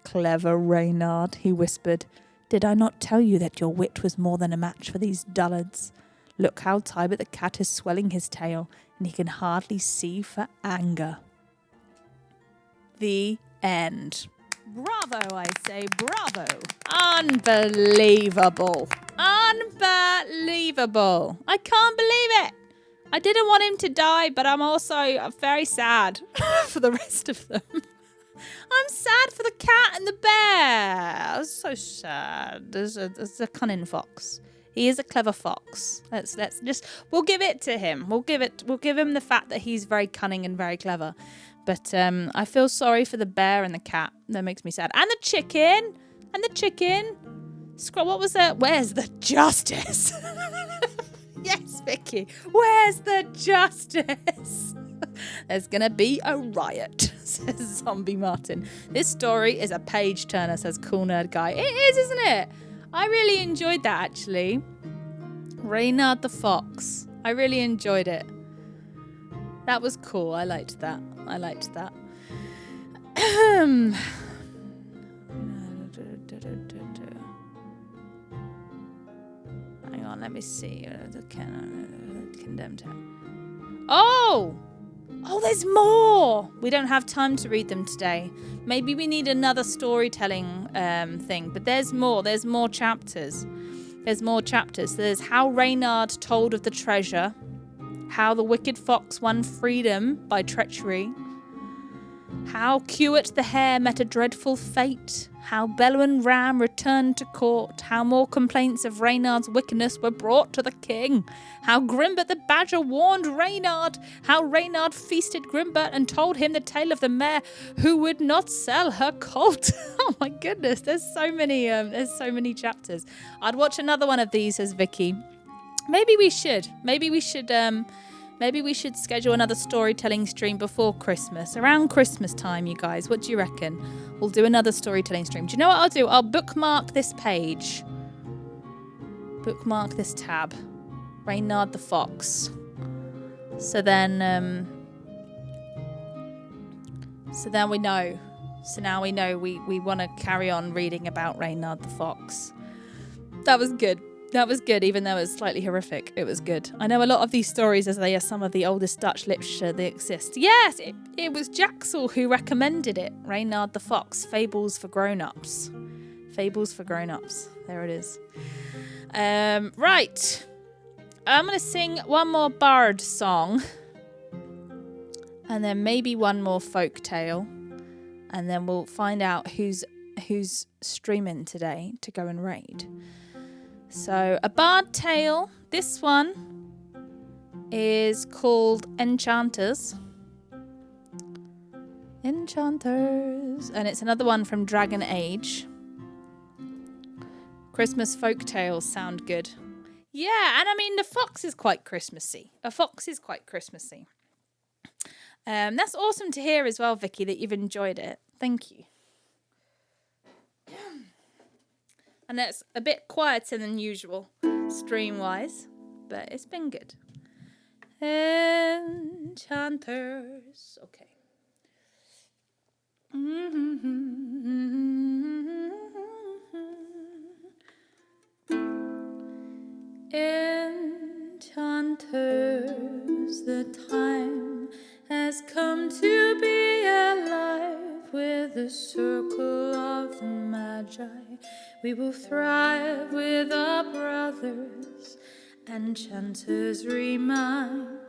"Clever Reynard," he whispered. "Did I not tell you that your wit was more than a match for these dullards? Look how Tybert the cat is swelling his tail, and he can hardly see for anger." The end. Bravo, I say, bravo. Unbelievable. Unbelievable. I can't believe it. I didn't want him to die, but I'm also very sad for the rest of them. I'm sad for the cat and the bear. I was so sad. There's a cunning fox. He is a clever fox. We'll give it to him. We'll give him the fact that he's very cunning and very clever. But I feel sorry for the bear and the cat. That makes me sad. And the chicken. What was that? Where's the justice? Yes, Vicky. Where's the justice? There's going to be a riot, says Zombie Martin. This story is a page turner, says Cool Nerd Guy. It is, isn't it? I really enjoyed that, actually. Reynard the Fox. I really enjoyed it. That was cool. I liked that. Hang on, let me see. Condemned. Oh, there's more. We don't have time to read them today. Maybe we need another storytelling thing. But there's more. There's more chapters. There's how Reynard told of the treasure. How the wicked fox won freedom by treachery. How Cewit the hare met a dreadful fate. How Belwen Ram returned to court. How more complaints of Reynard's wickedness were brought to the king. How Grimbert the badger warned Reynard. How Reynard feasted Grimbert and told him the tale of the mare who would not sell her colt. Oh my goodness, there's so many chapters. I'd watch another one of these, says Vicky. Maybe we should schedule another storytelling stream before Christmas. Around Christmas time, you guys. What do you reckon? We'll do another storytelling stream. Do you know what I'll do? I'll bookmark this page. Bookmark this tab. Reynard the Fox. So then we know. So now we know we want to carry on reading about Reynard the Fox. That was good. Even though it was slightly horrific. It was good. I know a lot of these stories, as they are some of the oldest Dutch literature that exist. Yes, it was Jaxel who recommended it. Reynard the Fox, Fables for Grown-Ups. There it is. Right. I'm going to sing one more bard song. And then maybe one more folk tale. And then we'll find out who's streaming today to go and raid. So, a bard tale. This one is called Enchanters. And it's another one from Dragon Age. Christmas folk tales sound good. Yeah, and I mean, the fox is quite Christmassy. That's awesome to hear as well, Vicky, that you've enjoyed it. Thank you. And that's a bit quieter than usual, stream-wise, but it's been good. Enchanters. Okay. Enchanters, the time has come to be alive with the circle of the Magi. We will thrive with our brothers. Enchanters remind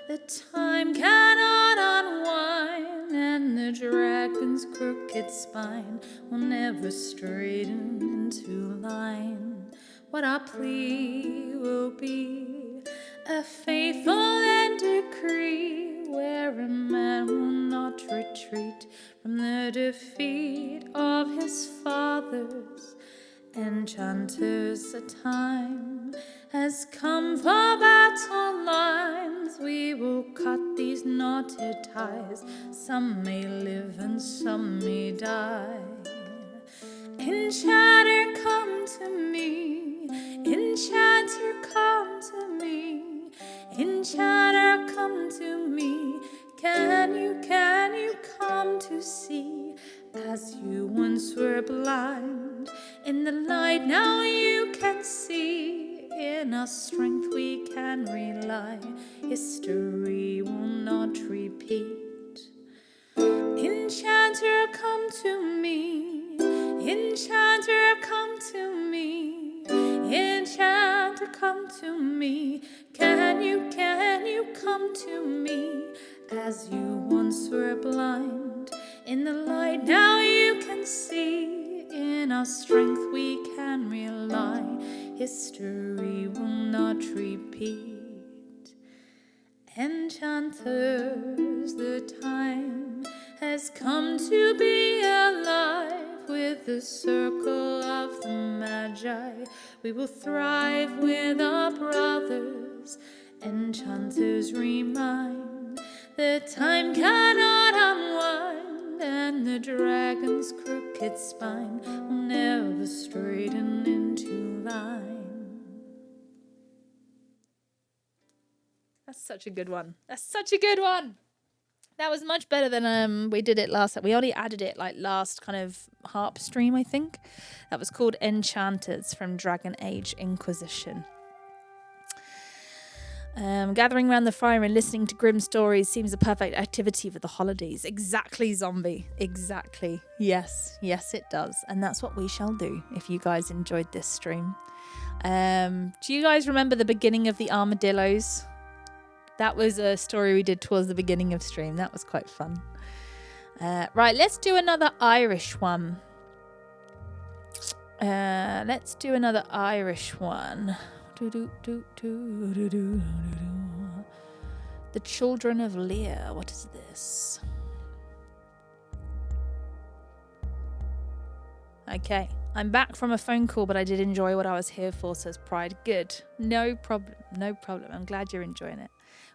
the time cannot unwind, and the dragon's crooked spine will never straighten into line. What our plea will be a faithful end decree, where a man will not retreat from the defeat of his fathers. Enchanters, the time has come for battle lines. We will cut these knotted ties. Some may live and some may die. Enchanter, come to me. Enchanter, come to me. Enchanter, come to me. Can you come to see? As you once were blind, in the light now you can see. In our strength we can rely. History will not repeat. Enchanter, come to me. Enchanter, come to me. Enchanter, come to me. Can you come to me? As you once were blind, in the light now you can see. In our strength we can rely. History will not repeat. Enchanters, the time has come to be alive with the circle of the Magi. We will thrive with our brothers. Enchanters remind the time cannot unwind, and the dragon's crooked spine will never straighten into line. That's such a good one. That's such a good one. That was much better than we did it last. We only added it like last kind of harp stream, I think. That was called Enchanters from Dragon Age Inquisition. Gathering around the fire and listening to grim stories seems a perfect activity for the holidays. Exactly, zombie. Exactly. Yes, it does. And that's what we shall do if you guys enjoyed this stream. Do you guys remember the beginning of the armadillos? That was a story we did towards the beginning of stream. That was quite fun. Right, let's do another Irish one. The Children of Lear. What is this? Okay, I'm back from a phone call, but I did enjoy what I was here for, says Pride. Good. No problem. I'm glad you're enjoying it.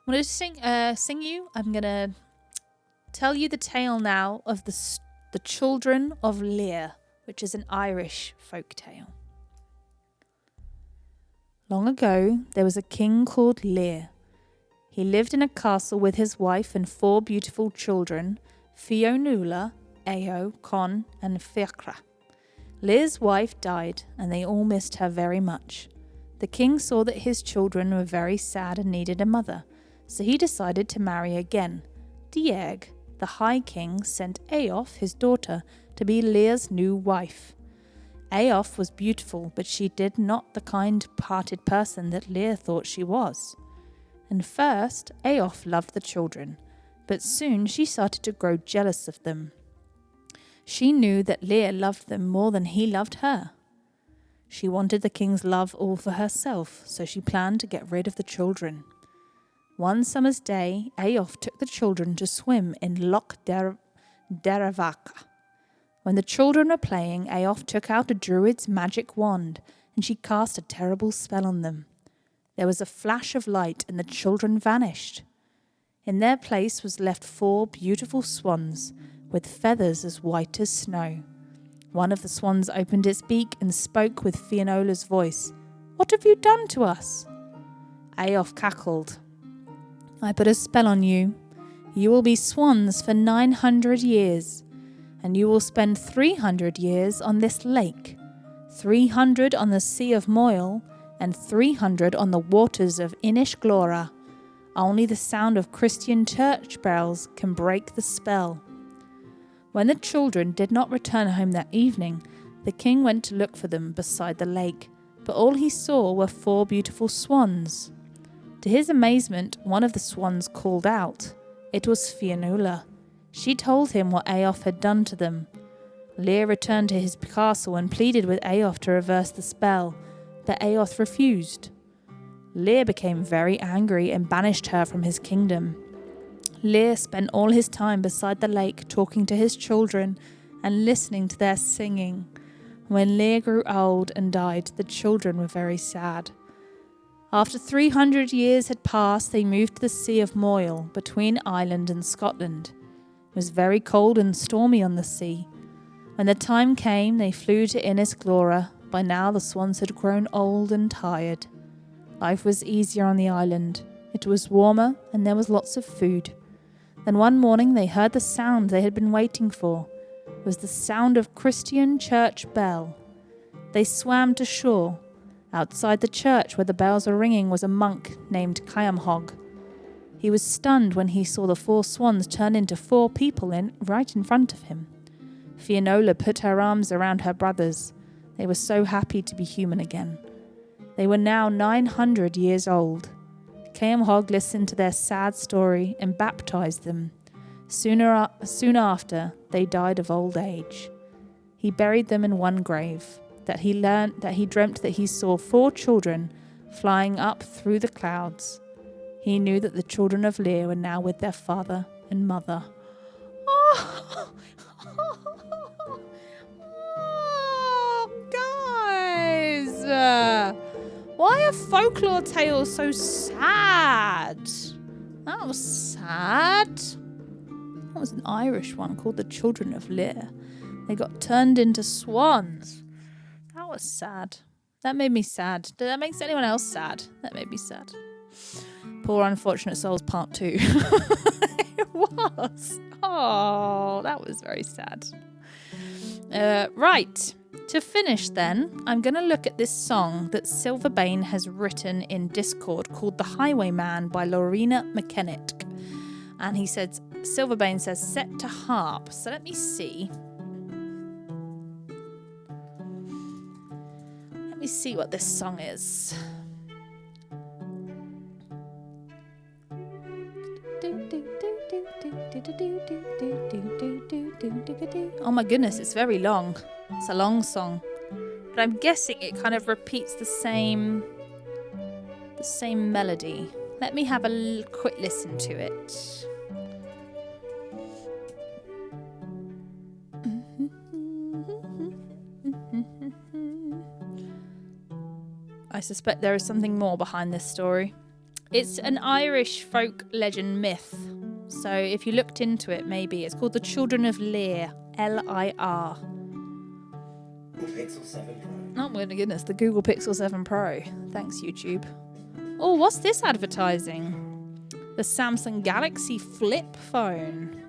I'm going to sing you. I'm going to tell you the tale now of the Children of Lear, which is an Irish folk tale. Long ago, there was a king called Lear. He lived in a castle with his wife and 4 beautiful children, Fionnuala, Eo, Con, and Fiachra. Lear's wife died, and they all missed her very much. The king saw that his children were very sad and needed a mother, so he decided to marry again. Dieg, the High King, sent Eof, his daughter, to be Lear's new wife. Eof was beautiful, but she did not the kind-hearted person that Lear thought she was. And first, Eof loved the children, but soon she started to grow jealous of them. She knew that Lear loved them more than he loved her. She wanted the king's love all for herself, so she planned to get rid of the children. One summer's day, Eof took the children to swim in Loch Derravaka. When the children were playing, Eof took out a druid's magic wand, and she cast a terrible spell on them. There was a flash of light, and the children vanished. In their place was left 4 beautiful swans, with feathers as white as snow. One of the swans opened its beak and spoke with Fionnola's voice. "What have you done to us?" Aof cackled. "I put a spell on you. You will be swans for 900 years, and you will spend 300 years on this lake, 300 on the Sea of Moyle, and 300 on the waters of Inish Glora. Only the sound of Christian church bells can break the spell." When the children did not return home that evening, the king went to look for them beside the lake, but all he saw were 4 beautiful swans. To his amazement, one of the swans called out. It was Fionnuala. She told him what Aof had done to them. Lear returned to his castle and pleaded with Aof to reverse the spell, but Aof refused. Lear became very angry and banished her from his kingdom. Lear spent all his time beside the lake talking to his children and listening to their singing. When Lear grew old and died, the children were very sad. After 300 years had passed, they moved to the Sea of Moyle, between Ireland and Scotland. It was very cold and stormy on the sea. When the time came, they flew to Inish Glora. By now the swans had grown old and tired. Life was easier on the island. It was warmer and there was lots of food. Then one morning they heard the sound they had been waiting for. It was the sound of Christian church bell. They swam to shore. Outside the church where the bells were ringing was a monk named Cyamhog. He was stunned when he saw the 4 swans turn into 4 people right in front of him. Fionnuala put her arms around her brothers. They were so happy to be human again. They were now 900 years old. Cyamhog listened to their sad story and baptized them. Soon after, they died of old age. He buried them in one grave. He dreamt that he saw 4 children flying up through the clouds. He knew that the children of Lear were now with their father and mother. Oh, guys! Why are folklore tales so sad? That was sad. That was an Irish one called The Children of Lear. They got turned into swans. That was sad. That made me sad. Did that make anyone else sad? That made me sad. Poor Unfortunate Souls Part 2. It was. Oh, that was very sad. Right. To finish then, I'm going to look at this song that Silverbane has written in Discord called The Highwayman by Lorena McKennitt. And he says, Silverbane says, set to harp. So let me see. Let me see what this song is. Oh my goodness, it's very long. It's a long song. But I'm guessing it kind of repeats the same melody. Let me have a quick listen to it. I suspect there is something more behind this story. It's an Irish folk legend myth. So if you looked into it, maybe. It's called The Children of Lear. L-I-R. Pixel 7 Pro. Oh my goodness, the Google Pixel 7 Pro. Thanks, YouTube. Oh, what's this advertising? The Samsung Galaxy Flip phone.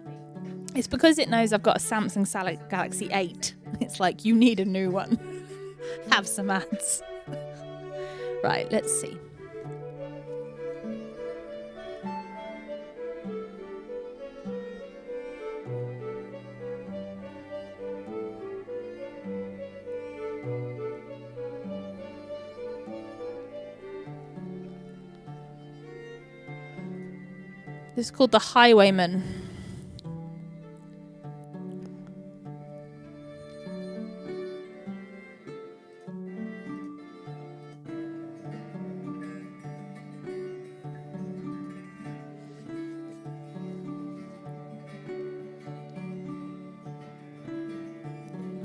It's because it knows I've got a Samsung Galaxy 8. It's like, you need a new one. Have some ads. Right, let's see. This is called The Highwayman.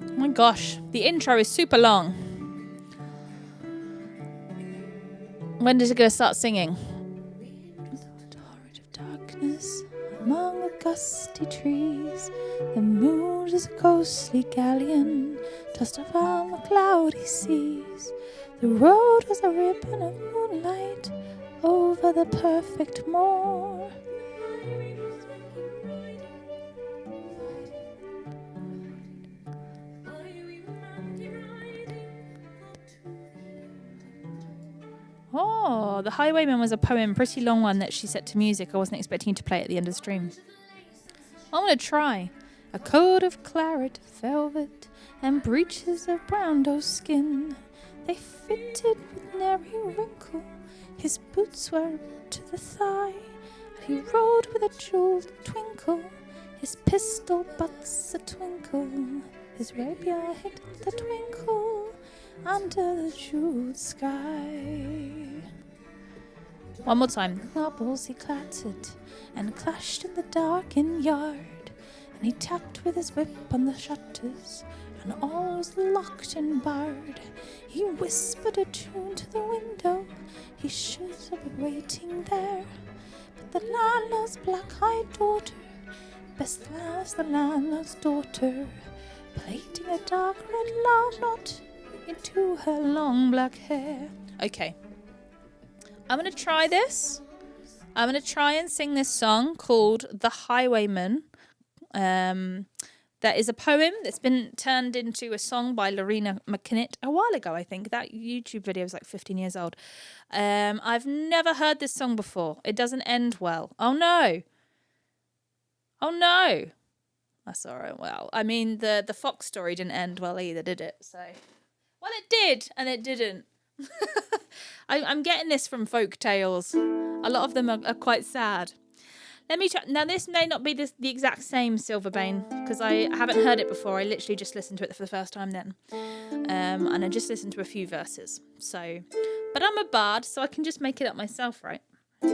Oh my gosh, the intro is super long. When is it going to start singing? Among the gusty trees. The moon is a ghostly galleon tossed upon the cloudy seas. The road was a ribbon of moonlight over the perfect moor. Oh, The Highwayman was a poem, pretty long one that she set to music. I wasn't expecting you to play it at the end of the stream. I'm going to try. A coat of claret velvet and breeches of brown doe skin. They fitted with nary wrinkle. His boots were to the thigh. And he rode with a jeweled twinkle. His pistol butts a twinkle. His rapier hit the twinkle under the jeweled sky. One more time. The cobbles he clattered and clashed in the darkened yard, and he tapped with his whip on the shutters, and all was locked and barred. He whispered a tune to the window, he should have been waiting there, but the landlord's black-eyed daughter, best as the landlord's daughter, plaiting a dark red love knot into her long black hair. Okay. I'm going to try this. I'm going to try and sing this song called The Highwayman. That is a poem that's been turned into a song by Lorena McKinnett a while ago, I think. That YouTube video is like 15 years old. I've never heard this song before. It doesn't end well. Oh, no. Oh, no. That's all right. Well, I mean, the fox story didn't end well either, did it? So, well, it did, and it didn't. I'm getting this from folk tales. A lot of them are quite sad. Let me try. Now, this may not be the exact same Silverbane, because I haven't heard it before. I literally just listened to it for the first time then. And I just listened to a few verses. So, but I'm a bard, so I can just make it up myself, right? The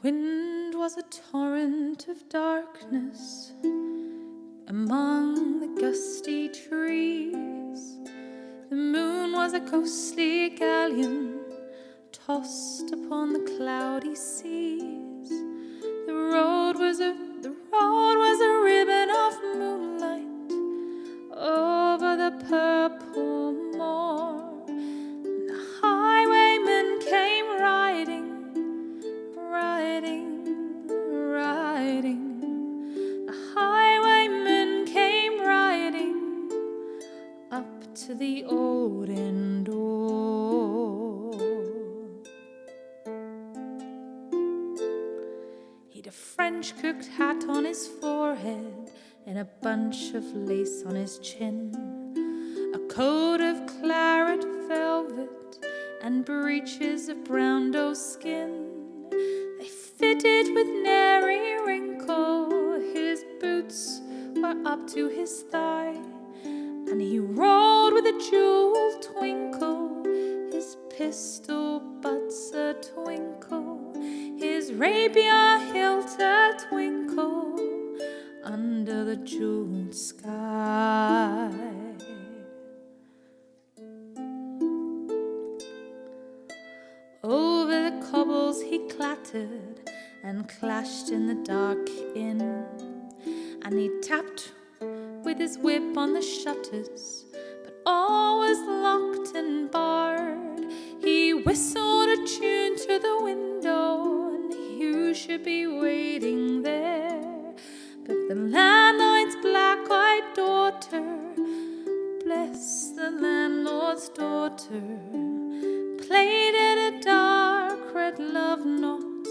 wind was a torrent of darkness among the gusty trees. The moon was a ghostly galleon tossed upon the cloudy seas. The road was a ribbon of moonlight over the purple moor. And the highwayman came riding. The highwayman came riding up to the old inn door. He'd a French cooked hat on his forehead and a bunch of lace on his chin, a coat of claret velvet and breeches of brown doe skin. They fitted with nary wrinkle, his boots were up to his thigh, and he rode with a jeweled twinkle, his pistol butts a twinkle, his rapier hilt a twinkle under the jeweled sky. Over the cobbles he clattered and clashed in the dark inn, and he tapped with his whip on the shutters, but all was locked and barred. He whistled a tune to the window, and who should be waiting there but the landlord's black-eyed daughter, bless the landlord's daughter, plaited a dark red love knot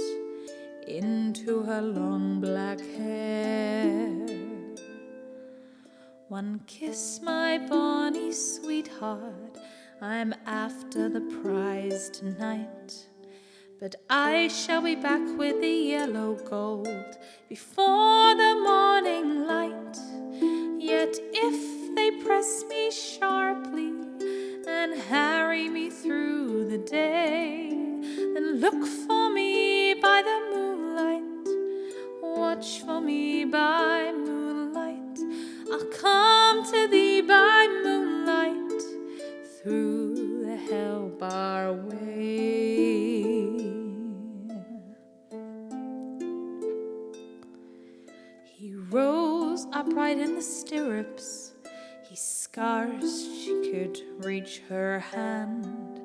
into her long black hair. One kiss, my bonny sweetheart, I'm after the prize tonight, but I shall be back with the yellow gold before the morning light. Yet if they press me sharply and harry me through the day, then look for me by the moonlight, watch for me by moonlight. I'll come to thee by moonlight through the hell bar way. upright in the stirrups. He scarce she could reach her hand,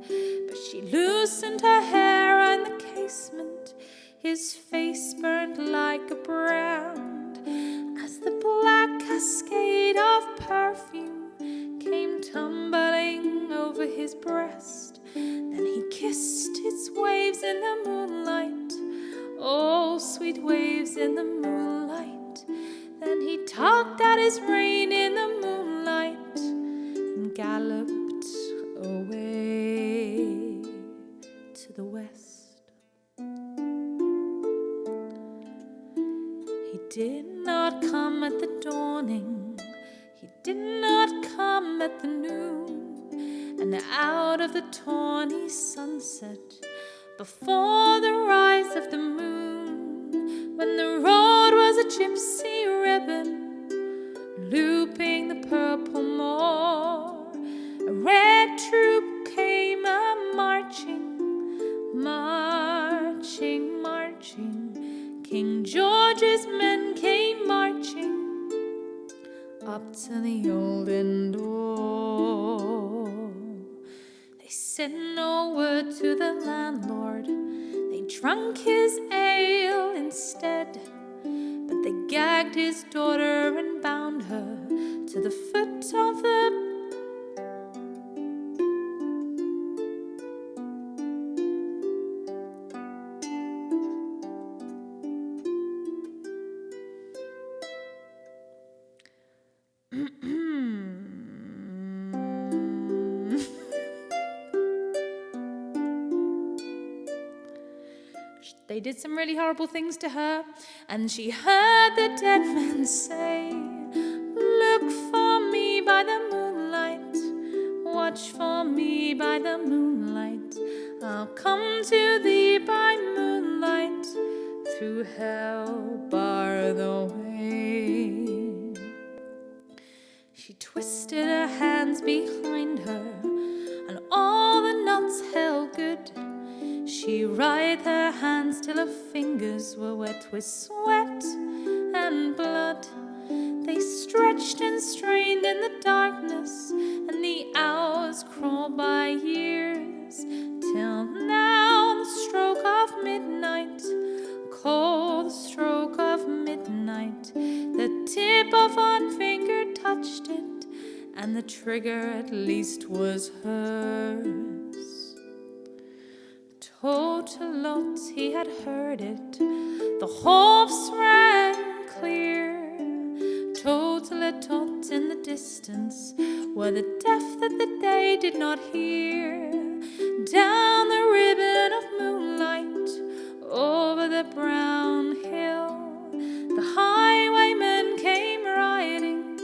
but she loosened her hair in the casement. His face burned like a brand as the black cascade of perfume came tumbling over his breast. Then he kissed its waves in the moonlight, oh, sweet waves in the moonlight. Then he tugged at his rein in the moonlight and galloped away to the west. He did not come at the dawning, he did not come at the noon, and out of the tawny sunset, before the rise of the moon, when the road was a gypsy ribbon, looping the purple moor, a red troop came a-marching, marching, marching. King George's men came marching up to the olden door. They said no word to the landlord, they drunk his ale instead, but they gagged his daughter and bound her to the foot of the They did some really horrible things to her, and she heard the dead men say, look for me by the moonlight, watch for me by the moonlight. I'll come to thee by moonlight, through hell bar the way. She twisted her hands behind her, and all the knots held good. She writhed her hands till her fingers were wet with sweat and blood. They stretched and strained in the darkness, and the hours crawled by years, till now the stroke of midnight, cold stroke of midnight, the tip of one finger touched it, and the trigger at least was hers. Tot-a-lot, he had heard it, the hoofs rang clear. Tot-a-tot in the distance were the deaf that the day did not hear. Down the ribbon of moonlight, over the brown hill, the highwaymen came riding,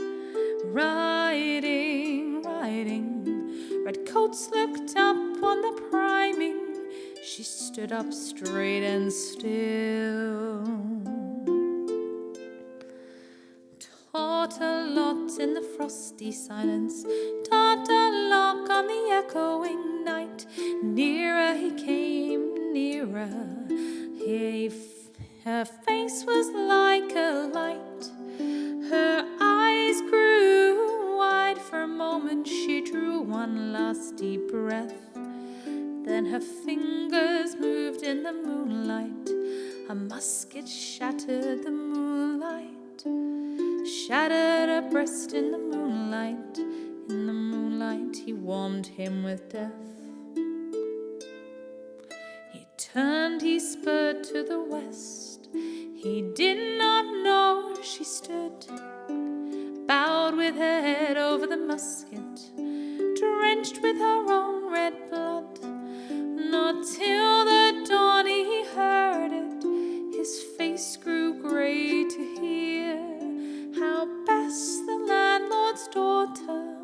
riding, riding. Red coats looked up on the priming. She stood up straight and still. Tot-a-lot in the frosty silence, tot-a-lock on the echoing night. Nearer he came, nearer. Her face was like a light. Her eyes grew wide. For a moment she drew one last deep breath. Then her fingers moved in the moonlight. A musket shattered the moonlight, shattered her breast in the moonlight. In the moonlight he warmed him with death. He turned, he spurred to the west. He did not know where she stood, bowed with her head over the musket, drenched with her own red blood. Not till the dawn he heard it, his face grew grey to hear how Bess, the landlord's daughter,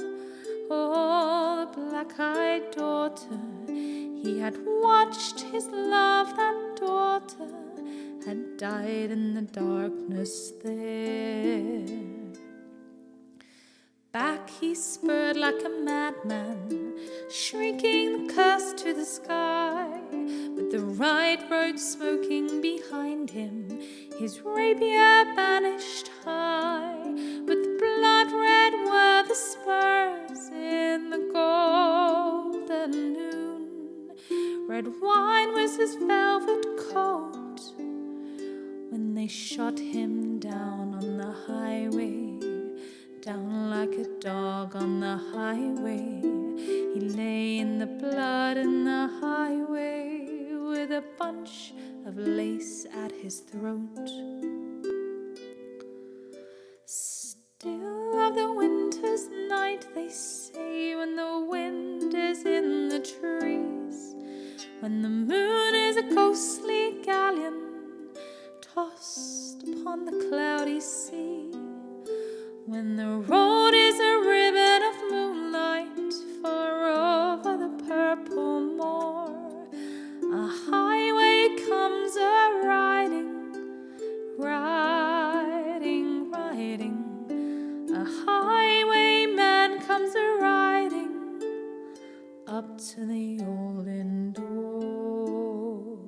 oh, the black-eyed daughter, he had watched his love, that daughter, had died in the darkness there. Back he spurred like a madman, shrieking the curse to the sky, with the right road smoking behind him, his rapier banished high, with blood red were the spurs in the golden noon. Red wine was his velvet coat when they shot him down on the highway, down like a dog on the highway. He lay in the blood in the highway with a bunch of lace at his throat. Still of the winter's night, they say, when the wind is in the trees, when the moon is a ghostly galleon tossed upon the cloudy sea, when the road is a ribbon of moonlight far over the purple moor, a highway comes a-riding, riding, riding. A highwayman comes a-riding up to the old inn door.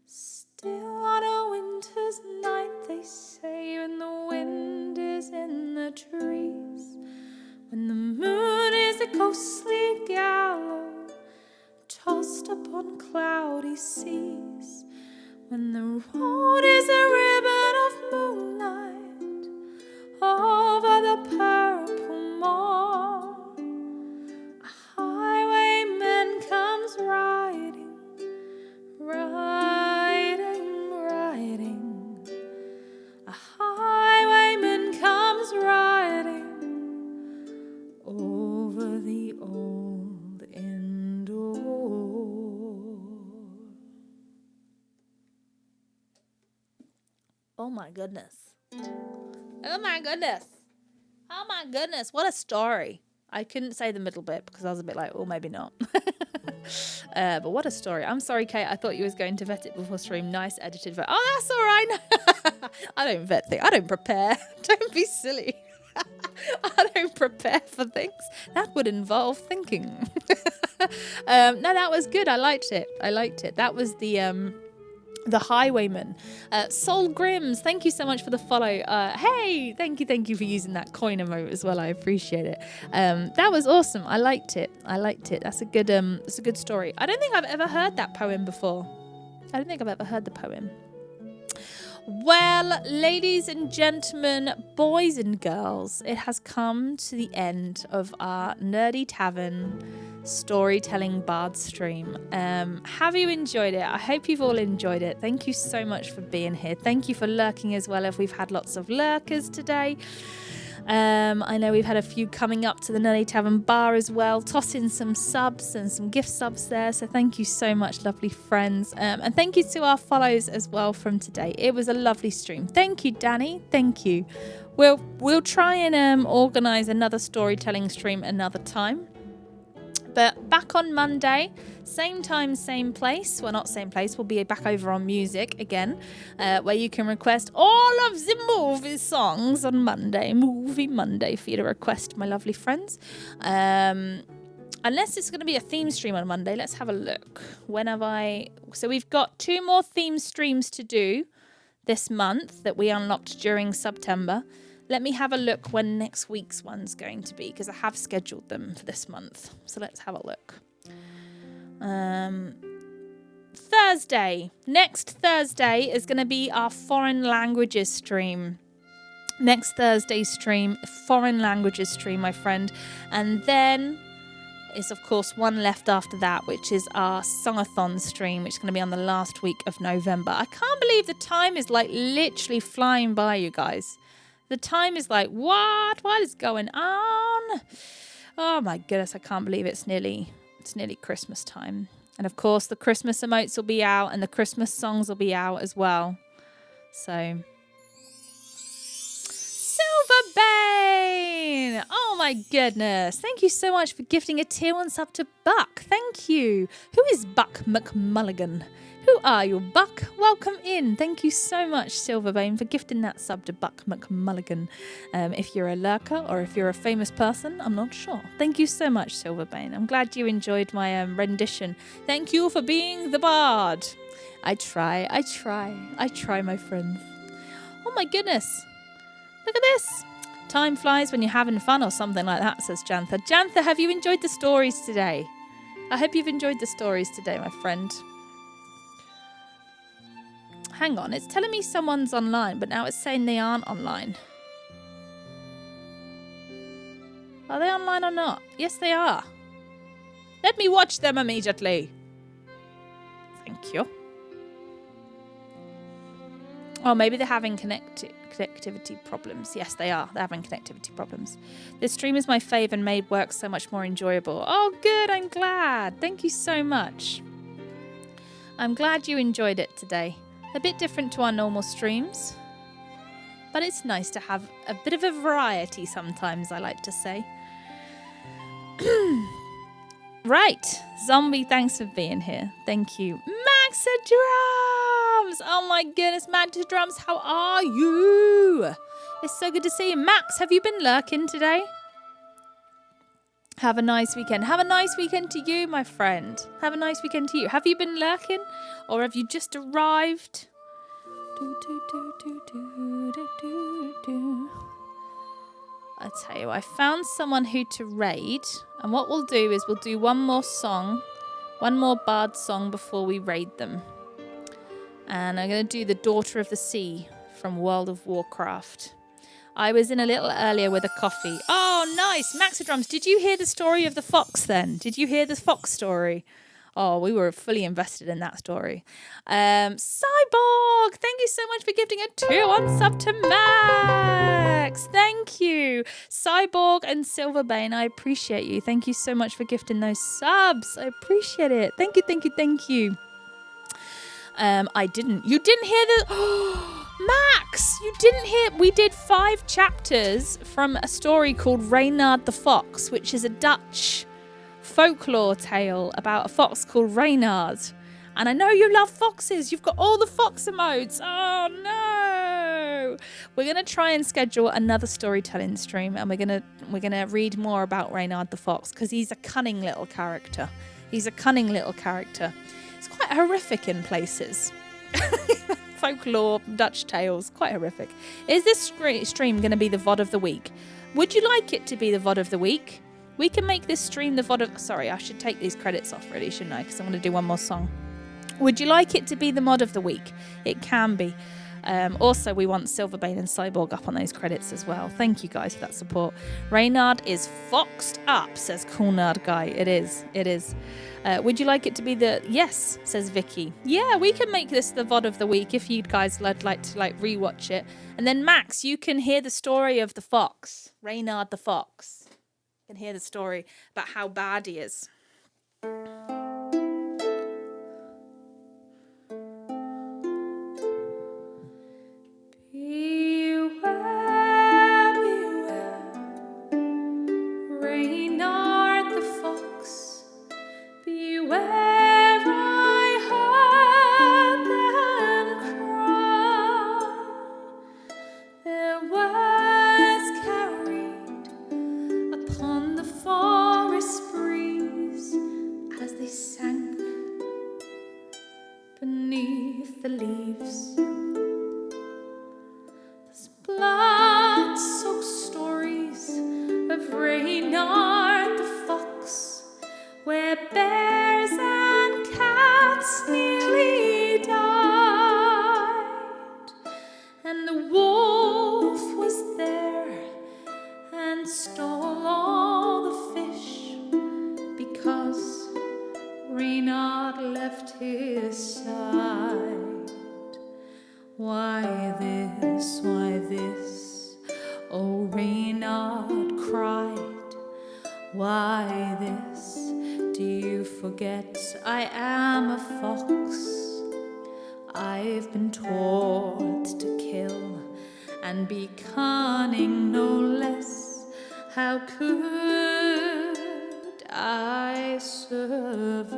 Still on a winter's night, they say, when the wind is in the trees, when the moon is a ghostly gallow tossed upon cloudy seas, when the road is a ribbon of moonlight over the purple moor, a highwayman comes riding, riding, riding. A highwayman comes riding over the old inn door. Oh my goodness. Oh my goodness. Oh my goodness. What a story. I couldn't say the middle bit because I was a bit like, oh, maybe not. But what a story. I'm sorry, Kate. I thought you was going to vet it before stream. Nice edited vet. Oh, that's all right. I don't vet things. I don't prepare. Don't be silly. I don't prepare for things. That would involve thinking. No, that was good. I liked it. That was the Highwayman. Soul Grims, thank you so much for the follow. Hey, thank you for using that coin emote as well. I appreciate it. That was awesome. I liked it. That's a good story. I don't think I've ever heard that poem before. I don't think I've ever heard the poem. Well, ladies and gentlemen, boys and girls, it has come to the end of our Nerdy Tavern storytelling bard stream. Have you enjoyed it? I hope you've all enjoyed it. Thank you so much for being here. Thank you for lurking as well, if we've had lots of lurkers today. I know we've had a few coming up to the Nerdy Tavern bar as well. Toss in some subs and some gift subs there. So thank you so much, lovely friends. And thank you to our follows as well from today. It was a lovely stream. Thank you, Danny. Thank you. We'll try and organise another storytelling stream another time. But back on Monday, same time, same place. Well, not same place. We'll be back over on music again, where you can request all of the movie songs on Monday. Movie Monday for you to request, my lovely friends. Unless it's going to be a theme stream on Monday. Let's have a look. So we've got 2 more theme streams to do this month that we unlocked during September. Let me have a look when next week's one's going to be, because I have scheduled them for this month. So let's have a look. Thursday. Next Thursday is going to be our foreign languages stream. Next Thursday's stream, foreign languages stream, my friend. And then is, of course, one left after that, which is our Songathon stream, which is going to be on the last week of November. I can't believe the time is like literally flying by, you guys. The time is like, what? What is going on? Oh my goodness, I can't believe it's nearly Christmas time. And of course, the Christmas emotes will be out and the Christmas songs will be out as well. So, Silverbane! Oh my goodness. Thank you so much for gifting a tier 1 sub to Buck. Thank you. Who is Buck McMulligan? Who are you, Buck? Welcome in. Thank you so much, Silverbane, for gifting that sub to Buck McMulligan. If you're a lurker or if you're a famous person, I'm not sure. Thank you so much, Silverbane. I'm glad you enjoyed my rendition. Thank you for being the bard. I try, my friends. Oh my goodness. Look at this. Time flies when you're having fun or something like that, says Jantha. Jantha, have you enjoyed the stories today? I hope you've enjoyed the stories today, my friend. Hang on, it's telling me someone's online, but now it's saying they aren't online. Are they online or not? Yes, they are. Let me watch them immediately. Thank you. Oh, maybe they're having connectivity problems. Yes, they are. They're having connectivity problems. This stream is my fave and made work so much more enjoyable. Oh, good. I'm glad. Thank you so much. I'm glad you enjoyed it today. A bit different to our normal streams, but it's nice to have a bit of a variety sometimes, I like to say. Right. Zombie, thanks for being here. Thank you. Maxa Drums! Oh my goodness, Maxa Drums, how are you? It's so good to see you. Max, have you been lurking today? Have a nice weekend. Have a nice weekend to you, my friend. Have a nice weekend to you. Have you been lurking? Or have you just arrived? I tell you, I found someone who to raid. And what we'll do is we'll do one more song. One more bard song before we raid them. And I'm going to do the Daughter of the Sea from World of Warcraft. I was in a little earlier with a coffee. Oh, nice. Maxidrums, did you hear the story of the fox then? Did you hear the fox story? Oh, we were fully invested in that story. Cyborg, thank you so much for gifting a 2-1 sub to Max. Thank you. Cyborg and Silverbane, I appreciate you. Thank you so much for gifting those subs. I appreciate it. Thank you, thank you, thank you. You didn't hear the... Max, you didn't hear... We did 5 chapters from a story called Reynard the Fox, which is a Dutch folklore tale about a fox called Reynard. And I know you love foxes. You've got all the fox emotes. Oh, no. We're going to try and schedule another storytelling stream, and we're going to read more about Reynard the Fox, because he's a cunning little character. He's quite horrific in places. Folklore, Dutch tales, quite horrific. Is this stream going to be the VOD of the week? Would you like it to be the VOD of the week? We can make this stream the VOD of... Sorry, I should take these credits off really, shouldn't I? Because I'm going to do one more song. Would you like it to be the mod of the week? It can be. Also, we want Silverbane and Cyborg up on those credits as well. Thank you guys for that support. Reynard is foxed up, says Coolnard Guy. It is. Would you like it to be the... Yes, says Vicky. Yeah, we can make this the VOD of the week if you guys would like to rewatch it. And then Max, you can hear the story of the fox. Reynard the Fox. You can hear the story about how bad he is. Beneath the leaves, there's blood-soaked stories of Reynard the Fox, where bears and cats nearly died, and the wolf was there and stole all the fish because Reynard left his side. Why this, oh Reynard cried. Why this, do you forget I am a fox? I've been taught to kill and be cunning no less. How could I survive?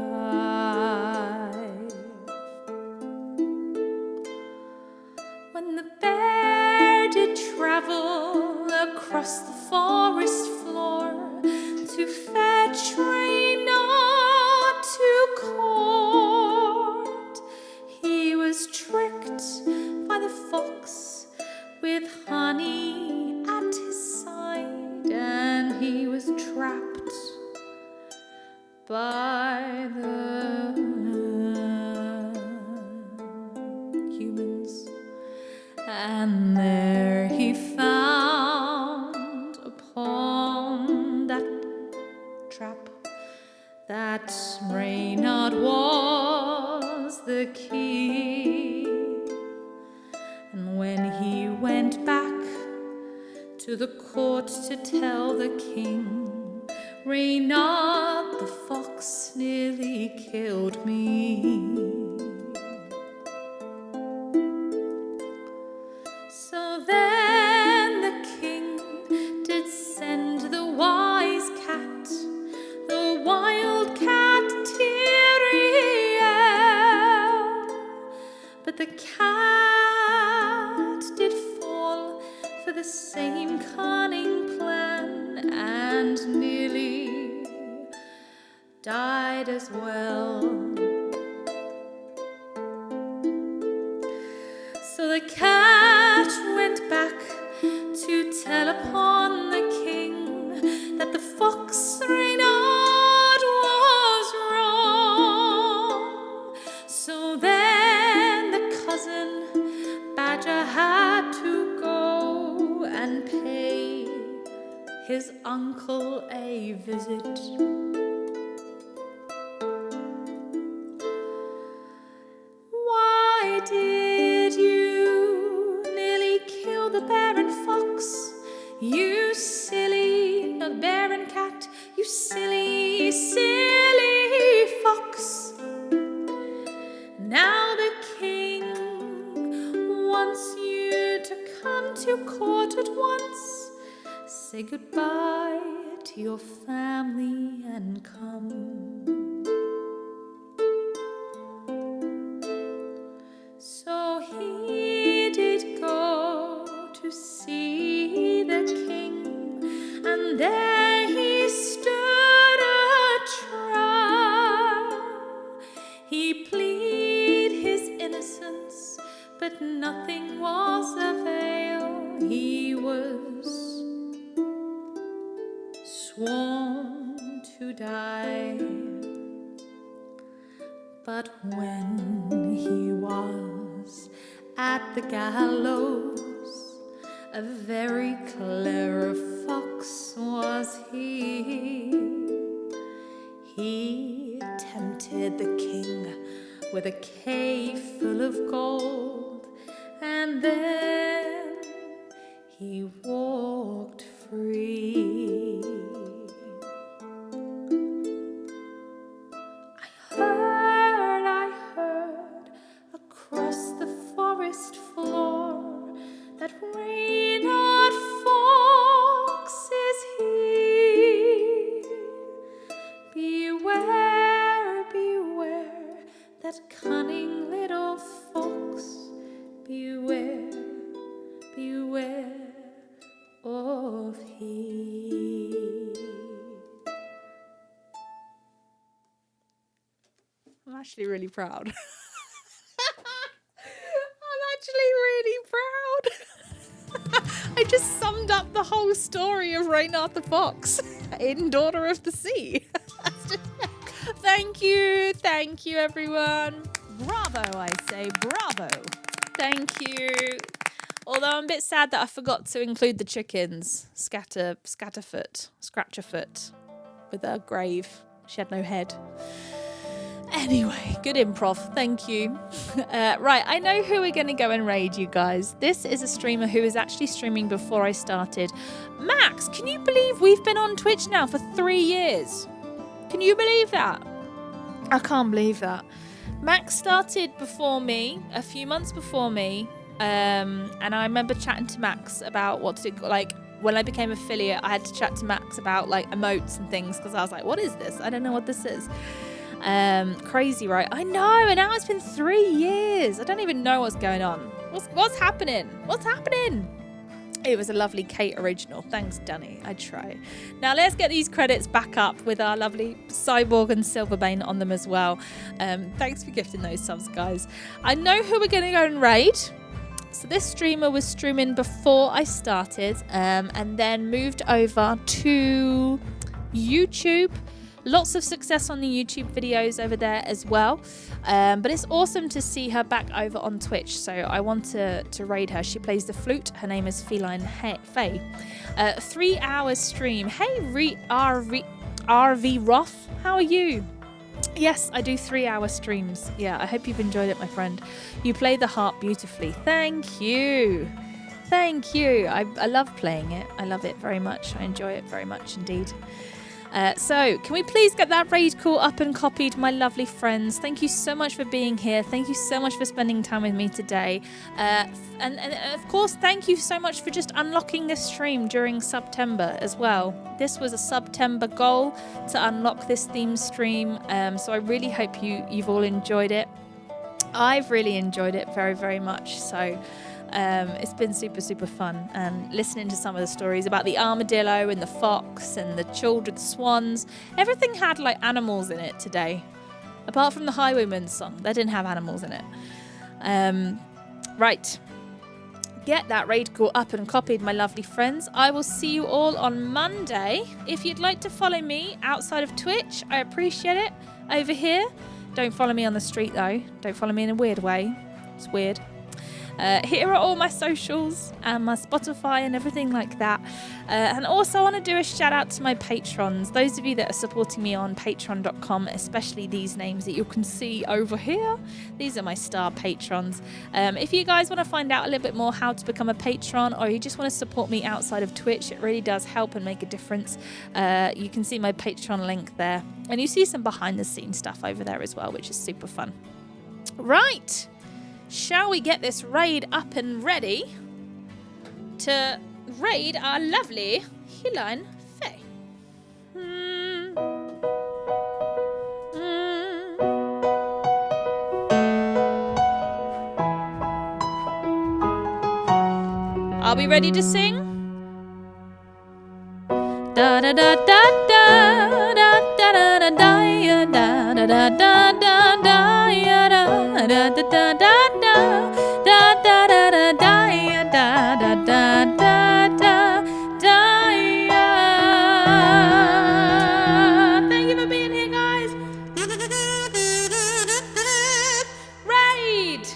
When the bear did travel across the forest floor to fetch Reynard to court, he was tricked by the fox by the humans, and there he found upon that trap that Reynard was the key. And when he went back to the court to tell the king, Reynard the fox nearly killed me. So then the king did send the wise cat, the wild cat Tyriel, but the cat did fall for the same cunning plan and nearly died as well. So the cat went back to tell upon the king that the fox Reynard was wrong. So then the cousin badger had to go and pay his uncle a visit. Why did you nearly kill the bear and fox? You silly, not bear and cat, you silly, silly fox. Now the king wants you to come to court at once. Say goodbye to your family and come. So he did go to see the king, and there he stood at trial. He pleaded his innocence, but nothing was avail. He was sworn to die. But when he was at the gallows, a very clever fox was he. He tempted the king with a cave full of gold, and then he walked free. I heard across the forest floor that Reynard Fox is he. Beware, beware, that cunning little fox. Beware, beware of he. I'm actually really proud. I'm actually really proud. I just summed up the whole story of Reynard the Fox in Daughter of the Sea. Thank you everyone. Bravo, I say, bravo. Thank you. Although I'm a bit sad that I forgot to include the chickens. Scratcherfoot, with her grave. She had no head. Anyway, good improv. Thank you. Right, I know who we're going to go and raid, you guys. This is a streamer who was actually streaming before I started. Max, can you believe we've been on Twitch now for 3 years? Can you believe that? I can't believe that. Max started before me, a few months before me. And I remember chatting to Max about what to do. Like, when I became affiliate, I had to chat to Max about like emotes and things because I was like, what is this? I don't know what this is. Crazy, right? I know, and now it's been 3 years. I don't even know what's going on. What's happening? What's happening? It was a lovely Kate original. Thanks, Danny. I try. Now let's get these credits back up with our lovely Cyborg and Silverbane on them as well. Thanks for gifting those subs, guys. I know who we're going to go and raid. So this streamer was streaming before I started, and then moved over to YouTube Lots of success on the YouTube videos over there as well. But it's awesome to see her back over on Twitch. So I want to raid her. She plays the flute. Her name is Feline Faye. 3 hours stream. Hey, RV Roth, how are you? Yes, I do 3-hour streams. Yeah, I hope you've enjoyed it, my friend. You play the harp beautifully. Thank you. Thank you. I love playing it. I love it very much. I enjoy it very much indeed. So can we please get that raid call up and copied, my lovely friends? Thank you so much for being here. Thank you so much for spending time with me today. And of course, thank you so much for just unlocking this stream during September as well. This was a September goal to unlock this theme stream. So I really hope you've all enjoyed it. I've really enjoyed it very, very much. So it's been super, super fun, and listening to some of the stories about the armadillo and the fox and the children's swans. Everything had like animals in it today, apart from the Highwayman's song. They didn't have animals in it. Right. Get that raid call up and copied, my lovely friends. I will see you all on Monday. If you'd like to follow me outside of Twitch, I appreciate it. Over here, don't follow me on the street though. Don't follow me in a weird way. It's weird. Here are all my socials and my Spotify and everything like that. And also I want to do a shout out to my patrons. Those of you that are supporting me on patreon.com, especially these names that you can see over here. These are my star patrons. If you guys want to find out a little bit more how to become a patron, or you just want to support me outside of Twitch, it really does help and make a difference. You can see my Patreon link there. And you see some behind the scenes stuff over there as well, which is super fun. Right. Shall we get this raid up and ready to raid our lovely Feline Faye? Are we ready to sing? Da da da da da da da da da da da da da da da da da da da da. Thank you for being here, guys. Raid.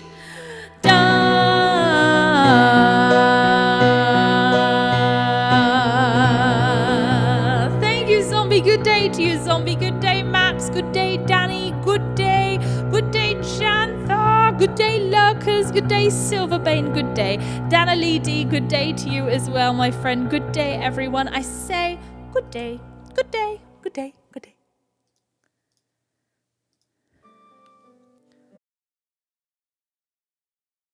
Thank you, Zombie. Good day to you, Zombie. Good day, Max. Good day, Danny. Good day. Good day, Chantha. Good day, Lurkers. Good day, Silverbane. Good day, Dana Leedy. Good day to you as well, my friend. Good day, everyone. I say good day. Good day. Good day.